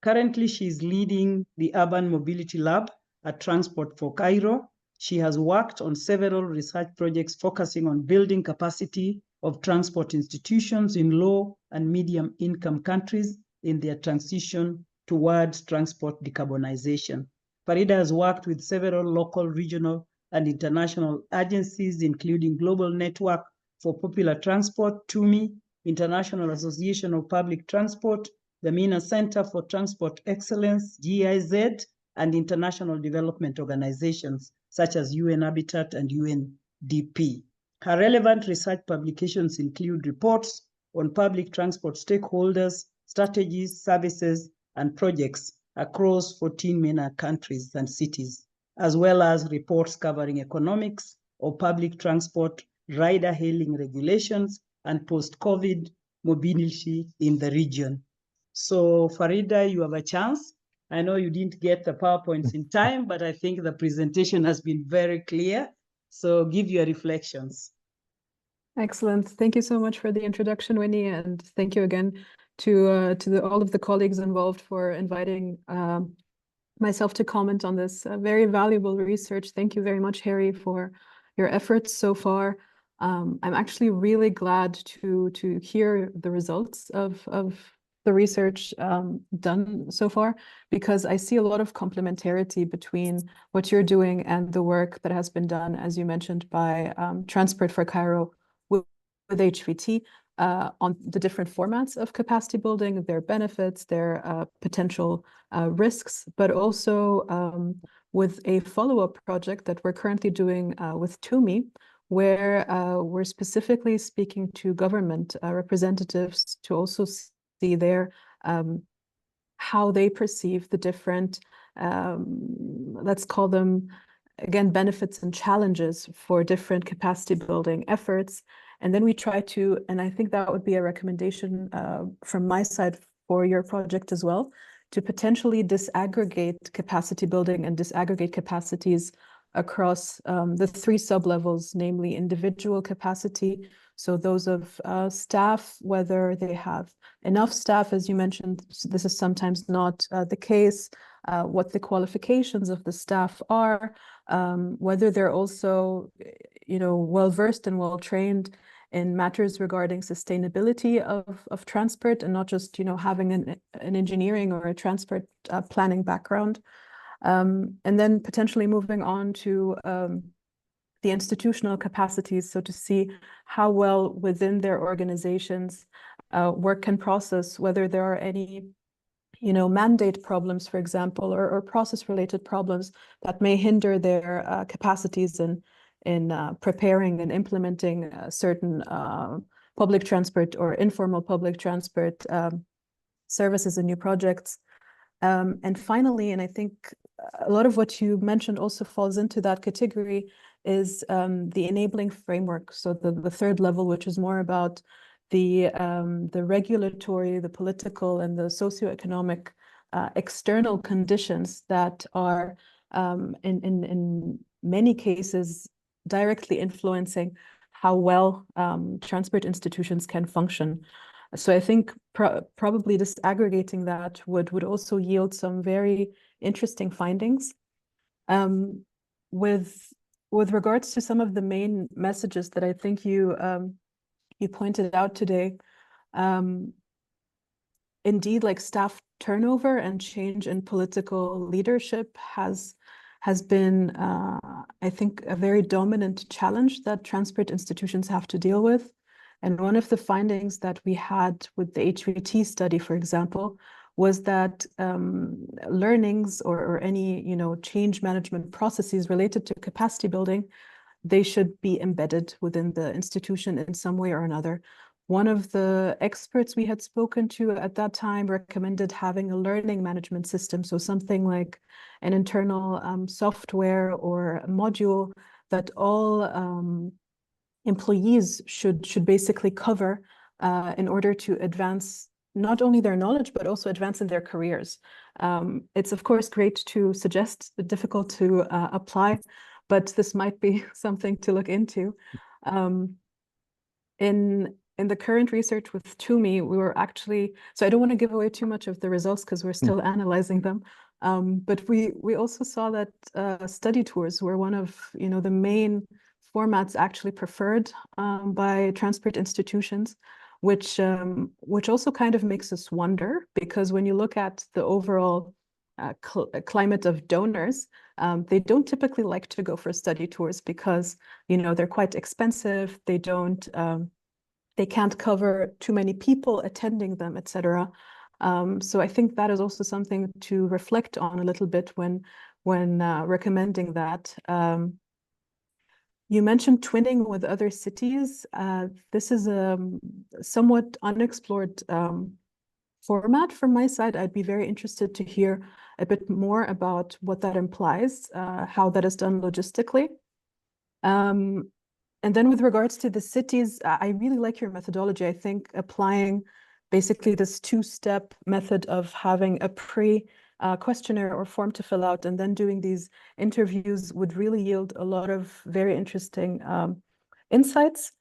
Currently, she is leading the Urban Mobility Lab at Transport for Cairo. She has worked on several research projects focusing on building capacity of transport institutions in low and medium income countries in their transition towards transport decarbonization. Farida has worked with several local, regional, and international agencies, including Global Network for Popular Transport, TUMI, International Association of Public Transport, the MENA Center for Transport Excellence, GIZ, and international development organizations such as UN Habitat and UNDP. Her relevant research publications include reports on public transport stakeholders, strategies, services, and projects across 14 MENA countries and cities, as well as reports covering economics of public transport, rider-hailing regulations, and post-COVID mobility in the region. So Farida, you have a chance. I know you didn't get the PowerPoints in time, but I think the presentation has been very clear. So give your reflections. Excellent. Thank you so much for the introduction, Winnie, and thank you again to all of the colleagues involved for inviting myself to comment on this very valuable research. Thank you very much, Harry, for your efforts so far. I'm actually really glad to hear the results of the research done so far, because I see a lot of complementarity between what you're doing and the work that has been done, as you mentioned, by Transport for Cairo with HVT on the different formats of capacity building, their benefits, their potential risks, but also with a follow-up project that we're currently doing with TUMI, where we're specifically speaking to government representatives to also see their how they perceive the different, let's call them, again, benefits and challenges for different capacity building efforts. And then we try to, and I think that would be a recommendation from my side for your project as well, to potentially disaggregate capacity building and disaggregate capacities across the 3 sub-levels, namely individual capacity. So those of staff, whether they have enough staff, as you mentioned, this is sometimes not the case, what the qualifications of the staff are, whether they're also, well-versed and well-trained in matters regarding sustainability of transport, and not just, having an engineering or a transport planning background. And then potentially moving on to the institutional capacities, so to see how well within their organizations work can process, whether there are any mandate problems, for example, or process-related problems that may hinder their capacities in preparing and implementing certain public transport or informal public transport services and new projects. And finally, and I think a lot of what you mentioned also falls into that category, is the enabling framework. So the 3rd level, which is more about the regulatory, the political, and the socioeconomic external conditions that are in many cases directly influencing how well transport institutions can function. So I think probably disaggregating that would also yield some very interesting findings. With regards to some of the main messages that I think you pointed out today, indeed, like staff turnover and change in political leadership has been, I think, a very dominant challenge that transport institutions have to deal with. And one of the findings that we had with the HVT study, for example, was that learnings or any change management processes related to capacity building, they should be embedded within the institution in some way or another. One of the experts we had spoken to at that time recommended having a learning management system, so something like an internal software or a module that all employees should basically cover in order to advance not only their knowledge, but also advance in their careers. It's of course great to suggest, but difficult to apply, but this might be something to look into. In the current research with TUMI, we were actually, so I don't want to give away too much of the results because we're still analyzing them, but we also saw that study tours were one of the main formats actually preferred by transport institutions, which also kind of makes us wonder, because when you look at the overall climate of donors, they don't typically like to go for study tours because they're quite expensive. They can't cover too many people attending them, etc. So I think that is also something to reflect on a little bit when recommending that. You mentioned twinning with other cities. This is a somewhat unexplored format from my side. I'd be very interested to hear a bit more about what that implies, how that is done logistically. And then with regards to the cities, I really like your methodology. I think applying basically this 2-step method of having a questionnaire or form to fill out and then doing these interviews would really yield a lot of very interesting insights.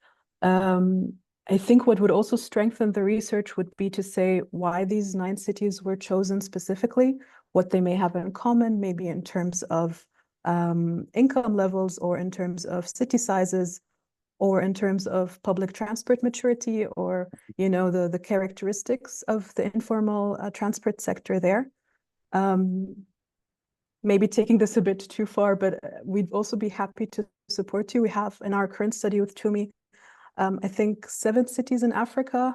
I think what would also strengthen the research would be to say why these 9 cities were chosen specifically, what they may have in common, maybe in terms of income levels or in terms of city sizes, or in terms of public transport maturity, or the characteristics of the informal transport sector there. Maybe taking this a bit too far, but we'd also be happy to support you. We have in our current study with TUMI, I think 7 cities in Africa,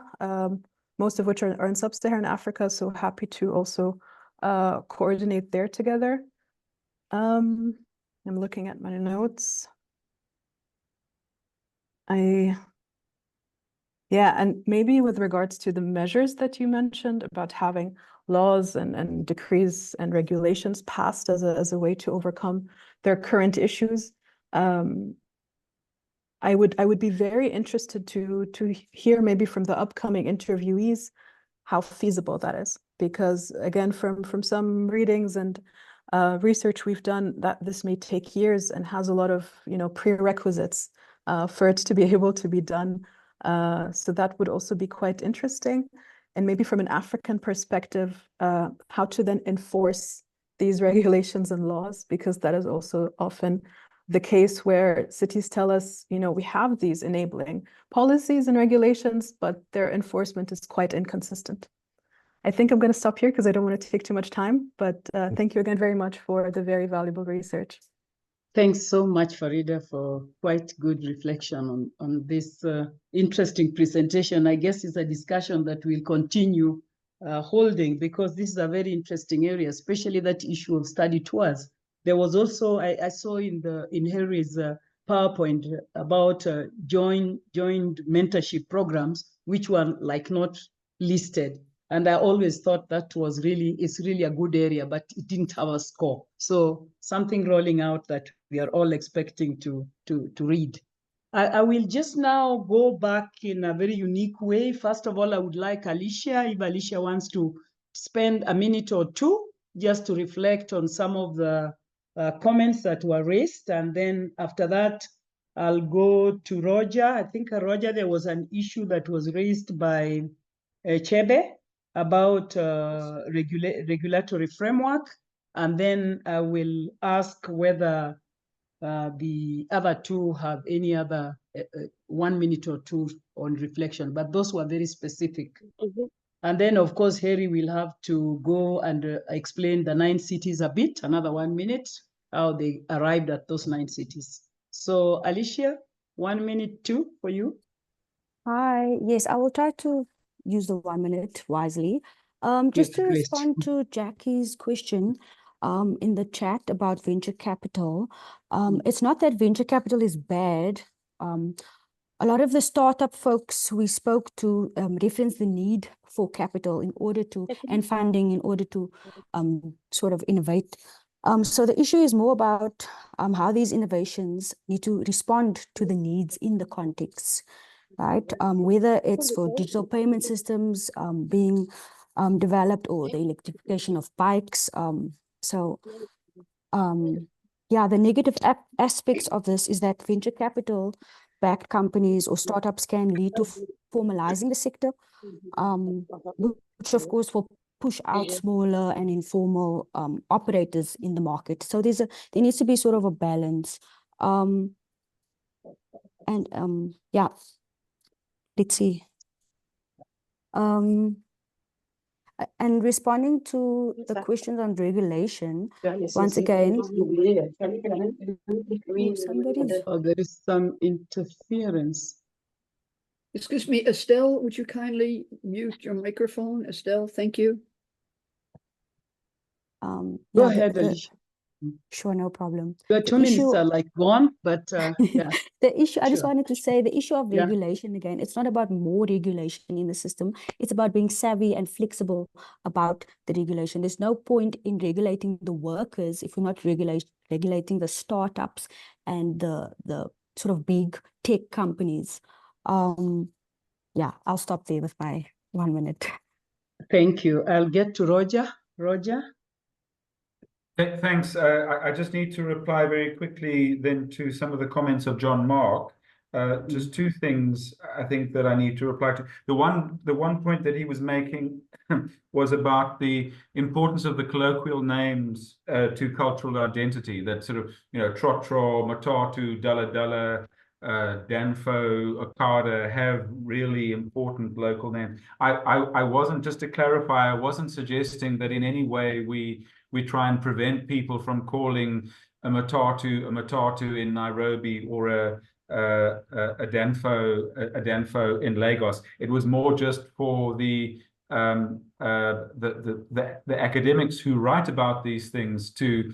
most of which are in sub-Saharan Africa, so happy to also coordinate there together. I'm looking at my notes. Yeah, and maybe with regards to the measures that you mentioned about having laws and decrees and regulations passed as a way to overcome their current issues, I would be very interested to hear maybe from the upcoming interviewees how feasible that is, because again, from some readings and research we've done, that this may take years and has a lot of, prerequisites for it to be able to be done. So that would also be quite interesting. And maybe from an African perspective, how to then enforce these regulations and laws, because that is also often the case where cities tell us, we have these enabling policies and regulations, but their enforcement is quite inconsistent. I think I'm going to stop here because I don't want to take too much time, but thank you again very much for the very valuable research. Thanks so much, Farida, for quite good reflection on this interesting presentation. I guess it's a discussion that we'll continue holding, because this is a very interesting area, especially that issue of study tours. There was also, I saw in Harry's PowerPoint about joint mentorship programs, which were like not listed. And I always thought that was it's really a good area, but it didn't have a score. So something rolling out that we are all expecting to read. I will just now go back in a very unique way. First of all, I would like Alicia, if Alicia wants to spend a minute or two just to reflect on some of the comments that were raised. And then after that, I'll go to Roger. I think, Roger, there was an issue that was raised by Chebe about regulatory framework. And then I will ask whether the other two have any other 1 minute or two on reflection, but those were very specific. Mm-hmm. And then, of course, Harry will have to go and explain the 9 cities a bit, another 1 minute, how they arrived at those 9 cities. So, Alicia, 1 minute too for you. Hi, yes, I will try to use the 1 minute wisely. Just to respond to Jackie's question in the chat about venture capital, it's not that venture capital is bad. A lot of the startup folks we spoke to reference the need for capital in order to, and funding in order to sort of innovate. So the issue is more about how these innovations need to respond to the needs in the context, right? Whether it's for digital payment systems being developed, or the electrification of bikes. Yeah, the negative aspects of this is that venture capital backed companies or startups can lead to formalizing the sector, which of course will push out smaller and informal operators in the market. So there needs to be sort of a balance. Yeah, let's see. And responding to the questions on regulation, once again, there is some interference. Excuse me, Estelle, would you kindly mute your microphone? Estelle, thank you. Go ahead, Alicia. Sure, no problem. Your 2 minutes are like gone, but yeah. The issue, I just wanted to say, the issue of regulation, again, it's not about more regulation in the system. It's about being savvy and flexible about the regulation. There's no point in regulating the workers if we're not regulating the startups and the sort of big tech companies. Yeah, I'll stop there with my 1 minute. Thank you. I'll get to Roger. Roger? Thanks. I just need to reply very quickly then to some of the comments of John Mark. Just 2 things I think that I need to reply to. The one point that he was making was about the importance of the colloquial names to cultural identity. That sort of, Trotro, Matatu, Dalla Dalla, Danfo, Okada have really important local names. I wasn't, just to clarify, I wasn't suggesting that in any way we try and prevent people from calling a matatu in Nairobi or a Danfo in Lagos. It was more just for the academics who write about these things to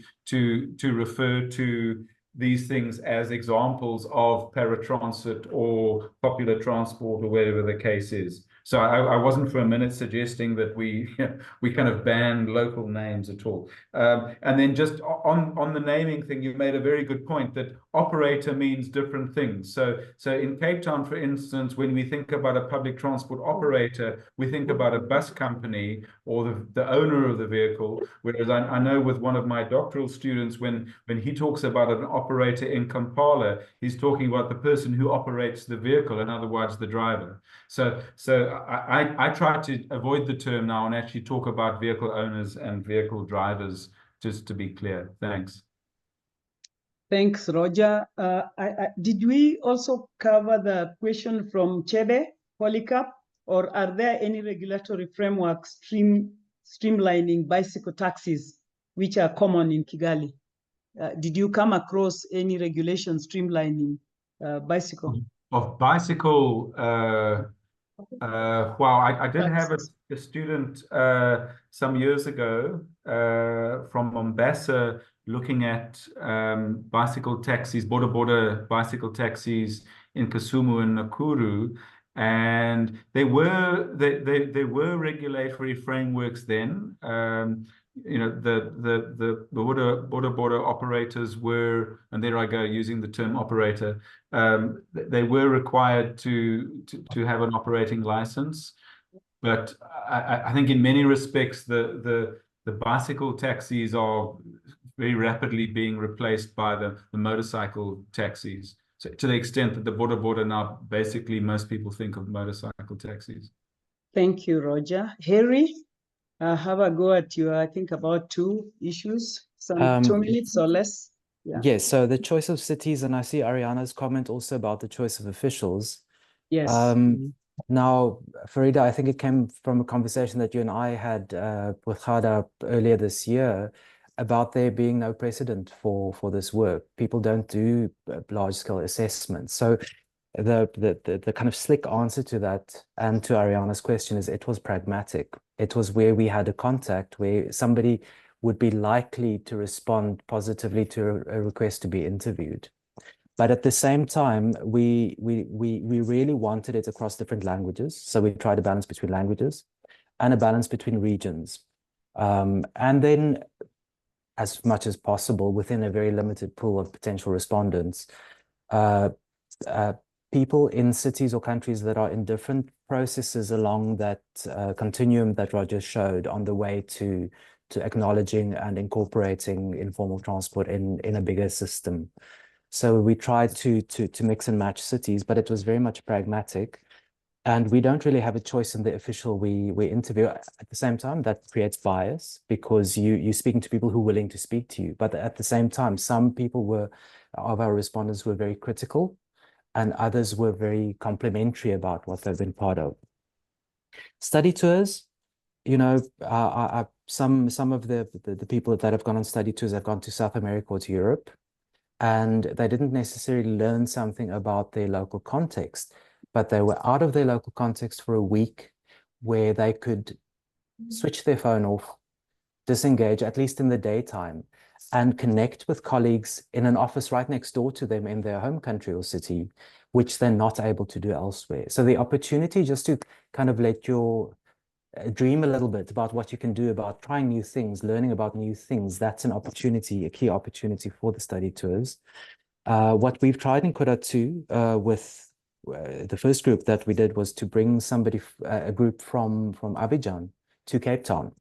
refer to these things as examples of paratransit or popular transport or whatever the case is. So I wasn't for a minute suggesting that we kind of ban local names at all. And then just on the naming thing, you made a very good point that operator means different things. So in Cape Town, for instance, when we think about a public transport operator, we think about a bus company or the owner of the vehicle. Whereas I know with one of my doctoral students, when he talks about an operator in Kampala, he's talking about the person who operates the vehicle, and otherwise the driver. So I try to avoid the term now and actually talk about vehicle owners and vehicle drivers, just to be clear. Thanks. Thanks, Roger. Did we also cover the question from Chebe Polycarp, or are there any regulatory frameworks streamlining bicycle taxis, which are common in Kigali? Did you come across any regulation streamlining bicycle? Of bicycle, wow, I did have a student some years ago from Mombasa looking at bicycle taxis, border bicycle taxis in Kisumu and Nakuru, and there were regulatory frameworks then. You know, the border operators were, and there I go using the term operator, they were required to have an operating license. But I think in many respects the bicycle taxis are very rapidly being replaced by the motorcycle taxis. So to the extent that the border now, basically most people think of motorcycle taxis. Thank you, Roger. Harry, have a go at you. I think about 2 issues, some 2 minutes or less. Yeah. Yes, so the choice of cities, and I see Ariana's comment also about the choice of officials. Yes. Now, Farida, I think it came from a conversation that you and I had with Khada earlier this year about there being no precedent for this work. People don't do large-scale assessments. So the kind of slick answer to that and to Ariana's question is it was pragmatic. It was where we had a contact, where somebody would be likely to respond positively to a request to be interviewed. But at the same time, we really wanted it across different languages. So we tried a balance between languages and a balance between regions. And then as much as possible within a very limited pool of potential respondents, people in cities or countries that are in different processes along that continuum that Roger showed on the way to acknowledging and incorporating informal transport in a bigger system. So we tried to mix and match cities, but it was very much pragmatic. And we don't really have a choice in the official we interview. At the same time, that creates bias because you're speaking to people who are willing to speak to you. But at the same time, some people of our respondents were very critical and others were very complimentary about what they've been part of. Study tours, you know, some of the people that have gone on study tours have gone to South America or to Europe, and they didn't necessarily learn something about their local context, but they were out of their local context for a week where they could switch their phone off, disengage, at least in the daytime, and connect with colleagues in an office right next door to them in their home country or city, which they're not able to do elsewhere. So the opportunity just to kind of let your dream a little bit about what you can do about trying new things, learning about new things, that's an opportunity, a key opportunity for the study tours. What we've tried in Kura 2 with the first group that we did was to bring a group from Abidjan to Cape Town,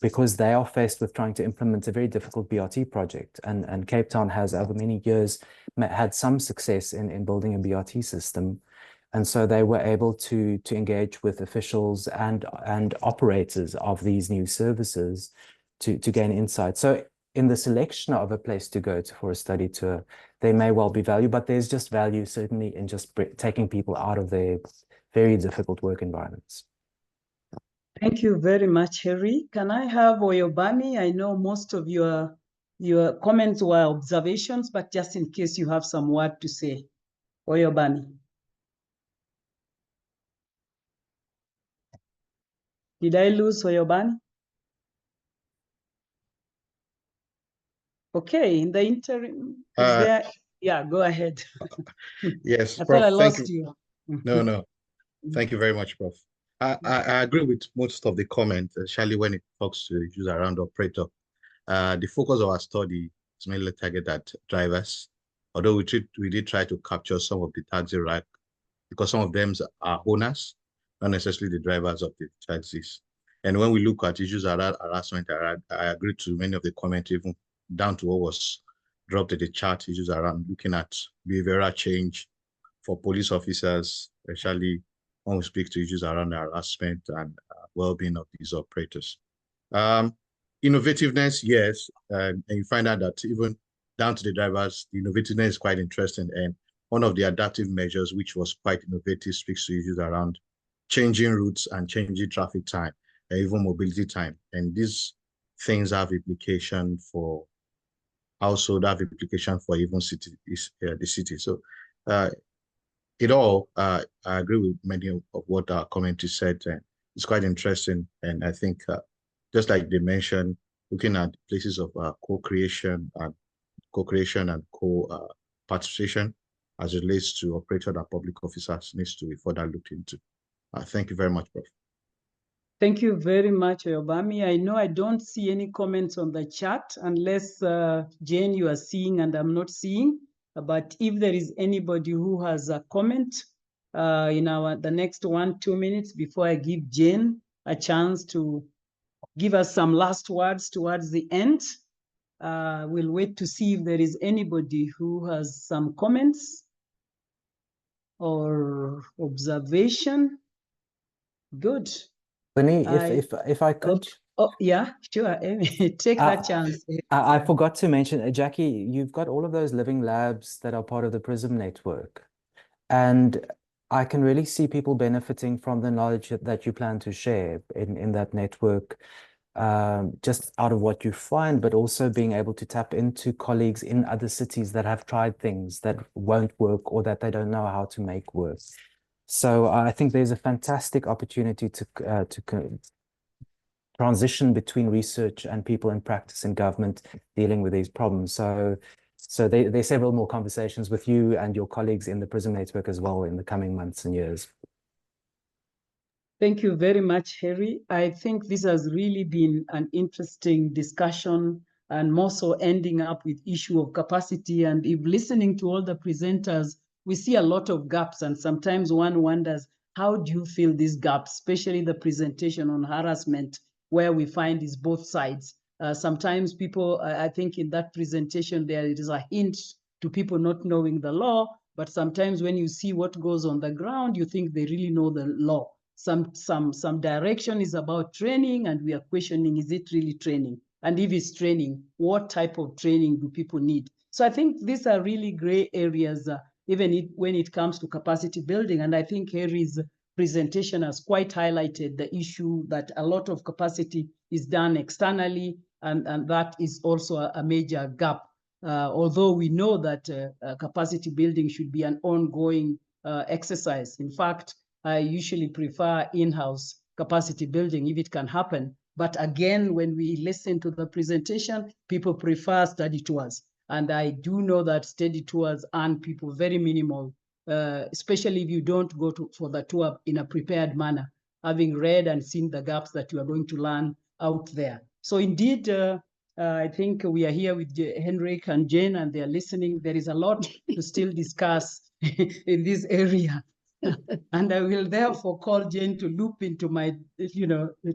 because they are faced with trying to implement a very difficult BRT project. And Cape Town has over many years had some success in building a BRT system. And so they were able to engage with officials and operators of these new services to gain insight. So in the selection of a place to go to for a study tour, there may well be value, but there's just value certainly in just taking people out of their very difficult work environments. Thank you very much, Harry. Can I have Oyobami? I know most of your comments were observations, but just in case you have some word to say. Oyobami. Did I lose Oyobami? Okay, in the interim, is there? Yeah, go ahead. Yes, I Prof, thought I thank lost you. No. Thank you very much, Prof. I agree with most of the comments, especially when it talks to issues around operator. The focus of our study is mainly targeted at drivers, although we did try to capture some of the taxi rack because some of them are owners, not necessarily the drivers of the taxis. And when we look at issues around harassment, I agree to many of the comments, even down to what was dropped in the chat, issues around looking at behavioral change for police officers, especially when we speak to issues around harassment and well-being of these operators. Innovativeness, yes, and you find out that even down to the drivers, the innovativeness is quite interesting. And one of the adaptive measures, which was quite innovative, speaks to issues around changing routes and changing traffic time, and even mobility time. And these things have implication for household, have implication for even the city. So I agree with many of what our commentary said, and it's quite interesting. And I think just like they mentioned, looking at places of co-creation and co-participation as it relates to operator and public officers needs to be further looked into. Thank you very much, Prof. Thank you very much, Obami. I know I don't see any comments on the chat unless, Jane, you are seeing and I'm not seeing. But if there is anybody who has a comment in the next 1-2 minutes before I give Jane a chance to give us some last words towards the end, we'll wait to see if there is anybody who has some comments or observation. Good. Winnie, if I could. Oh, yeah, sure. Take that chance. I forgot to mention, Jackie, you've got all of those living labs that are part of the PRISM network. And I can really see people benefiting from the knowledge that you plan to share in that network, just out of what you find, but also being able to tap into colleagues in other cities that have tried things that won't work or that they don't know how to make work. So I think there's a fantastic opportunity to transition between research and people in practice in government dealing with these problems. So there's several more conversations with you and your colleagues in the PRISM network as well in the coming months and years. Thank you very much, Harry. I think this has really been an interesting discussion, and more so ending up with issue of capacity. And if listening to all the presenters, we see a lot of gaps, and sometimes one wonders, how do you fill these gaps, especially the presentation on harassment, where we find is both sides. Sometimes people, I think in that presentation, there is a hint to people not knowing the law, but sometimes when you see what goes on the ground, you think they really know the law. Some direction is about training, and we are questioning, is it really training? And if it's training, what type of training do people need? So I think these are really gray areas, even when it comes to capacity building. And I think Harry's presentation has quite highlighted the issue that a lot of capacity is done externally, and that is also a major gap. Although we know that capacity building should be an ongoing exercise. In fact, I usually prefer in-house capacity building if it can happen. But again, when we listen to the presentation, people prefer study tours. And I do know that study tours earn people very minimal, especially if you don't go for the tour in a prepared manner, having read and seen the gaps that you are going to learn out there. So indeed, I think we are here with Henrik and Jane, and they're listening. There is a lot to still discuss in this area. And I will therefore call Jane to loop into my,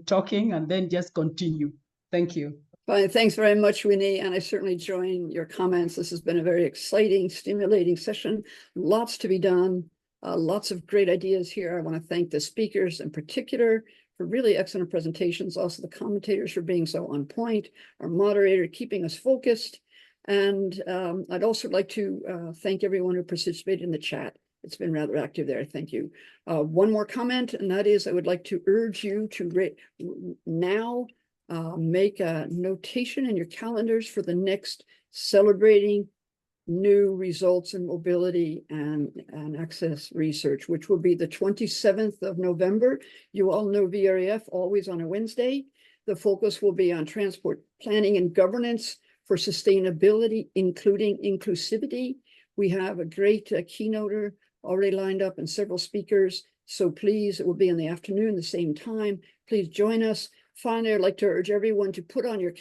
talking and then just continue. Thank you. Fine. Thanks very much, Winnie. And I certainly join your comments. This has been a very exciting, stimulating session. Lots to be done. Lots of great ideas here. I want to thank the speakers in particular for really excellent presentations. Also the commentators for being so on point. Our moderator keeping us focused. And I'd also like to thank everyone who participated in the chat. It's been rather active there. Thank you. One more comment, and that is I would like to urge you to now make a notation in your calendars for the next celebrating new results in mobility and access research, which will be the 27th of November. You all know VREF, always on a Wednesday. The focus will be on transport planning and governance for sustainability, including inclusivity. We have a great keynoter already lined up and several speakers. So please, it will be in the afternoon, the same time. Please join us. Finally, I'd like to urge everyone to put on your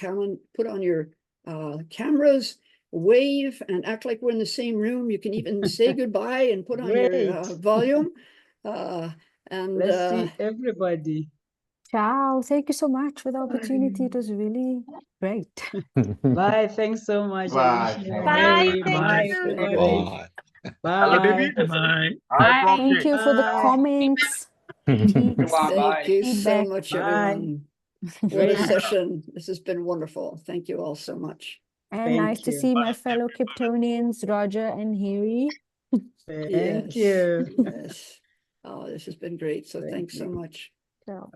cameras, wave, and act like we're in the same room. You can even say goodbye and put on your volume. Let's see everybody. Ciao. Thank you so much for the opportunity. It was really great. Bye. Thanks so much, Bye. Alicia. Bye. Bye, everybody. Bye. Bye. Bye. Thank you for the comments, critiques, Thank you so feedback. much, Bye. everyone. What a session. This has been wonderful. Thank you all so much. And nice Thank to you. see my fellow Kiptonians, Roger and Harry. Thank you. Yes. Oh, this has been great. So thanks so much. Ciao.